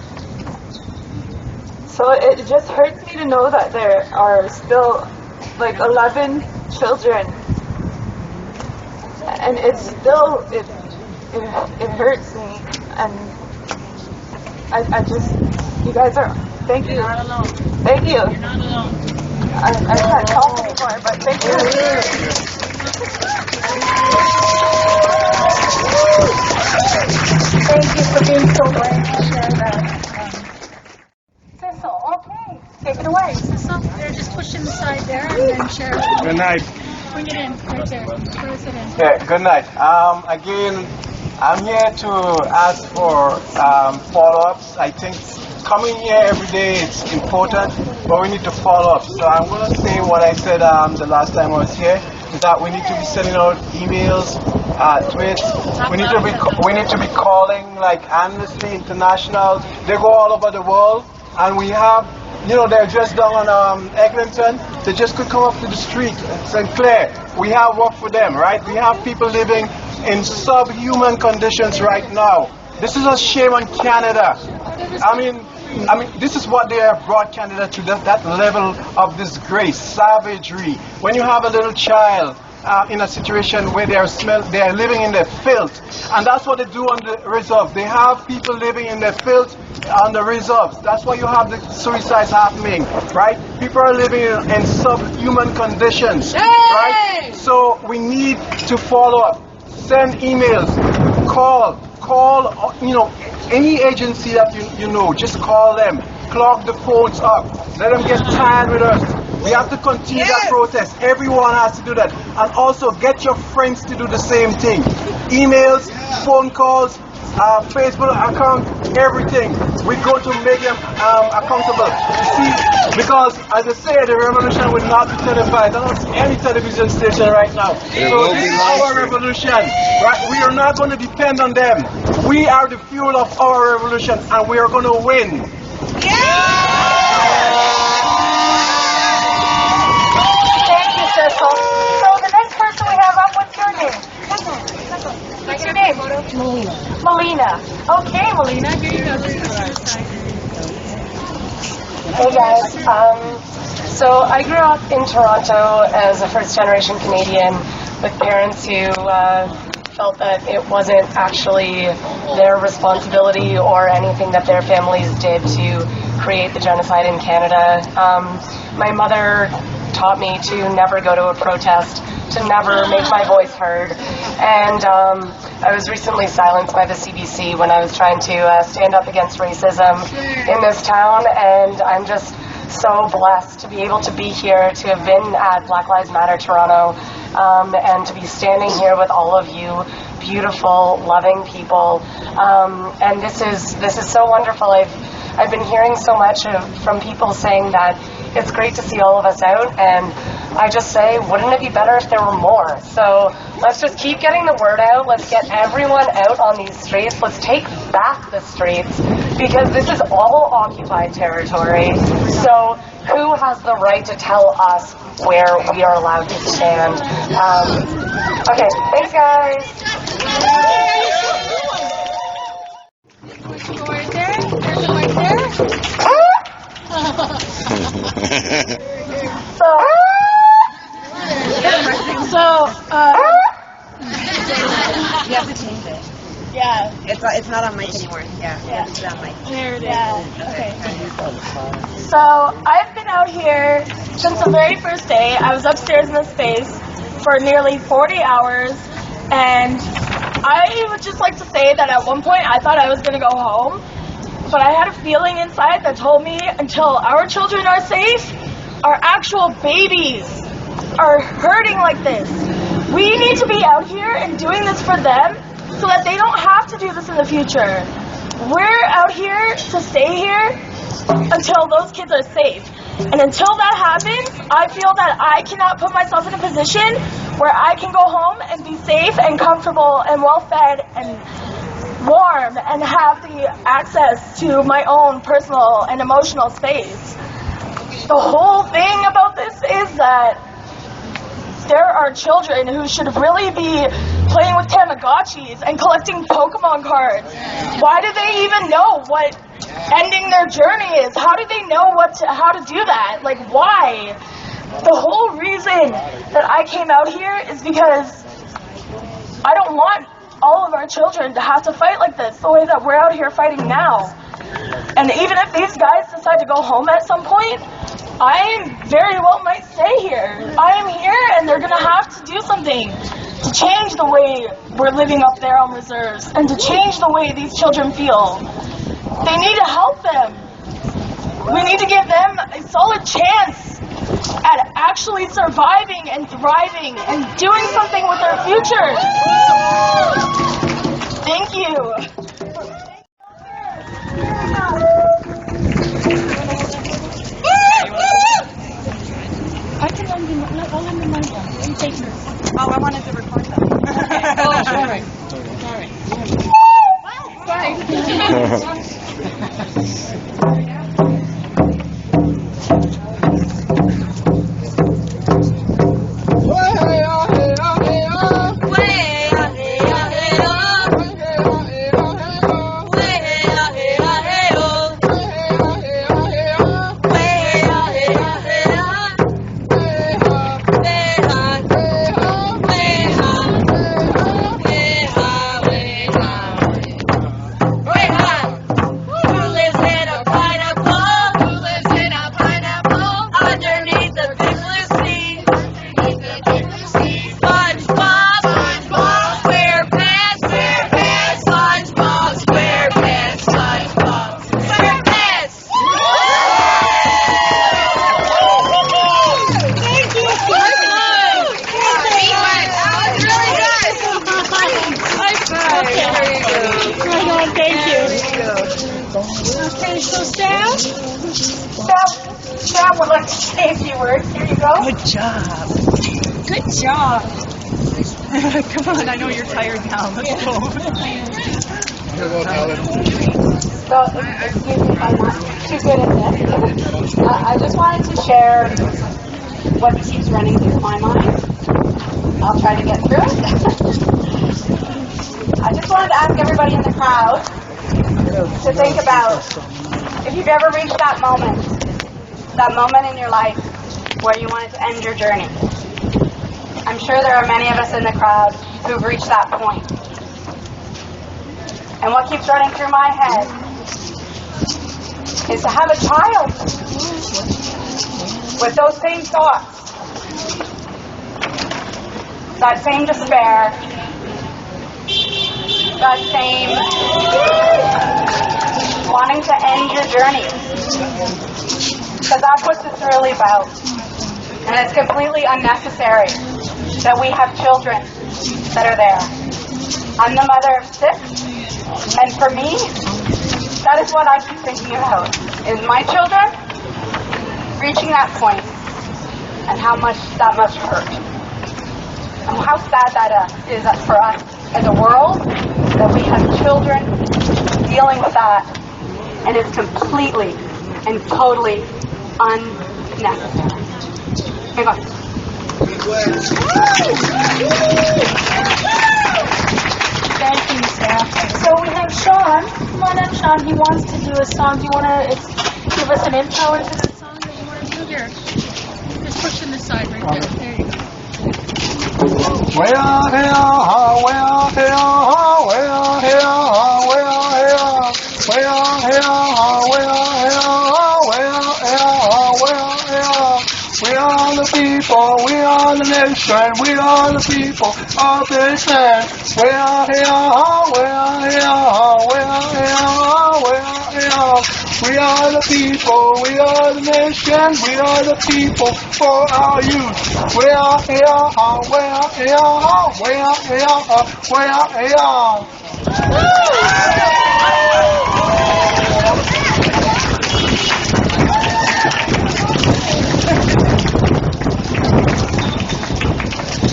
S18: So it just hurts me to know that there are still like 11 children, and it's still it hurts me, and I just, you guys are, thank you.
S17: You're not alone.
S18: Thank you.
S17: You're not alone.
S18: I can't talk anymore, but thank you.
S5: Thank you for being so brave to share that. Cecil, okay, take it away.
S3: Cecil, they're just pushing the side there and then Cheryl.
S20: Good night.
S3: Bring it in, right there. Where is it in?
S20: Yeah, good night. Again, I'm here to ask for follow-ups. I think coming here every day is important, but we need to follow up. So I'm going to say what I said the last time I was here, is that we need to be sending out emails, tweets. We need to be calling like Amnesty International. They go all over the world, and we have, they're just down on Eglinton. They just could come up to the street, St. Clair. We have work for them, right? We have people living in subhuman conditions right now. This is a shame on Canada. I mean, this is what they have brought Canada to, that level of disgrace, savagery. When you have a little child in a situation where they are living in their filth, and that's what they do on the reserve. They have people living in their filth on the reserves. That's why you have the suicides happening, right? People are living in subhuman conditions, right? So we need to follow up, send emails, call, any agency that you know, just call them, clog the phones up, let them get tired with us. We have to continue that protest. Everyone has to do that. And also get your friends to do the same thing. Emails, phone calls, Facebook account, everything. We're going to make them accountable. You see, because as I say, the revolution will not be televised. I don't see any television station right now. So this is our revolution. Right? We are not going to depend on them. We are the fuel of our revolution, and we are going to win.
S5: So the next person we have up, what's your name? What's your name? Melina. Melina. Okay, Melina, here you go.
S21: Hey guys. So I grew up in Toronto as a first-generation Canadian with parents who felt that it wasn't actually their responsibility or anything that their families did to create the genocide in Canada. My mother taught me to never go to a protest, to never make my voice heard. And I was recently silenced by the CBC when I was trying to stand up against racism in this town, and I'm just so blessed to be able to be here, to have been at Black Lives Matter Toronto, and to be standing here with all of you beautiful, loving people. And this is so wonderful. I've been hearing so much from people saying that it's great to see all of us out, and I just say, wouldn't it be better if there were more? So let's just keep getting the word out. Let's get everyone out on these streets. Let's take back the streets, because this is all occupied territory. So who has the right to tell us where we are allowed to stand? Okay, thanks guys.
S3: Right there. There's it right there. So,
S18: You have to change it.
S3: yeah.
S18: It's not on mic anymore. Yeah. You have to put it on mic.
S3: There it is. Okay.
S22: So I've been out here since the very first day. I was upstairs in the space for nearly 40 hours, and I would just like to say that at one point I thought I was going to go home, but I had a feeling inside that told me until our children are safe, our actual babies are hurting like this. We need to be out here and doing this for them so that they don't have to do this in the future. We're out here to stay here until those kids are safe. And until that happens, I feel that I cannot put myself in a position where I can go home and be safe and comfortable and well-fed and warm and have the access to my own personal and emotional space. The whole thing about this is that there are children who should really be playing with Tamagotchis and collecting Pokemon cards. Why do they even know what ending their journey is? How do they know how to do that? Like, why? The whole reason that I came out here is because I don't want all of our children to have to fight like this, the way that we're out here fighting now. And even if these guys decide to go home at some point, I very well might stay here. I am here, and they're going to have to do something to change the way we're living up there on reserves and to change the way these children feel. They need to help them. We need to give them a solid chance at actually surviving and thriving and doing something with their futures. Thank you.
S3: I can lend you, I'll lend you money. You take yours.
S18: Oh, I wanted to record that.
S3: Oh, sorry. Okay, so
S22: Sam would like to say a few words. Here you go.
S18: Good job.
S22: Good job.
S18: Come on, I know you're tired now. Let's go.
S14: So, excuse me if I'm not too good at this. I just wanted to share what keeps running through my mind. I'll try to get through it. I just wanted to ask everybody in the crowd to think about if you've ever reached that moment in your life where you wanted to end your journey. I'm sure there are many of us in the crowd who've reached that point. And what keeps running through my head is to have a child with those same thoughts, that same despair, that same wanting to end your journey. Because that's what it's really about. And it's completely unnecessary that we have children that are there. I'm the mother of 6, and for me, that is what I keep thinking about, is my children reaching that point, and how much that must hurt. And how sad that is for us as a world, that we have children dealing with that, and it's completely and totally unnecessary. Hang on.
S22: Thank you, Sam. So we have Sean. Come on up, Sean. He wants to do a song. Do you want to give us an intro into the song that you want to do here?
S3: Just push in the side right there. There you go.
S9: Well, we are the people, we are the nation, we are the people of this land. We are here, we are the people, we are the nation, we are the people for our youth. We are here, we are here.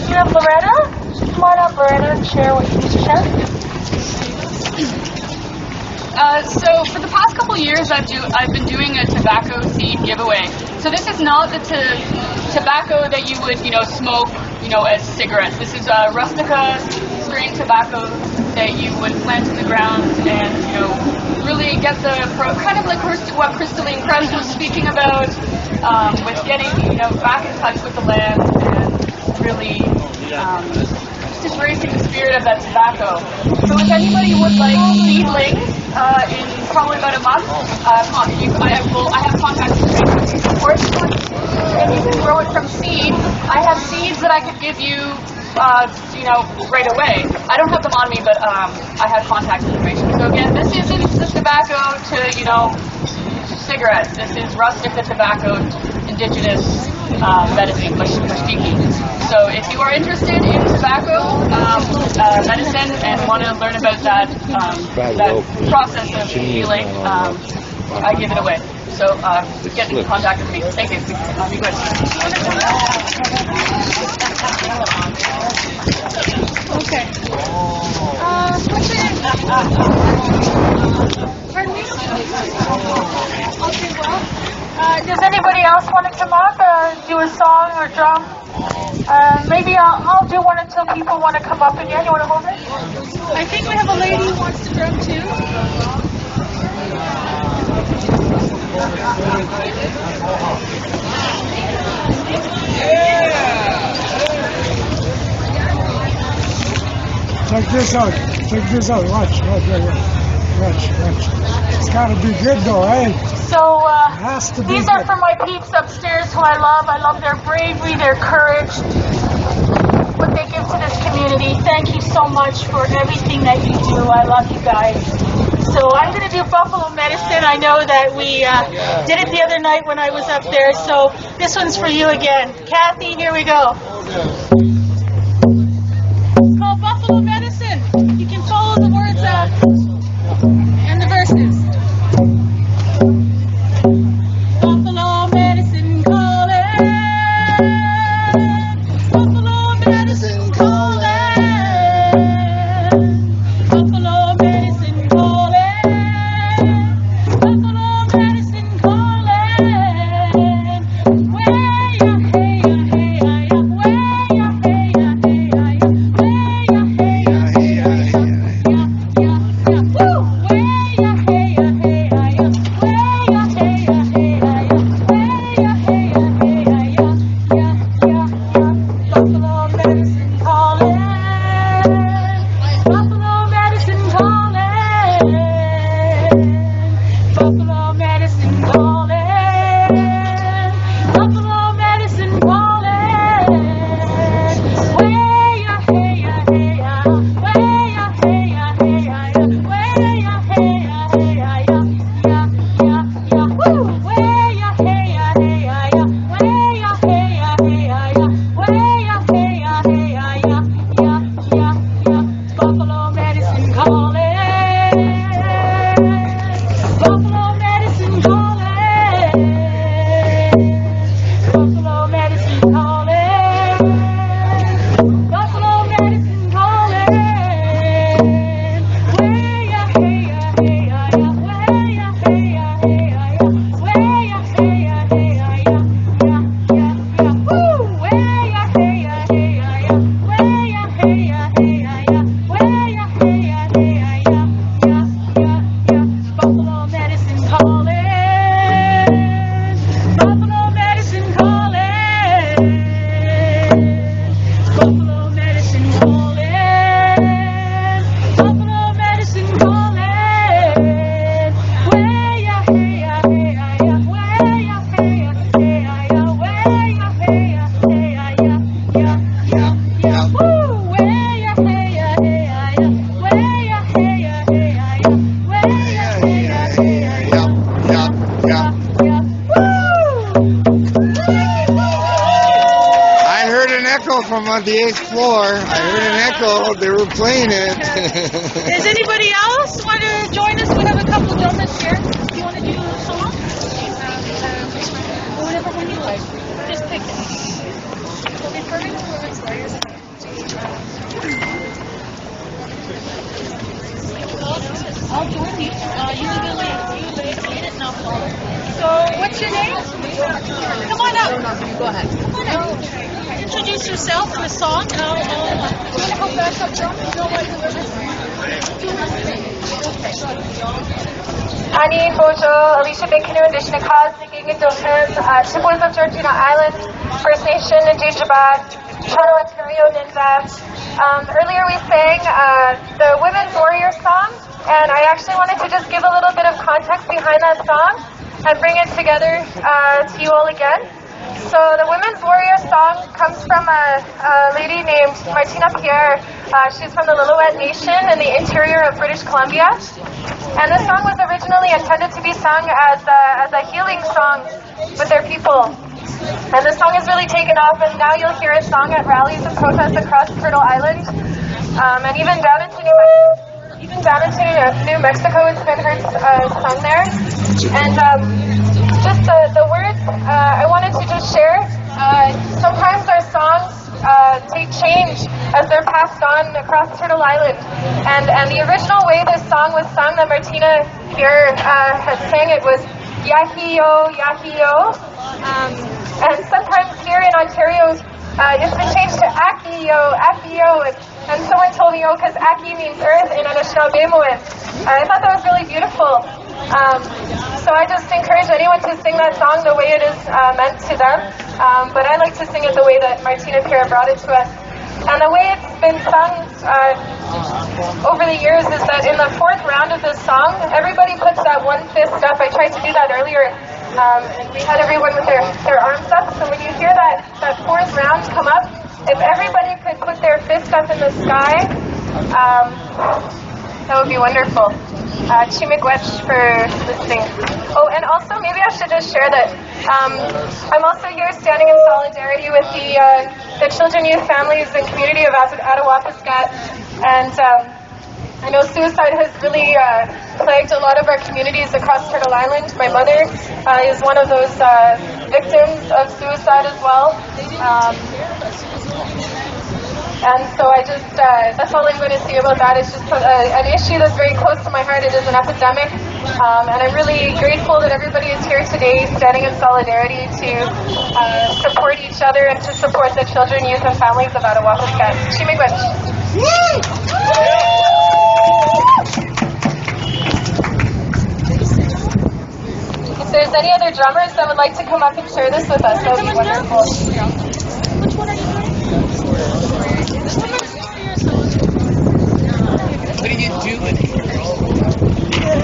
S22: You have Loretta? Come on up, Loretta, and share what you need to share.
S13: So for the past couple years, I've been doing a tobacco seed giveaway. So this is not the tobacco that you would smoke as cigarettes. This is rustica strain tobacco that you would plant in the ground and really get the kind of like what Crystalline Krebs was speaking about with getting back in touch with the land and really just embracing the spirit of that tobacco. So if anybody would like seedlings, in probably about a month, I have contact information. Or if you can grow it from seed, I have seeds that I could give you, right away. I don't have them on me, but I have contact information. So again, this isn't the tobacco to, cigarettes. This is rustica tobacco, indigenous medicine, we're speaking. So if you are interested in tobacco medicine and want to learn about that process of healing, I give it away. So get in contact with me. Thank you. Be good.
S3: Okay. What's your name? Pardon me? Okay, well,
S5: Does anybody else want to come up and do a song or drum? Maybe I'll do one until people want to come up again. You want to hold it?
S3: I think we have a lady who wants to drum too.
S9: Check this out. Watch. It's got to be good though, eh?
S5: So these are for my peeps upstairs who I love. I love their bravery, their courage, what they give to this community. Thank you so much for everything that you do. I love you guys. So I'm going to do buffalo medicine. I know that we did it the other night when I was up there. So this one's for you again. Kathy, here we go.
S3: It's called buffalo medicine. You can follow the words and the verses. Buffalo medicine calling. Buffalo medicine calling. Buffalo medicine calling. Buffalo medicine calling. Way ya hey ya hey ya way ya hey ya hey ya way ya hey ya hey ya woo way ya hey ya hey ya way ya hey ya hey ya way ya hey ya hey ya Buffalo medicine calling. Buffalo medicine calling. Buffalo medicine calling. Buffalo medicine calling. Way ya hey ya hey ya way ya hey ya hey ya way ya hey ya hey ya woo way ya hey ya hey ya way ya hey ya hey ya way ya hey ya hey ya Buffalo medicine calling. Buffalo medicine calling. Buffalo medicine calling. Buffalo medicine calling. Way ya hey ya hey ya way ya hey ya hey ya way ya hey ya hey ya woo way ya hey ya hey ya way ya hey ya hey ya way ya hey ya hey ya Buffalo medicine calling. Buffalo medicine calling. Buffalo medicine calling. Buffalo medicine calling. Way ya hey ya hey ya way ya hey ya hey ya way ya hey ya hey ya woo way ya hey ya hey ya way ya hey ya hey ya way ya hey ya hey ya
S2: I heard an echo from the 8th floor. I heard an echo. They were playing it.
S3: Does anybody else want to join us? We have a couple of drummers here. You want to do a song? Whatever one you like. Just pick it. Okay, perfect. I'll join you. You lead it now, Paul. So, what's your name? Come on up. Go ahead. Come on up. Introduce yourself in a song, and I'll you want to help back up drum? Nobody delivers.
S18: Ani Bojo, Alicia Baconu, Indigenous Cause, Singing in Dohim, Chippewas of Georgina Island, First Nation, Indigenous, Toronto, Ontario, Ninvat, Earlier we sang the Women's Warrior song, and I actually wanted to just give a little bit of context behind that song and bring it together to you all again. So the Women's Warrior song comes from a lady named Martina Clair. She's from the Lillooet Nation in the interior of British Columbia. And this song was originally intended to be sung as a healing song with their people. And this song has really taken off, and now you'll hear it sung at rallies and protests across Turtle Island. And even down into New Mexico, it's been heard sung there. And just the words I wanted to just share. Sometimes our songs take change as they're passed on across Turtle Island. And the original way this song was sung that Martina here had sang it was Yahi-yo, Yahi-yo. And sometimes here in Ontario, it's been changed to Aki-yo, Aki-yo. And someone told me, because Aki means earth in Anishinaabemowin. I thought that was really beautiful. So I just encourage anyone to sing that song the way it is meant to them. But I like to sing it the way that Martina Clair brought it to us. And the way it's been sung over the years is that in the fourth round of this song, everybody puts that one fist up. I tried to do that earlier. And we had everyone with their arms up. So when you hear that fourth round come up, if everybody could put their fist up in the sky, that would be wonderful. Chimikwech for listening. Oh, and also maybe I should just share that I'm also here standing in solidarity with the children, youth, families, and community of Attawapiskat. And I know suicide has really plagued a lot of our communities across Turtle Island. My mother is one of those victims of suicide as well. And so I just, that's all I'm going to say about that. It's just an issue that's very close to my heart. It is an epidemic. And I'm really grateful that everybody is here today standing in solidarity to support each other and to support the children, youth, and families of Attawapiskat. Chimikwech. If there's any other drummers that would like to come up and share this with us, that would be wonderful.
S3: Which one are you doing?
S11: What are you doing here, girl?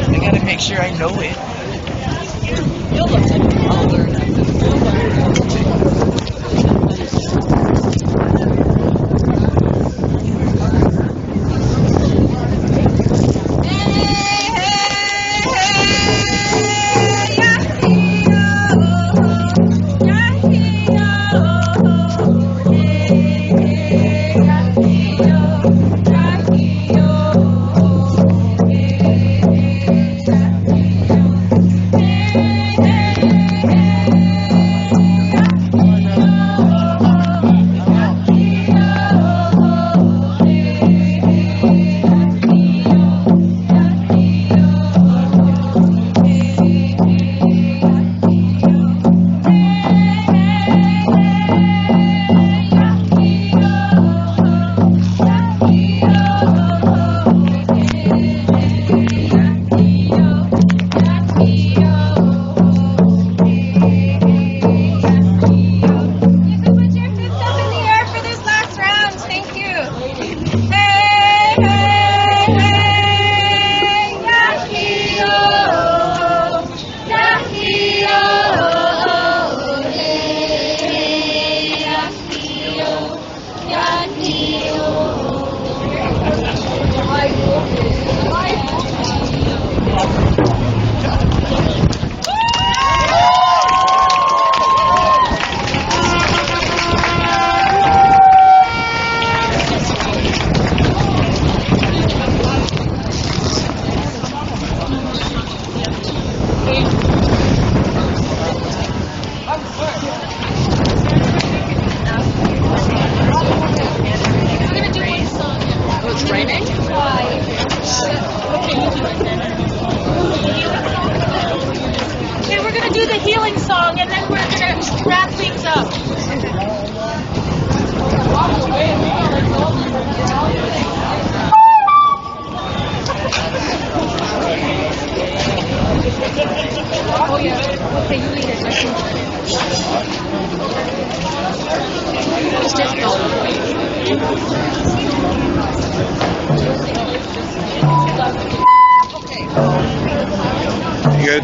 S11: I gotta make sure I know it. I'll learn
S2: Good.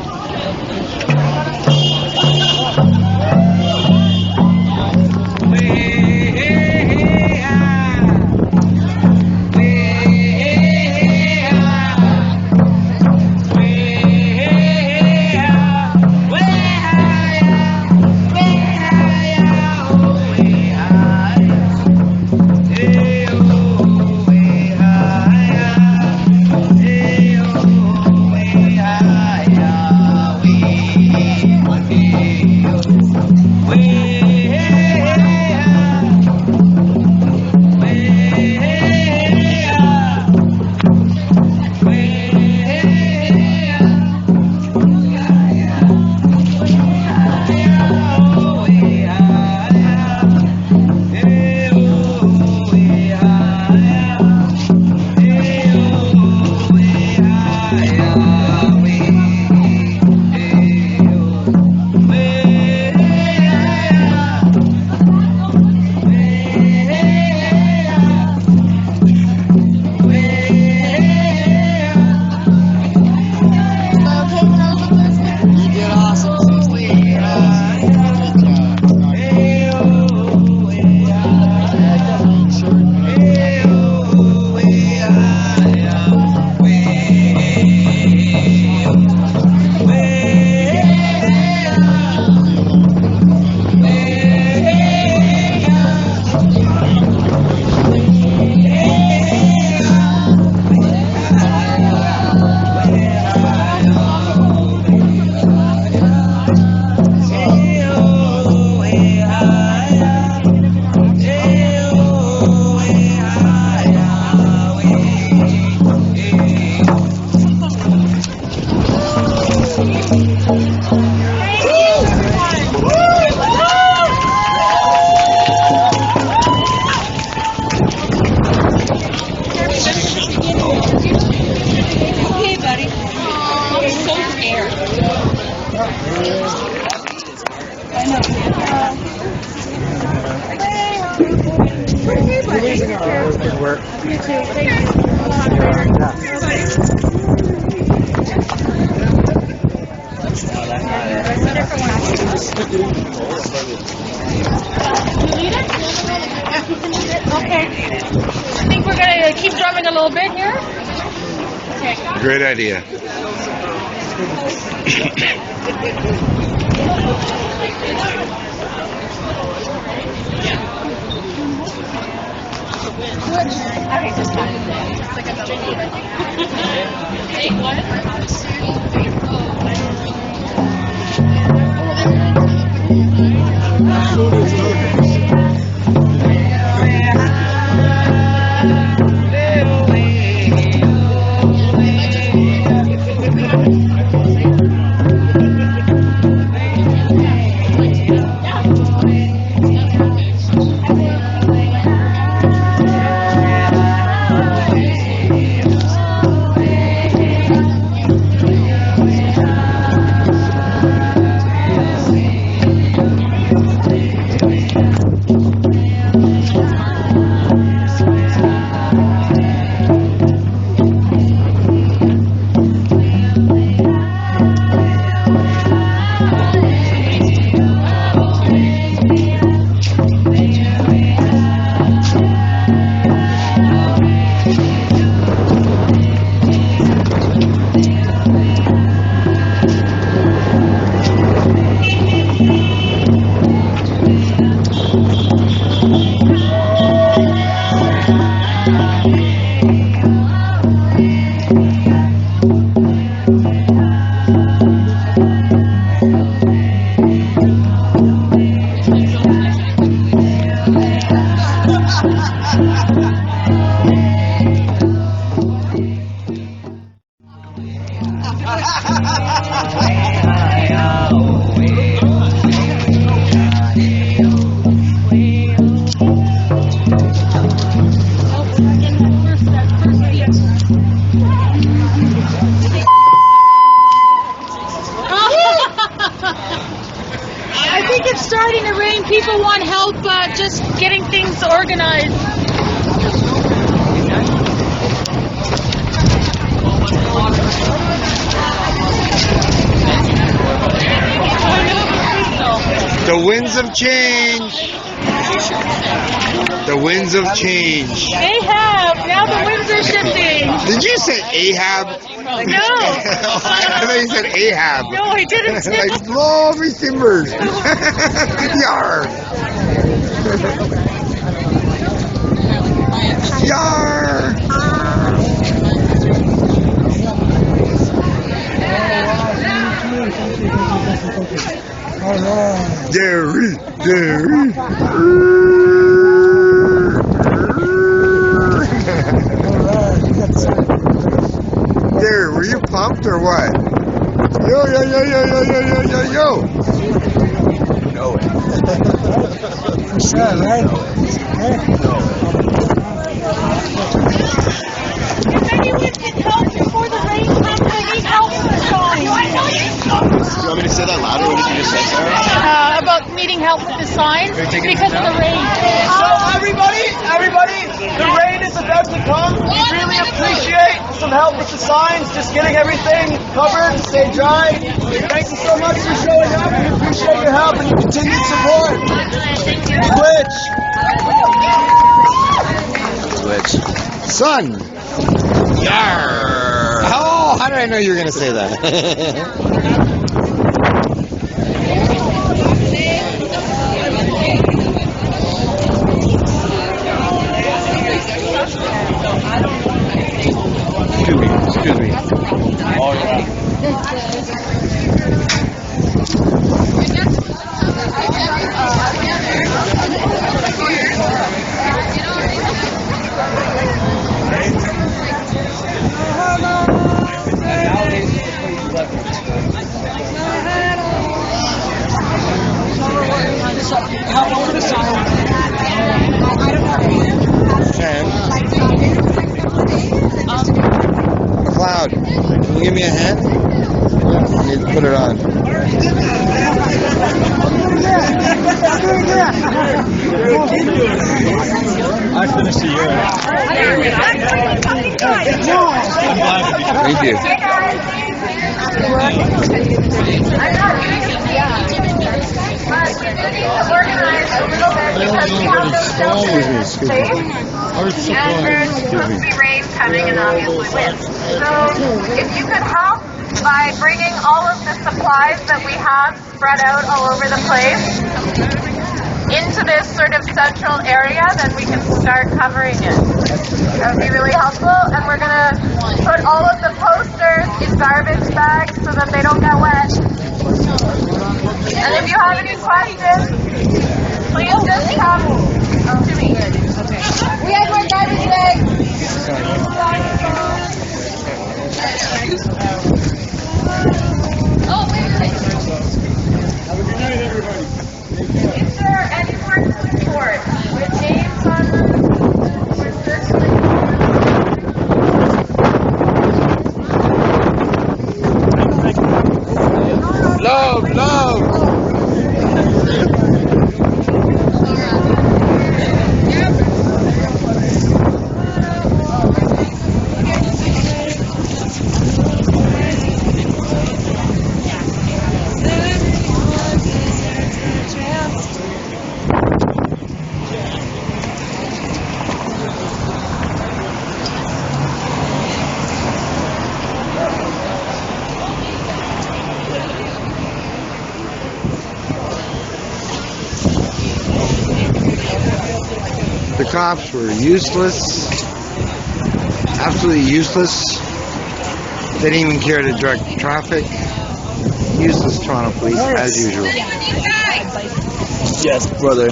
S9: Good work.
S22: You too. Thank Okay. I think we're going to keep drumming a little bit here. Okay.
S2: Great idea.
S22: Okay, just one. It's like a Hey,
S3: I think it's starting to rain. People want help just getting things organized.
S2: The winds of change. The winds of change.
S3: Ahab, now the winds are shifting.
S2: Did you say Ahab?
S3: No.
S2: I thought you said Ahab.
S3: No, I didn't.
S2: Like, blow me timbers. Yar. Yar. Jerry. Jerry, were you pumped or what? Yo.
S16: Know it.
S9: For sure, right?
S3: If anyone can help before the rain comes, I need help with the signs.
S16: You want me to say that louder? What did you just say, Sarah?
S3: About needing help with the signs because of the rain.
S4: So everybody, the rain is about to come. We really appreciate some help with the signs, just getting everything covered, stay dry. Thank you so much for showing up. We appreciate your help and your continued support.
S2: Switch. Son. Yar. How did I know you were going to say that? Excuse me. Oh, yeah. McLeod, can you give me a hand? I need to put it on.
S16: I finished the year.
S2: Thank you.
S5: And there's supposed to be rain coming and obviously wind. So if you could help by bringing all of the supplies that we have spread out all over the place into this sort of central area, then we can start covering it. That would be really helpful. And we're going to put all of the posters in garbage bags so that they don't get wet. And if you have any questions, please just come to me. We have more garbage bags. Oh, wait.
S9: Have a good night, everybody.
S5: Is there any more support with names on them? We're circling.
S2: Love. The cops were useless, absolutely useless. They didn't even care to direct traffic. Useless Toronto police, as usual.
S16: Yes, brother.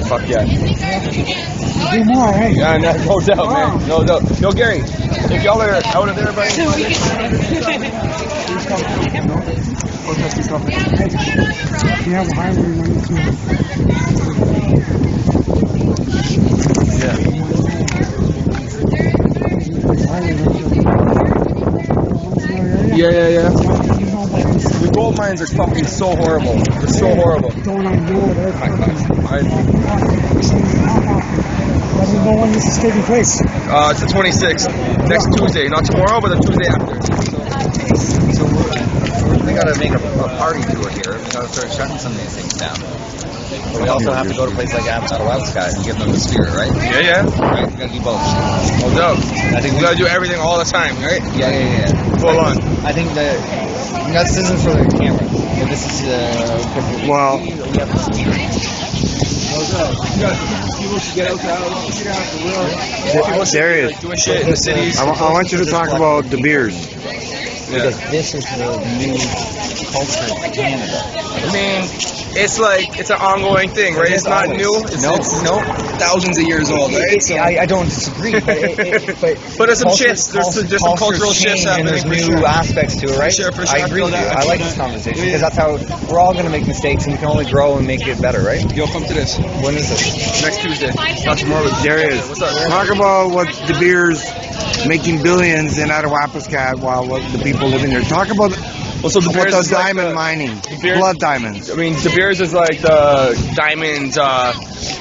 S16: Fuck yeah.
S9: Do more, hey?
S16: Yeah, no doubt, man. No doubt. Yo, Gary, if y'all are out of there, buddy.
S9: We have a highway running too.
S16: Yeah. We go gold mines are fucking so horrible. They're so horrible.
S9: Don't I know it? Let me know when this is taking place.
S16: It's the 26th. Next Tuesday. Not tomorrow, but the Tuesday after.
S7: So we got to make a party to it here. We got to start shutting some of these things down. But we also have to go to places like Atawabska and give them the spirit, right?
S16: Yeah.
S7: Right? We got to do both.
S16: No doubt.
S7: I think
S16: we got to do everything all the time, right?
S7: Yeah.
S16: Full on.
S7: I think that this isn't for the camera. This is
S2: well.
S16: People should get out
S2: There he is.
S16: doing shit in the cities.
S2: I want you to talk about the beers.
S7: Because this is the new culture of Canada.
S16: I mean, it's like, it's an ongoing thing, right? It's not new. It's thousands of years old, right? So,
S7: I don't disagree, but
S16: there's some shifts. There's some cultural shifts happening.
S7: And there's new aspects to it, right?
S16: For sure.
S7: I agree with you. I like this conversation because that's how we're all going to make mistakes and we can only grow and make it better, right?
S16: Yo, come to this.
S7: When is it?
S16: Next Tuesday. Not tomorrow.
S2: There it is.
S16: What's up?
S2: Talk about what De Beers making billions in Atawabska while the people living there. Talk about
S16: the Beers
S2: diamond mining, blood diamonds.
S16: I mean, De Beers is like the diamond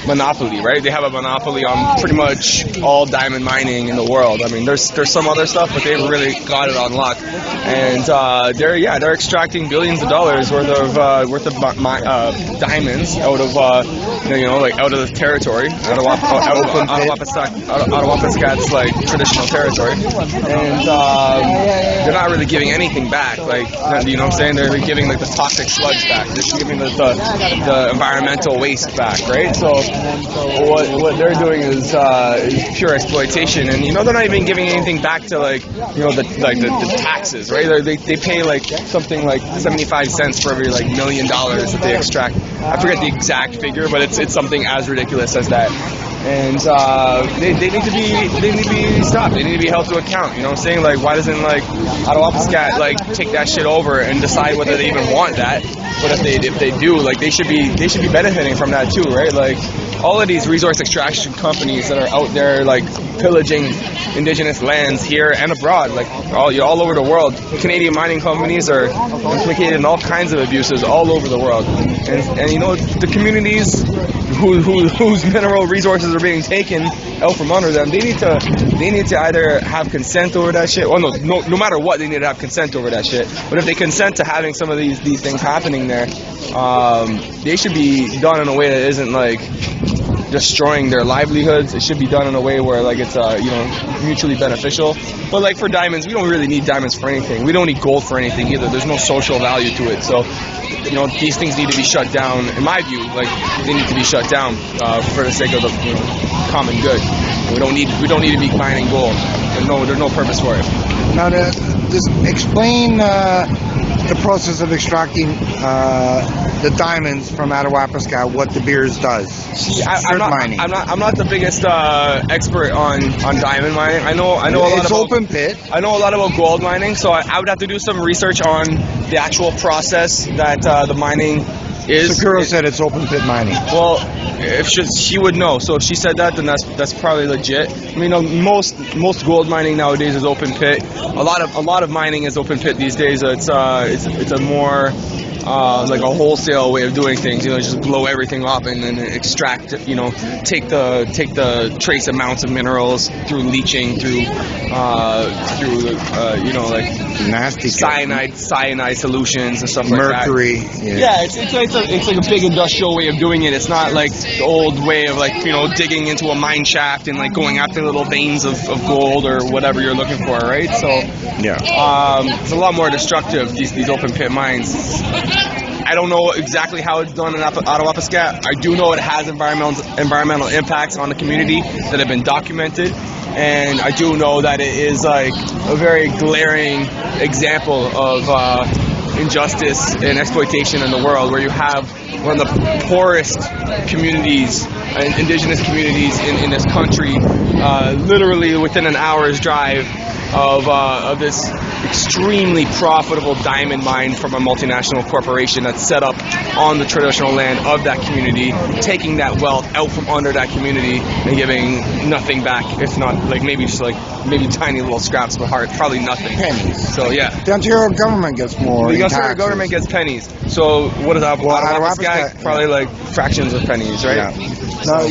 S16: monopoly, right? They have a monopoly on pretty much all diamond mining in the world. I mean, there's some other stuff, but they've really got it on lock. And they're extracting billions of dollars worth of diamonds out of out of the territory, out of Atawabska's like traditional territory, and they're not really giving anything back. Like, you know what I'm saying? They're giving like the toxic sludge back. They're giving the environmental waste back, right? So what they're doing is pure exploitation, and they're not even giving anything back to the taxes, right? They pay like something like 75 cents for every like $1 million that they extract. I forget the exact figure, but it's something as ridiculous as that. And they need to be stopped. They need to be held to account. You know what I'm saying? Like, why doesn't like Atawabska like take that shit over and decide whether they even want that? But if they do, like they should be benefiting from that too, right? Like all of these resource extraction companies that are out there like pillaging indigenous lands here and abroad, like all over the world. Canadian mining companies are implicated in all kinds of abuses all over the world, and the communities whose mineral resources are being taken out from under them, they need to either have consent over that shit. Well, no matter what, they need to have consent over that shit. But if they consent to having some of these things happening there, they should be done in a way that isn't like destroying their livelihoods. It should be done in a way where like it's mutually beneficial. But like for diamonds, we don't really need diamonds for anything. We don't need gold for anything either. There's no social value to it. So these things need to be shut down. In my view, like they need to be shut down for the sake of the common good. We don't need to be mining gold. There's no purpose for it.
S2: Now, just explain the process of extracting the diamonds from Atawabska, what De Beers does.
S16: See, I'm not the biggest expert on diamond mining. I know a lot
S2: it's
S16: about
S2: open pit.
S16: I know a lot about gold mining, so I would have to do some research on the actual process that the mining is.
S2: Sakura said it's open pit mining.
S16: Well, if she would know. So if she said that, then that's probably legit. I mean, most gold mining nowadays is open pit. A lot of mining is open pit these days. It's a more like a wholesale way of doing things. Just blow everything up and then extract. Take the trace amounts of minerals through leaching, through like
S2: nasty
S16: cyanide solutions and stuff
S2: mercury.
S16: Like that. Yeah, it's like a big industrial way of doing it. It's not like the old way of like digging into a mine shaft and like going after little veins of gold or whatever you're looking for, right? So it's a lot more destructive, these open pit mines. I don't know exactly how it's done in Atawabska. I do know it has environmental impacts on the community that have been documented, and I do know that it is like a very glaring example of injustice and exploitation in the world, where you have one of the poorest communities, indigenous communities in this country, literally within an hour's drive of this extremely profitable diamond mine from a multinational corporation that's set up on the traditional land of that community, taking that wealth out from under that community and giving nothing back, if not like maybe tiny little scraps, but probably nothing.
S2: Pennies.
S16: So yeah.
S2: The Ontario government gets more.
S16: The
S2: in
S16: Ontario
S2: taxes.
S16: government gets pennies. So what is that?
S2: Attawapiskat,
S16: Probably like fractions of pennies, right?
S2: Yeah. Now,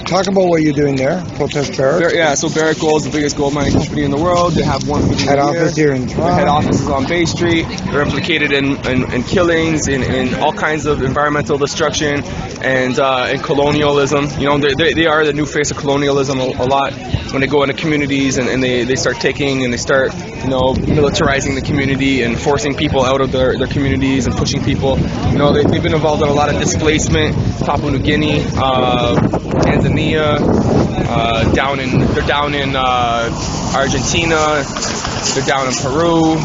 S2: talk about what you're doing there. Protest Barrick.
S16: Yeah, so Barrick Gold is the biggest gold mining company in the world. They have one
S2: head office here in Toronto.
S16: Their head office is on Bay Street. They're implicated in killings, in all kinds of environmental destruction, and colonialism. You know, they are the new face of colonialism a lot. When they go into communities and they start taking and they start, you know, militarizing the community and forcing people out of their communities and pushing people. You know, they've been involved in a lot of displacement. Papua New Guinea, Tanzania, they're down in Argentina, they're down in Peru,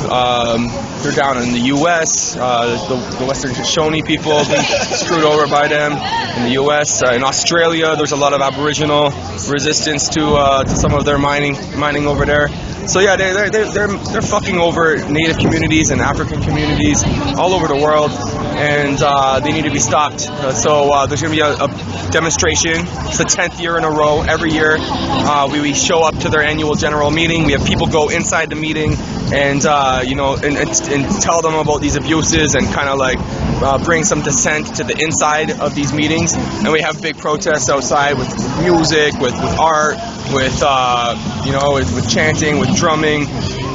S16: they're down in the U.S. The Western Shoshone people have been screwed over by them in the U.S. In Australia, there's a lot of Aboriginal resistance to some of their mining over there. So yeah, they're fucking over Native communities and African communities all over the world, and they need to be stopped. So there's going to be a demonstration. It's the 10th year in a row. Every year we show up to their annual general meeting. We have people go inside the meeting and you know and tell them about these abuses and kind of like bring some dissent to the inside of these meetings. And we have big protests outside with music, with art, with you know, with chanting, with drumming,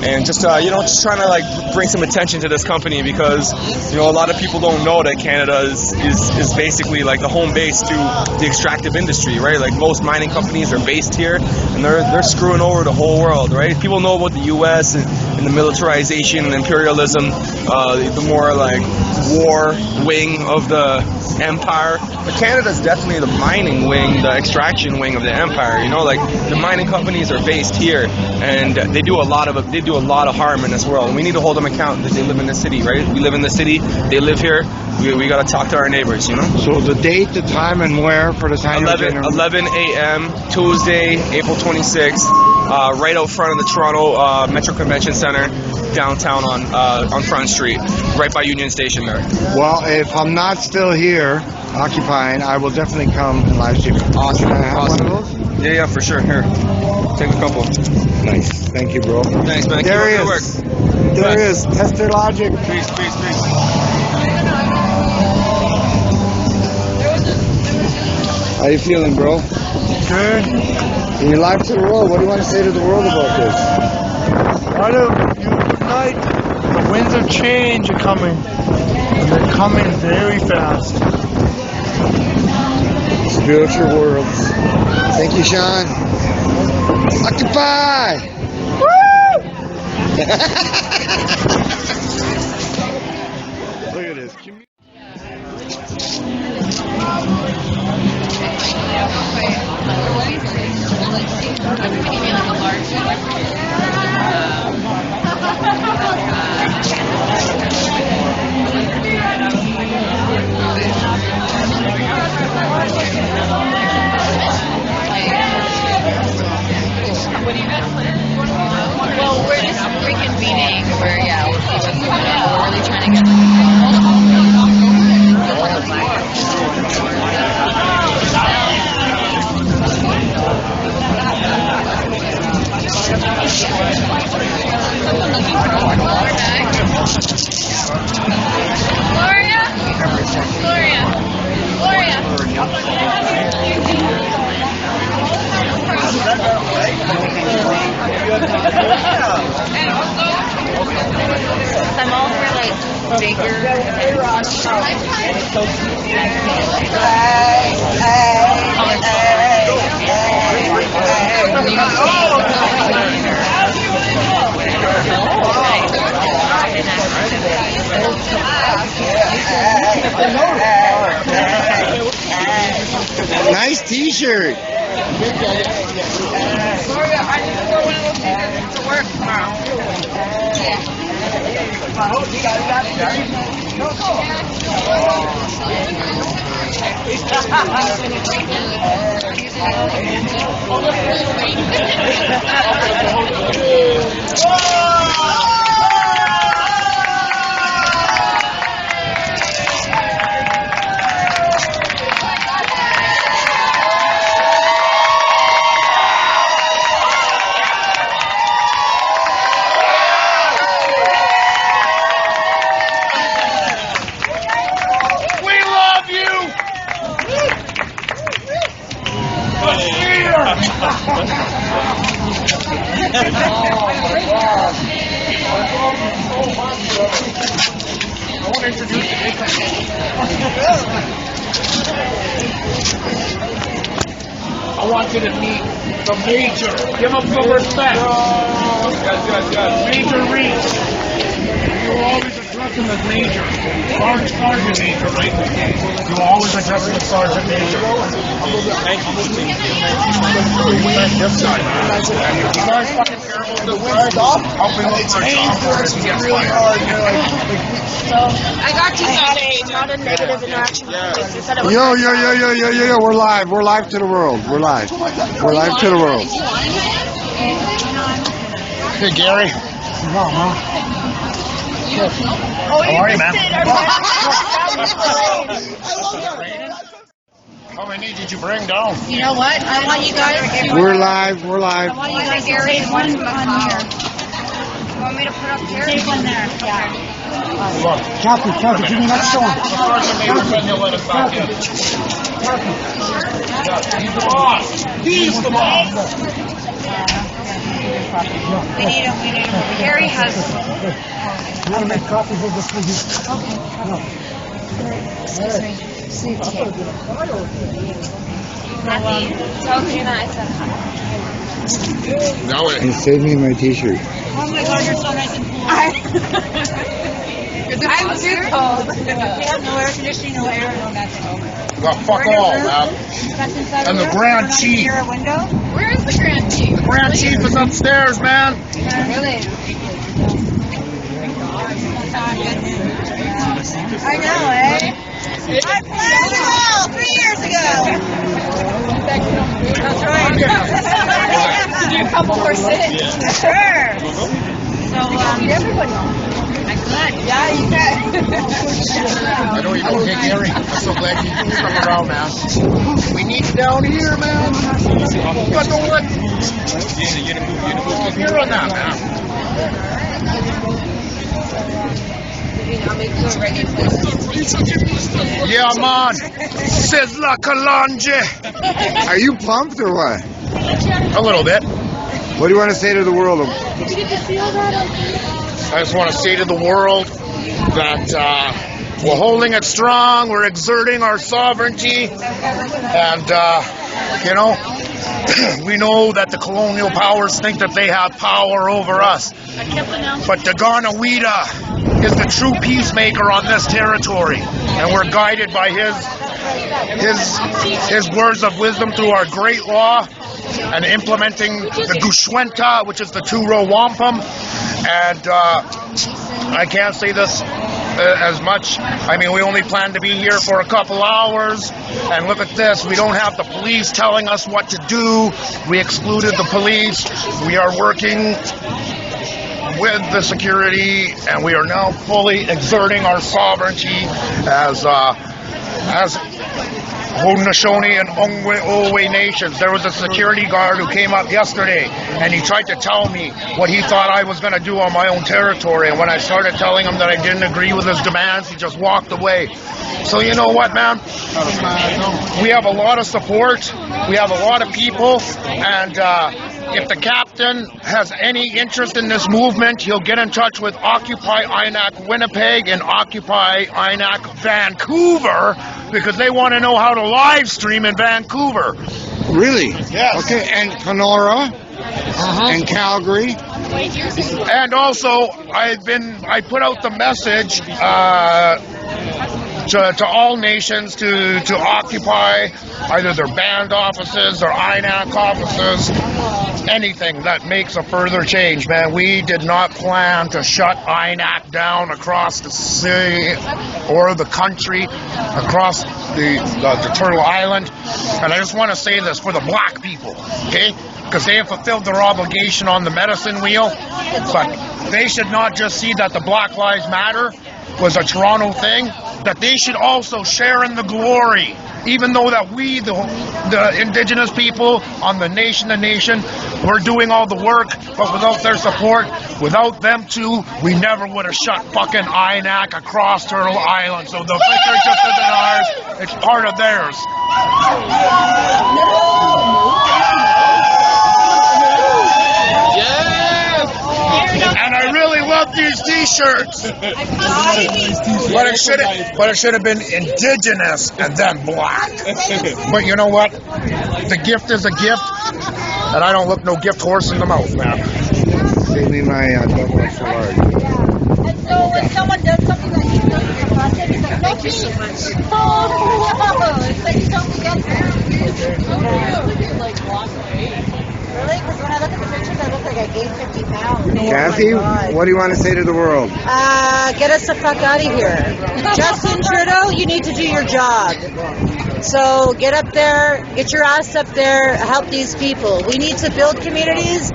S16: and just you know, just trying to like bring some attention to this company, because you know a lot of people don't know that Canada is basically like the home base to the extractive industry, right? Like most mining companies are based here, and they're screwing over the whole world, right? People know about the U.S. and the militarization and imperialism, the more like war wing of the empire. But Canada's definitely the mining wing, the extraction wing of the empire. You know, like the mining companies are based here, and they do a lot of harm in this world. And we need to hold them account that they live in the city, right? We live in the city. They live here. We got to talk to our neighbors, you know.
S2: So the date, the time, and where for the time?
S16: 11 a.m. Tuesday, April 26th, right out front of the Toronto Metro Convention Center, downtown on Front Street, right by Union Station there.
S2: Well, if I'm not still here occupying, I will definitely come and live stream.
S16: Awesome.
S2: Can I have
S16: Awesome.
S2: one of those?
S16: Yeah, for sure. Here, take a couple.
S2: Nice. Thank you, bro.
S16: Thanks, man.
S2: There he
S16: Keep up
S2: is.
S16: the work.
S2: There he is. Tester Logic.
S16: Peace.
S2: How you feeling, bro?
S9: Good.
S2: In your life to the world, what do you want to say to the world about this?
S9: Why don't you unite? The winds of change are coming. And they're coming very fast.
S2: Spiritual worlds. Thank you, Sean. Occupy! Woo! Look at this.
S6: Well, we're just reconvening. We're really trying to get I'm all for like bigger.
S2: Nice t-shirt.
S6: I need to wear one of those t-shirts to work tomorrow.
S8: I want you to meet the Major. Give him some respect. Major Reese. You will always address him as Major. Sergeant Major, right? You will always address him as Sergeant Major. Thank you. This side. And if you guys fucking care about the wind stop, helping look for jobs. It's really hard.
S22: I got to say, not a negative interaction.
S2: Yo, we're live. We're live to the world. We're live. We're live to the world.
S1: Hey, Gary.
S22: Oh,
S1: how are you, man? How many did you bring down?
S6: You know what? I want you guys to...
S2: We're live. We're live.
S6: I want you guys to take one on here. You want me to put up here? Take one there. Yeah.
S9: Kathy, give me that stone.
S8: He's the boss. He's the boss.
S6: We need him. Gary has...
S9: You want to make copies of this, please?
S6: Excuse me. Kathy, tell Gina I said hi.
S2: And save me my t-shirt.
S6: Oh my God, you're so nice and cool. I'm too cold. We have no air conditioning, no air, no nothing.
S1: Well, fuck all, man. And the Grand Chief.
S6: Where is the Grand Chief?
S1: The Grand Chief is upstairs, man.
S6: Really? I know, eh? I planned it all 3 years ago. That's right.
S13: To do a couple more sits.
S6: Sure. So, everybody. I'm glad. Yeah, you can.
S1: I know you don't take Gary. I'm so glad you come around, man. We need you down here, man. But don't let... You're on that, man. Yeah, man. Sizzla Kalonji.
S2: Are you pumped or what?
S1: A little bit.
S2: What do you want to say to the world?
S1: I just want to say to the world that we're holding it strong, we're exerting our sovereignty, and, we know that the colonial powers think that they have power over us. But Daganawida is the true peacemaker on this territory, and we're guided by his words of wisdom through our great law and implementing the Gushwenta, which is the two-row wampum. And I can't say this as much. I mean, we only plan to be here for a couple hours. And look at this. We don't have the police telling us what to do. We excluded the police. We are working with the security, and we are now fully exerting our sovereignty as Haudenosaunee and Ongwe nations. There was a security guard who came up yesterday, and he tried to tell me what he thought I was going to do on my own territory. And when I started telling him that I didn't agree with his demands, he just walked away. So you know what, man? We have a lot of support. We have a lot of people, and if the captain has any interest in this movement, he'll get in touch with Occupy INAC Winnipeg and Occupy INAC Vancouver, because they want to know how to live stream in Vancouver.
S2: Really?
S1: Yes.
S2: Okay, and Kenora and Calgary.
S1: And also, I put out the message to all nations to occupy either their band offices or INAC offices, anything that makes a further change, man. We did not plan to shut INAC down across the sea or the country, across the Turtle Island. And I just want to say this for the black people, okay? Because they have fulfilled their obligation on the medicine wheel, but they should not just see that the Black Lives Matter was a Toronto thing, that they should also share in the glory, even though that we, the Indigenous people on the nation to nation, we're doing all the work, but without their support, without them too, we never would have shut fucking INAC across Turtle Island. So the victory just isn't ours, it's part of theirs. Yes! And I really
S10: love these T-shirts. But it should have been indigenous and then black. But you know what? The gift is a gift, and I don't look no gift horse in the mouth, man.
S2: Save me my double extra large.
S14: And so when someone does something that you know you're plastic, it's like, thank you so much. Oh, it's like you don't forget that. Really? Because when I look at the pictures, I look like I gained 50 pounds.
S2: Kathy, what do you want to say to the world?
S12: Get us the fuck out of here. Justin Trudeau, you need to do your job. So get up there, get your ass up there, help these people. We need to build communities.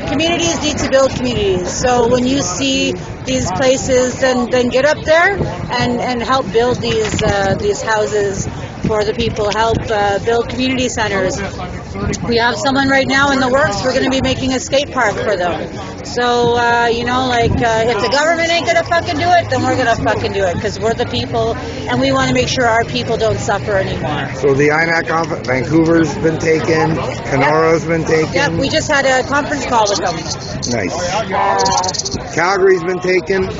S12: Communities need to build communities. So when you see these places, then get up there and help build these houses for the people. Help build community centers. We have someone right now in the works. We're going to be making a skate park for them. So, if the government ain't going to fucking do it, then we're going to fucking do it because we're the people and we want to make sure our people don't suffer anymore.
S2: So the INAC office, Vancouver's been taken, Kenoro's been taken.
S12: Yep, we just had a conference call with them.
S2: Nice. Calgary's been taken.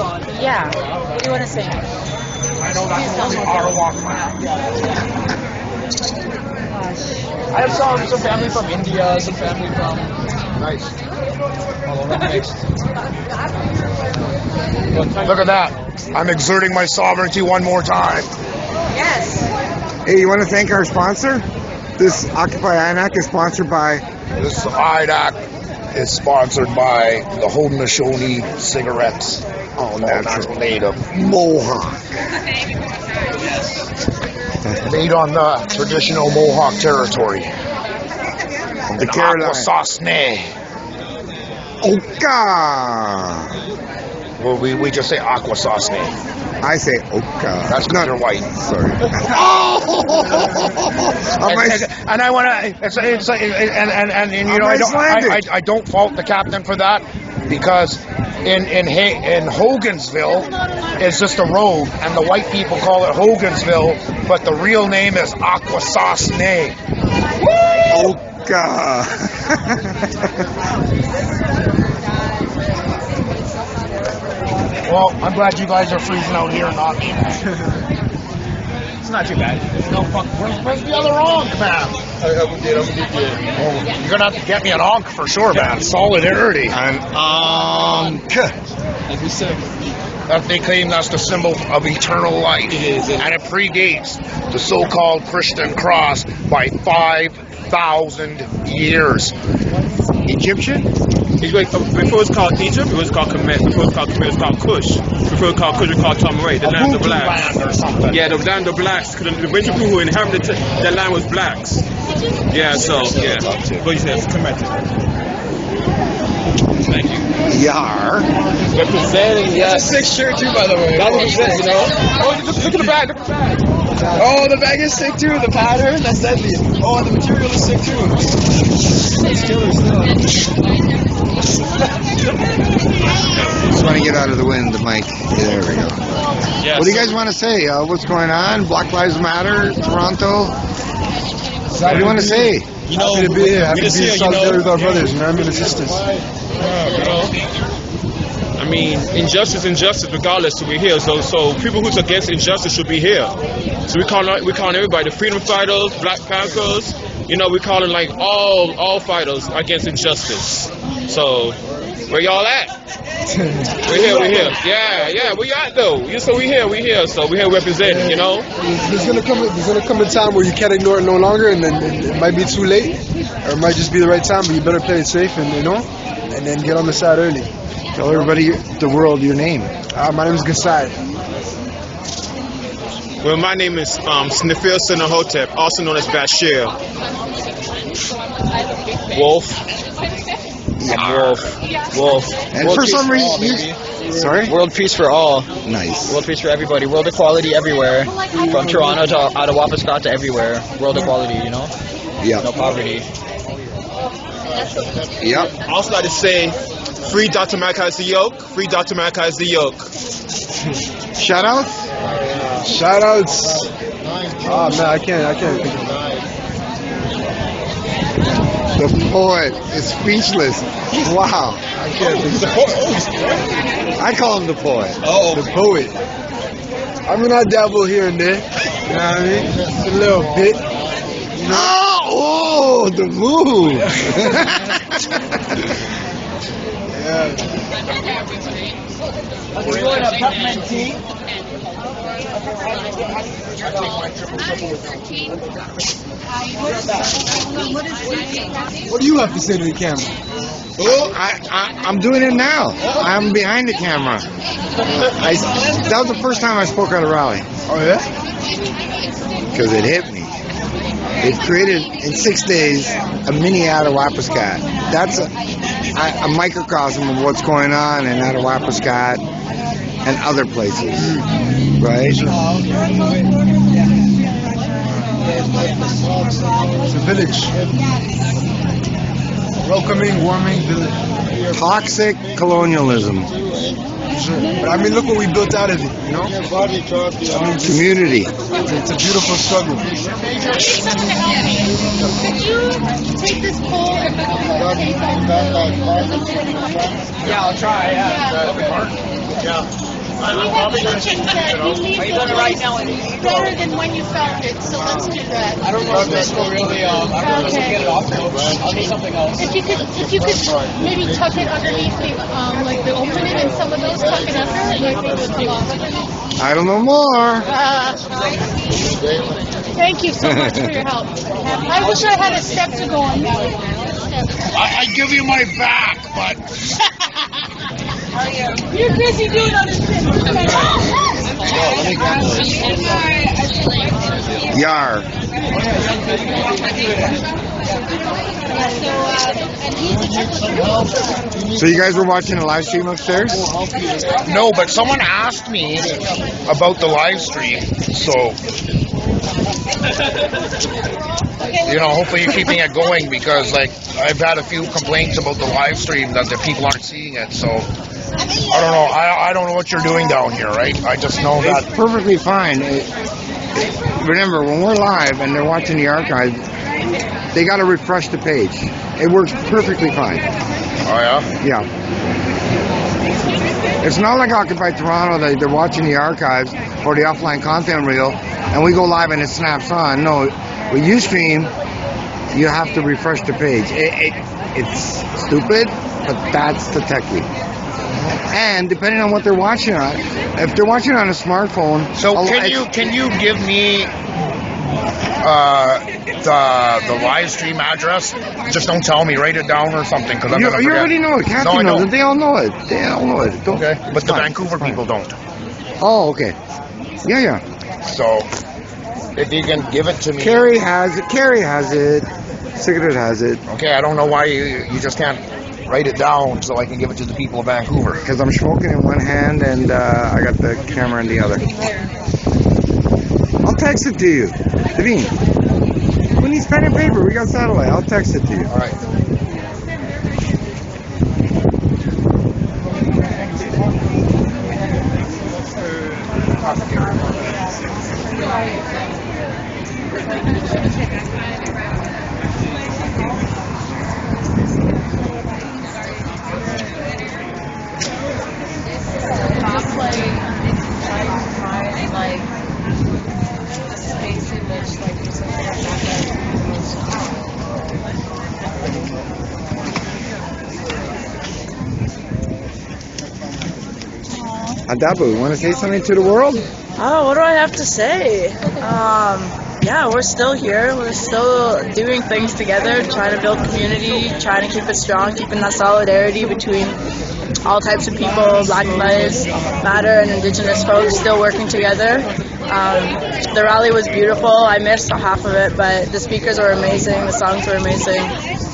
S12: Yeah. What do you want to say?
S10: I know that's on the Ottawa map. I have some family from India, some family from... Nice. All over mixed. Look at that. I'm exerting my sovereignty one more time.
S12: Yes.
S2: Hey, you want to thank our sponsor? This Occupy INAC is sponsored by...
S10: This INAC is sponsored by the Haudenosaunee cigarettes.
S2: Oh,
S10: that's made of
S2: Mohawk.
S10: Made on the traditional Mohawk territory.
S2: The Carolina.
S10: Aquasasne.
S2: Oka.
S10: Well, we just say Aquasasne.
S2: I say Oka.
S10: That's because you're white.
S2: Sorry.
S10: And I want to. And you know, I don't fault the captain for that because in Hogansville it's just a road, and the white people call it Hogansville, but the real name is Aquasasne.
S2: Oka.
S10: Well, I'm glad you guys are freezing out here and not me. It's not too bad. No fuck. Where's the other onk, man? You're gonna have to get me an onk for sure, man. Solidarity.
S2: An onk.
S10: Like we said. That they claim that's the symbol of eternal life. It is. And it predates the so-called Christian cross by 5,000 years.
S2: Egyptian?
S16: Before it was called Egypt, it was called Kemet. Before it was called Kemet, it was called Kush. Before it was called Kush, it was called Tamaray, the land of blacks.
S10: Land or something.
S16: Yeah, the land of blacks. Because the original people who inhabited that land was blacks. Yeah, so, yeah. What you said, it's Kemet. Thank you.
S2: Yar.
S16: Representing, yeah. That's a sick shirt too, by the way. That was sick, you know? Oh, look at the bag, look at the bag. Oh, the bag is sick too, the pattern, that's deadly. Oh, and the material is sick too. It's killer still.
S2: Just want to get out of the wind, the mic. There we go.
S16: Yes.
S2: What do you guys want to say? What's going on? Black Lives Matter, Toronto? What do you want to say?
S16: You know,
S20: happy to be here. Happy to be in solidarity with our brothers,
S16: you know, and sisters. I mean, injustice, regardless. So we're here. So people who's against injustice should be here. So we calling everybody, the freedom fighters, Black Panthers. You know, we calling like all fighters against injustice. So where y'all at? We're here. Yeah, where you at though? So we here. So we here representing. You know.
S20: There's gonna come a time where you can't ignore it no longer, and then it might be too late, or it might just be the right time. But you better play it safe, and and then get on the side early.
S2: Tell everybody, the world, your name.
S20: My name is Gasai.
S16: Well, my name is Snefil Senahotep, also known as Bashir. Wolf. Wolf.
S2: And
S16: world
S2: for some reason, sorry?
S11: World peace for all.
S2: Nice.
S11: World peace for everybody. World equality everywhere. From Toronto to Ottawa, to everywhere. World equality, you know?
S2: Yeah.
S11: No poverty.
S2: Yep.
S16: I also like to say, free Dr. Malachi the yoke. Free Dr. Malachi the yoke.
S2: Shout outs?
S20: Shout outs. Oh man, I can't think of
S2: The poet is speechless. Wow. I call him the poet.
S4: Oh, the poet. I mean, I dabble here and there. You know what I mean? Just a little bit. You know?
S2: Oh, the move.
S4: Yeah.
S1: You want a peppermint tea?
S4: What do you have to say to the camera?
S2: Oh, I'm doing it now. I'm behind the camera. That was the first time I spoke at a rally.
S4: Oh, yeah?
S2: Because it hit me. They've created, in 6 days, a mini Attawapiskat. That's a microcosm of what's going on in Attawapiskat and other places. Right?
S4: It's a village. Welcoming, warming village.
S2: Toxic colonialism.
S4: But I mean, look what we built out of it, you know? I mean,
S2: community.
S4: It's a beautiful struggle.
S3: Could you take this poll and
S8: Yeah, I'll try. Yeah.
S3: We have chickens that you leave the place better than when you found it, so let's do that.
S8: I don't know if this will really, I don't know if we'll get it off though. I'll do something else.
S3: If you could maybe tuck it underneath the, like the opening and some of those tuck it under, it might be good to
S2: I don't know more.
S3: Thank you so much for your help. I wish I had a step to go on.
S10: I give you my back, but...
S3: You're busy doing other things.
S2: Yar. So you guys were watching a live stream upstairs?
S10: No, but someone asked me about the live stream, so... hopefully you're keeping it going because, like, I've had a few complaints about the live stream that the people aren't seeing it, so... I don't know. I don't know what you're doing down here, right? I just know that...
S2: It's perfectly fine. Remember, when we're live and they're watching the archive, they got to refresh the page. It works perfectly fine.
S10: Oh, yeah?
S2: Yeah. It's not like Occupy Toronto that they're watching the archives or the offline content reel and we go live and it snaps on. No, when you stream, you have to refresh the page. It's stupid, but that's the techie. And depending on what they're watching on, if they're watching on a smartphone,
S10: so can you give me the live stream address? Just don't tell me. Write it down or something because I'm gonna forget.
S2: You already know it. Captain knows it. They all know it. They all know it.
S10: Okay, but the Vancouver people don't.
S2: Oh, okay. Yeah.
S10: So if you can give it to me.
S2: Carrie has it. Sigrid has it.
S10: Okay, I don't know why you just can't write it down so I can give it to the people of Vancouver.
S2: Because I'm smoking in one hand and I got the camera in the other. I'll text it to you. Devine, who needs pen and paper? We got satellite. I'll text it to you.
S10: All right.
S2: Adabu, you want to say something to the world?
S15: Oh, what do I have to say? Yeah, we're still here. We're still doing things together, trying to build community, trying to keep it strong, keeping that solidarity between all types of people, Black Lives Matter and Indigenous folks still working together. The rally was beautiful. I missed half of it, but the speakers were amazing, the songs were amazing,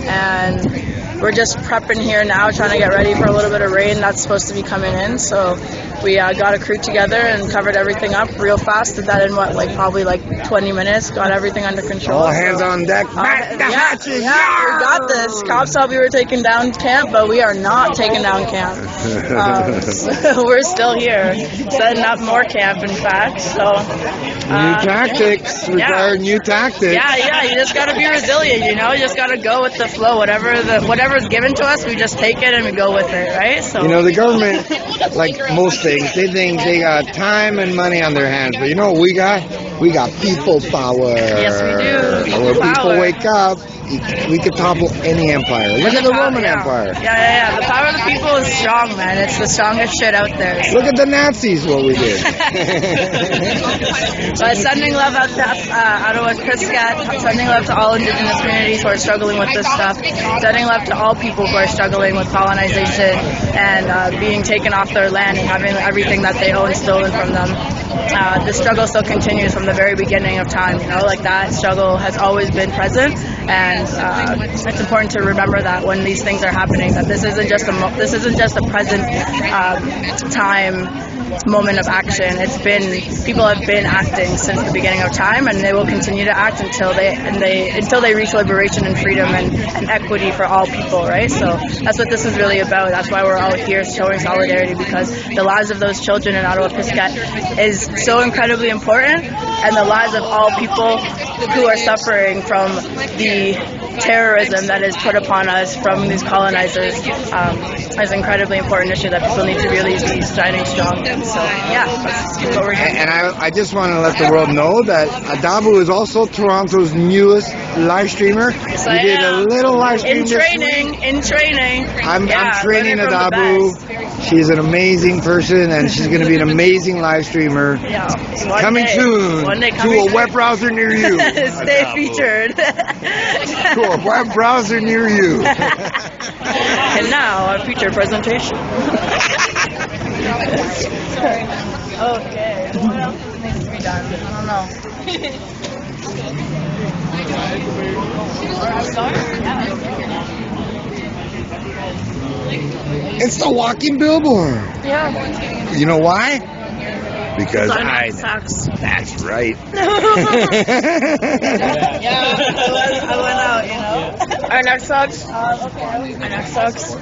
S15: and we're just prepping here now, trying to get ready for a little bit of rain that's supposed to be coming in. So We got a crew together and covered everything up real fast. Did that in probably 20 minutes. Got everything under control.
S2: All hands on deck.
S15: We got this. Cops thought we were taking down camp, but we are not taking down camp. So we're still here, setting up more camp. In fact, so
S2: new tactics require new tactics.
S15: Yeah. You just got to be resilient. You just got to go with the flow. Whatever's given to us, we just take it and we go with it, right? So
S2: the government, like most things, they think they got time and money on their hands, but what we got? We got people power.
S15: Yes, we do.
S2: When people wake up, we could topple any empire. Look at the Roman Empire.
S15: Yeah. The power of the people is strong, man. It's the strongest shit out there. So.
S2: Look at the Nazis, what we did.
S15: But sending love out to Ottawa Piscat, sending love to all Indigenous communities who are struggling with this stuff, sending love to all people who are struggling with colonization and being taken off their land and having everything that they own stolen from them. The struggle still continues from the very beginning of time. That struggle has always been present, and it's important to remember that when these things are happening, that this isn't just a present time moment of action. People have been acting since the beginning of time, and they will continue to act until they reach liberation and freedom and equity for all people, right? So that's what this is really about. That's why we're all here showing solidarity, because the lives of those children in Ottawa Piscat is so incredibly important, and the lives of all people who are suffering from the terrorism that is put upon us from these colonizers is an incredibly important issue that people need to really be standing strong. So that's what we're doing.
S2: And I just want to let the world know that Adabu is also Toronto's newest live streamer.
S15: Yes,
S2: we did a little live stream
S15: in training.
S2: I'm training Adabu. She's an amazing person, and she's going to be an amazing live streamer.
S15: Yeah.
S2: Coming soon to a web browser near you.
S15: Stay featured.
S2: To a web browser near you.
S15: And now a feature presentation. Okay. What else needs to be done? I don't know.
S2: It's the walking billboard.
S15: Yeah.
S2: You know why? Because I
S15: sucks.
S2: That's right.
S15: I went out, INAC sucks. INAC sucks.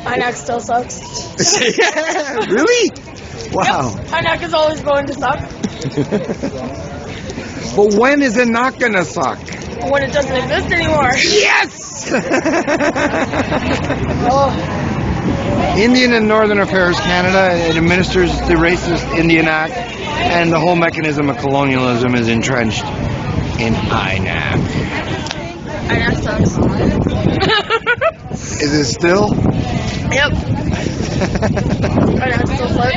S15: INAC still sucks.
S2: Really? Wow.
S15: Yep. INAC is always going to suck.
S2: But when is it not going to suck?
S15: When it doesn't exist anymore.
S2: Yes! Indian and Northern Affairs Canada, it administers the racist Indian Act, and the whole mechanism of colonialism is entrenched in INAC.
S15: INAC sucks.
S2: Is it still?
S15: Yep. INAC still sucks.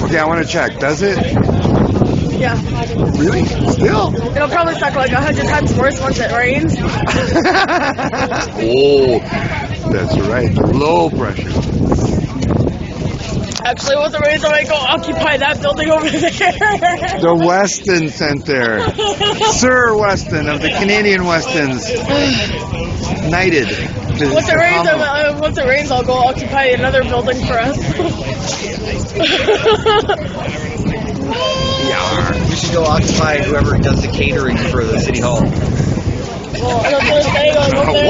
S2: Okay, I want to check. Does it?
S15: Yeah.
S2: Really? Still?
S15: It'll probably suck like 100 times worse once it rains.
S2: Oh, that's right. The low pressure.
S15: Actually, with the rains, I might go occupy that building over there.
S2: The Weston Center. Sir Weston of the Canadian Westons. Knighted.
S15: Once it rains, I'll go occupy another building for us.
S7: We should go occupy whoever does the catering for the city hall.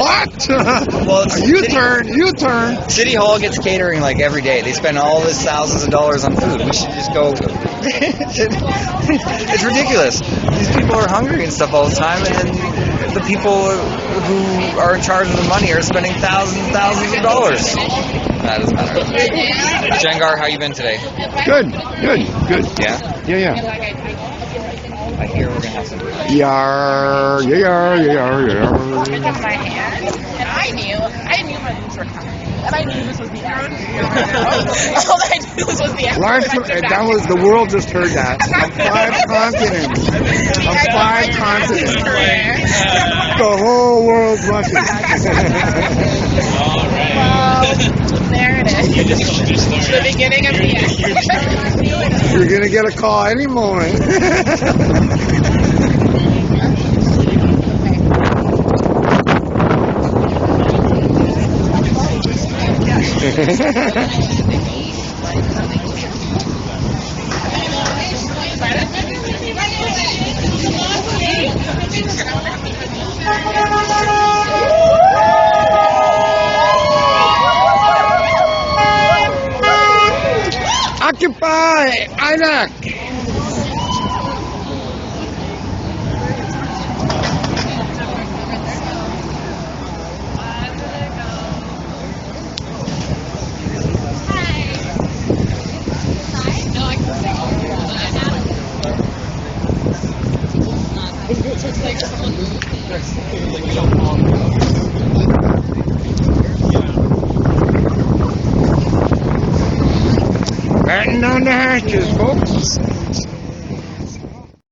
S2: What?
S7: Well,
S2: you turn.
S7: City Hall gets catering like every day. They spend all this thousands of dollars on food. We should just go. It's ridiculous. These people are hungry and stuff all the time, and then the people who are in charge of the money are spending thousands and thousands of dollars. That doesn't matter. Jengar, how you been today?
S2: Good.
S7: Yeah?
S2: Yeah.
S7: I hear we're gonna have some.
S2: Yar.
S6: I took my hand, and I knew my boobs were coming. And I knew this was the end. All I knew this was the end.
S2: That was the world just heard that. On 5 continents. On 5 continents. The whole world's watching.
S6: Well, there it is. The beginning of the end.
S2: You're gonna get a call any moment.
S10: Occupy INAC. Batten down the hatches, folks.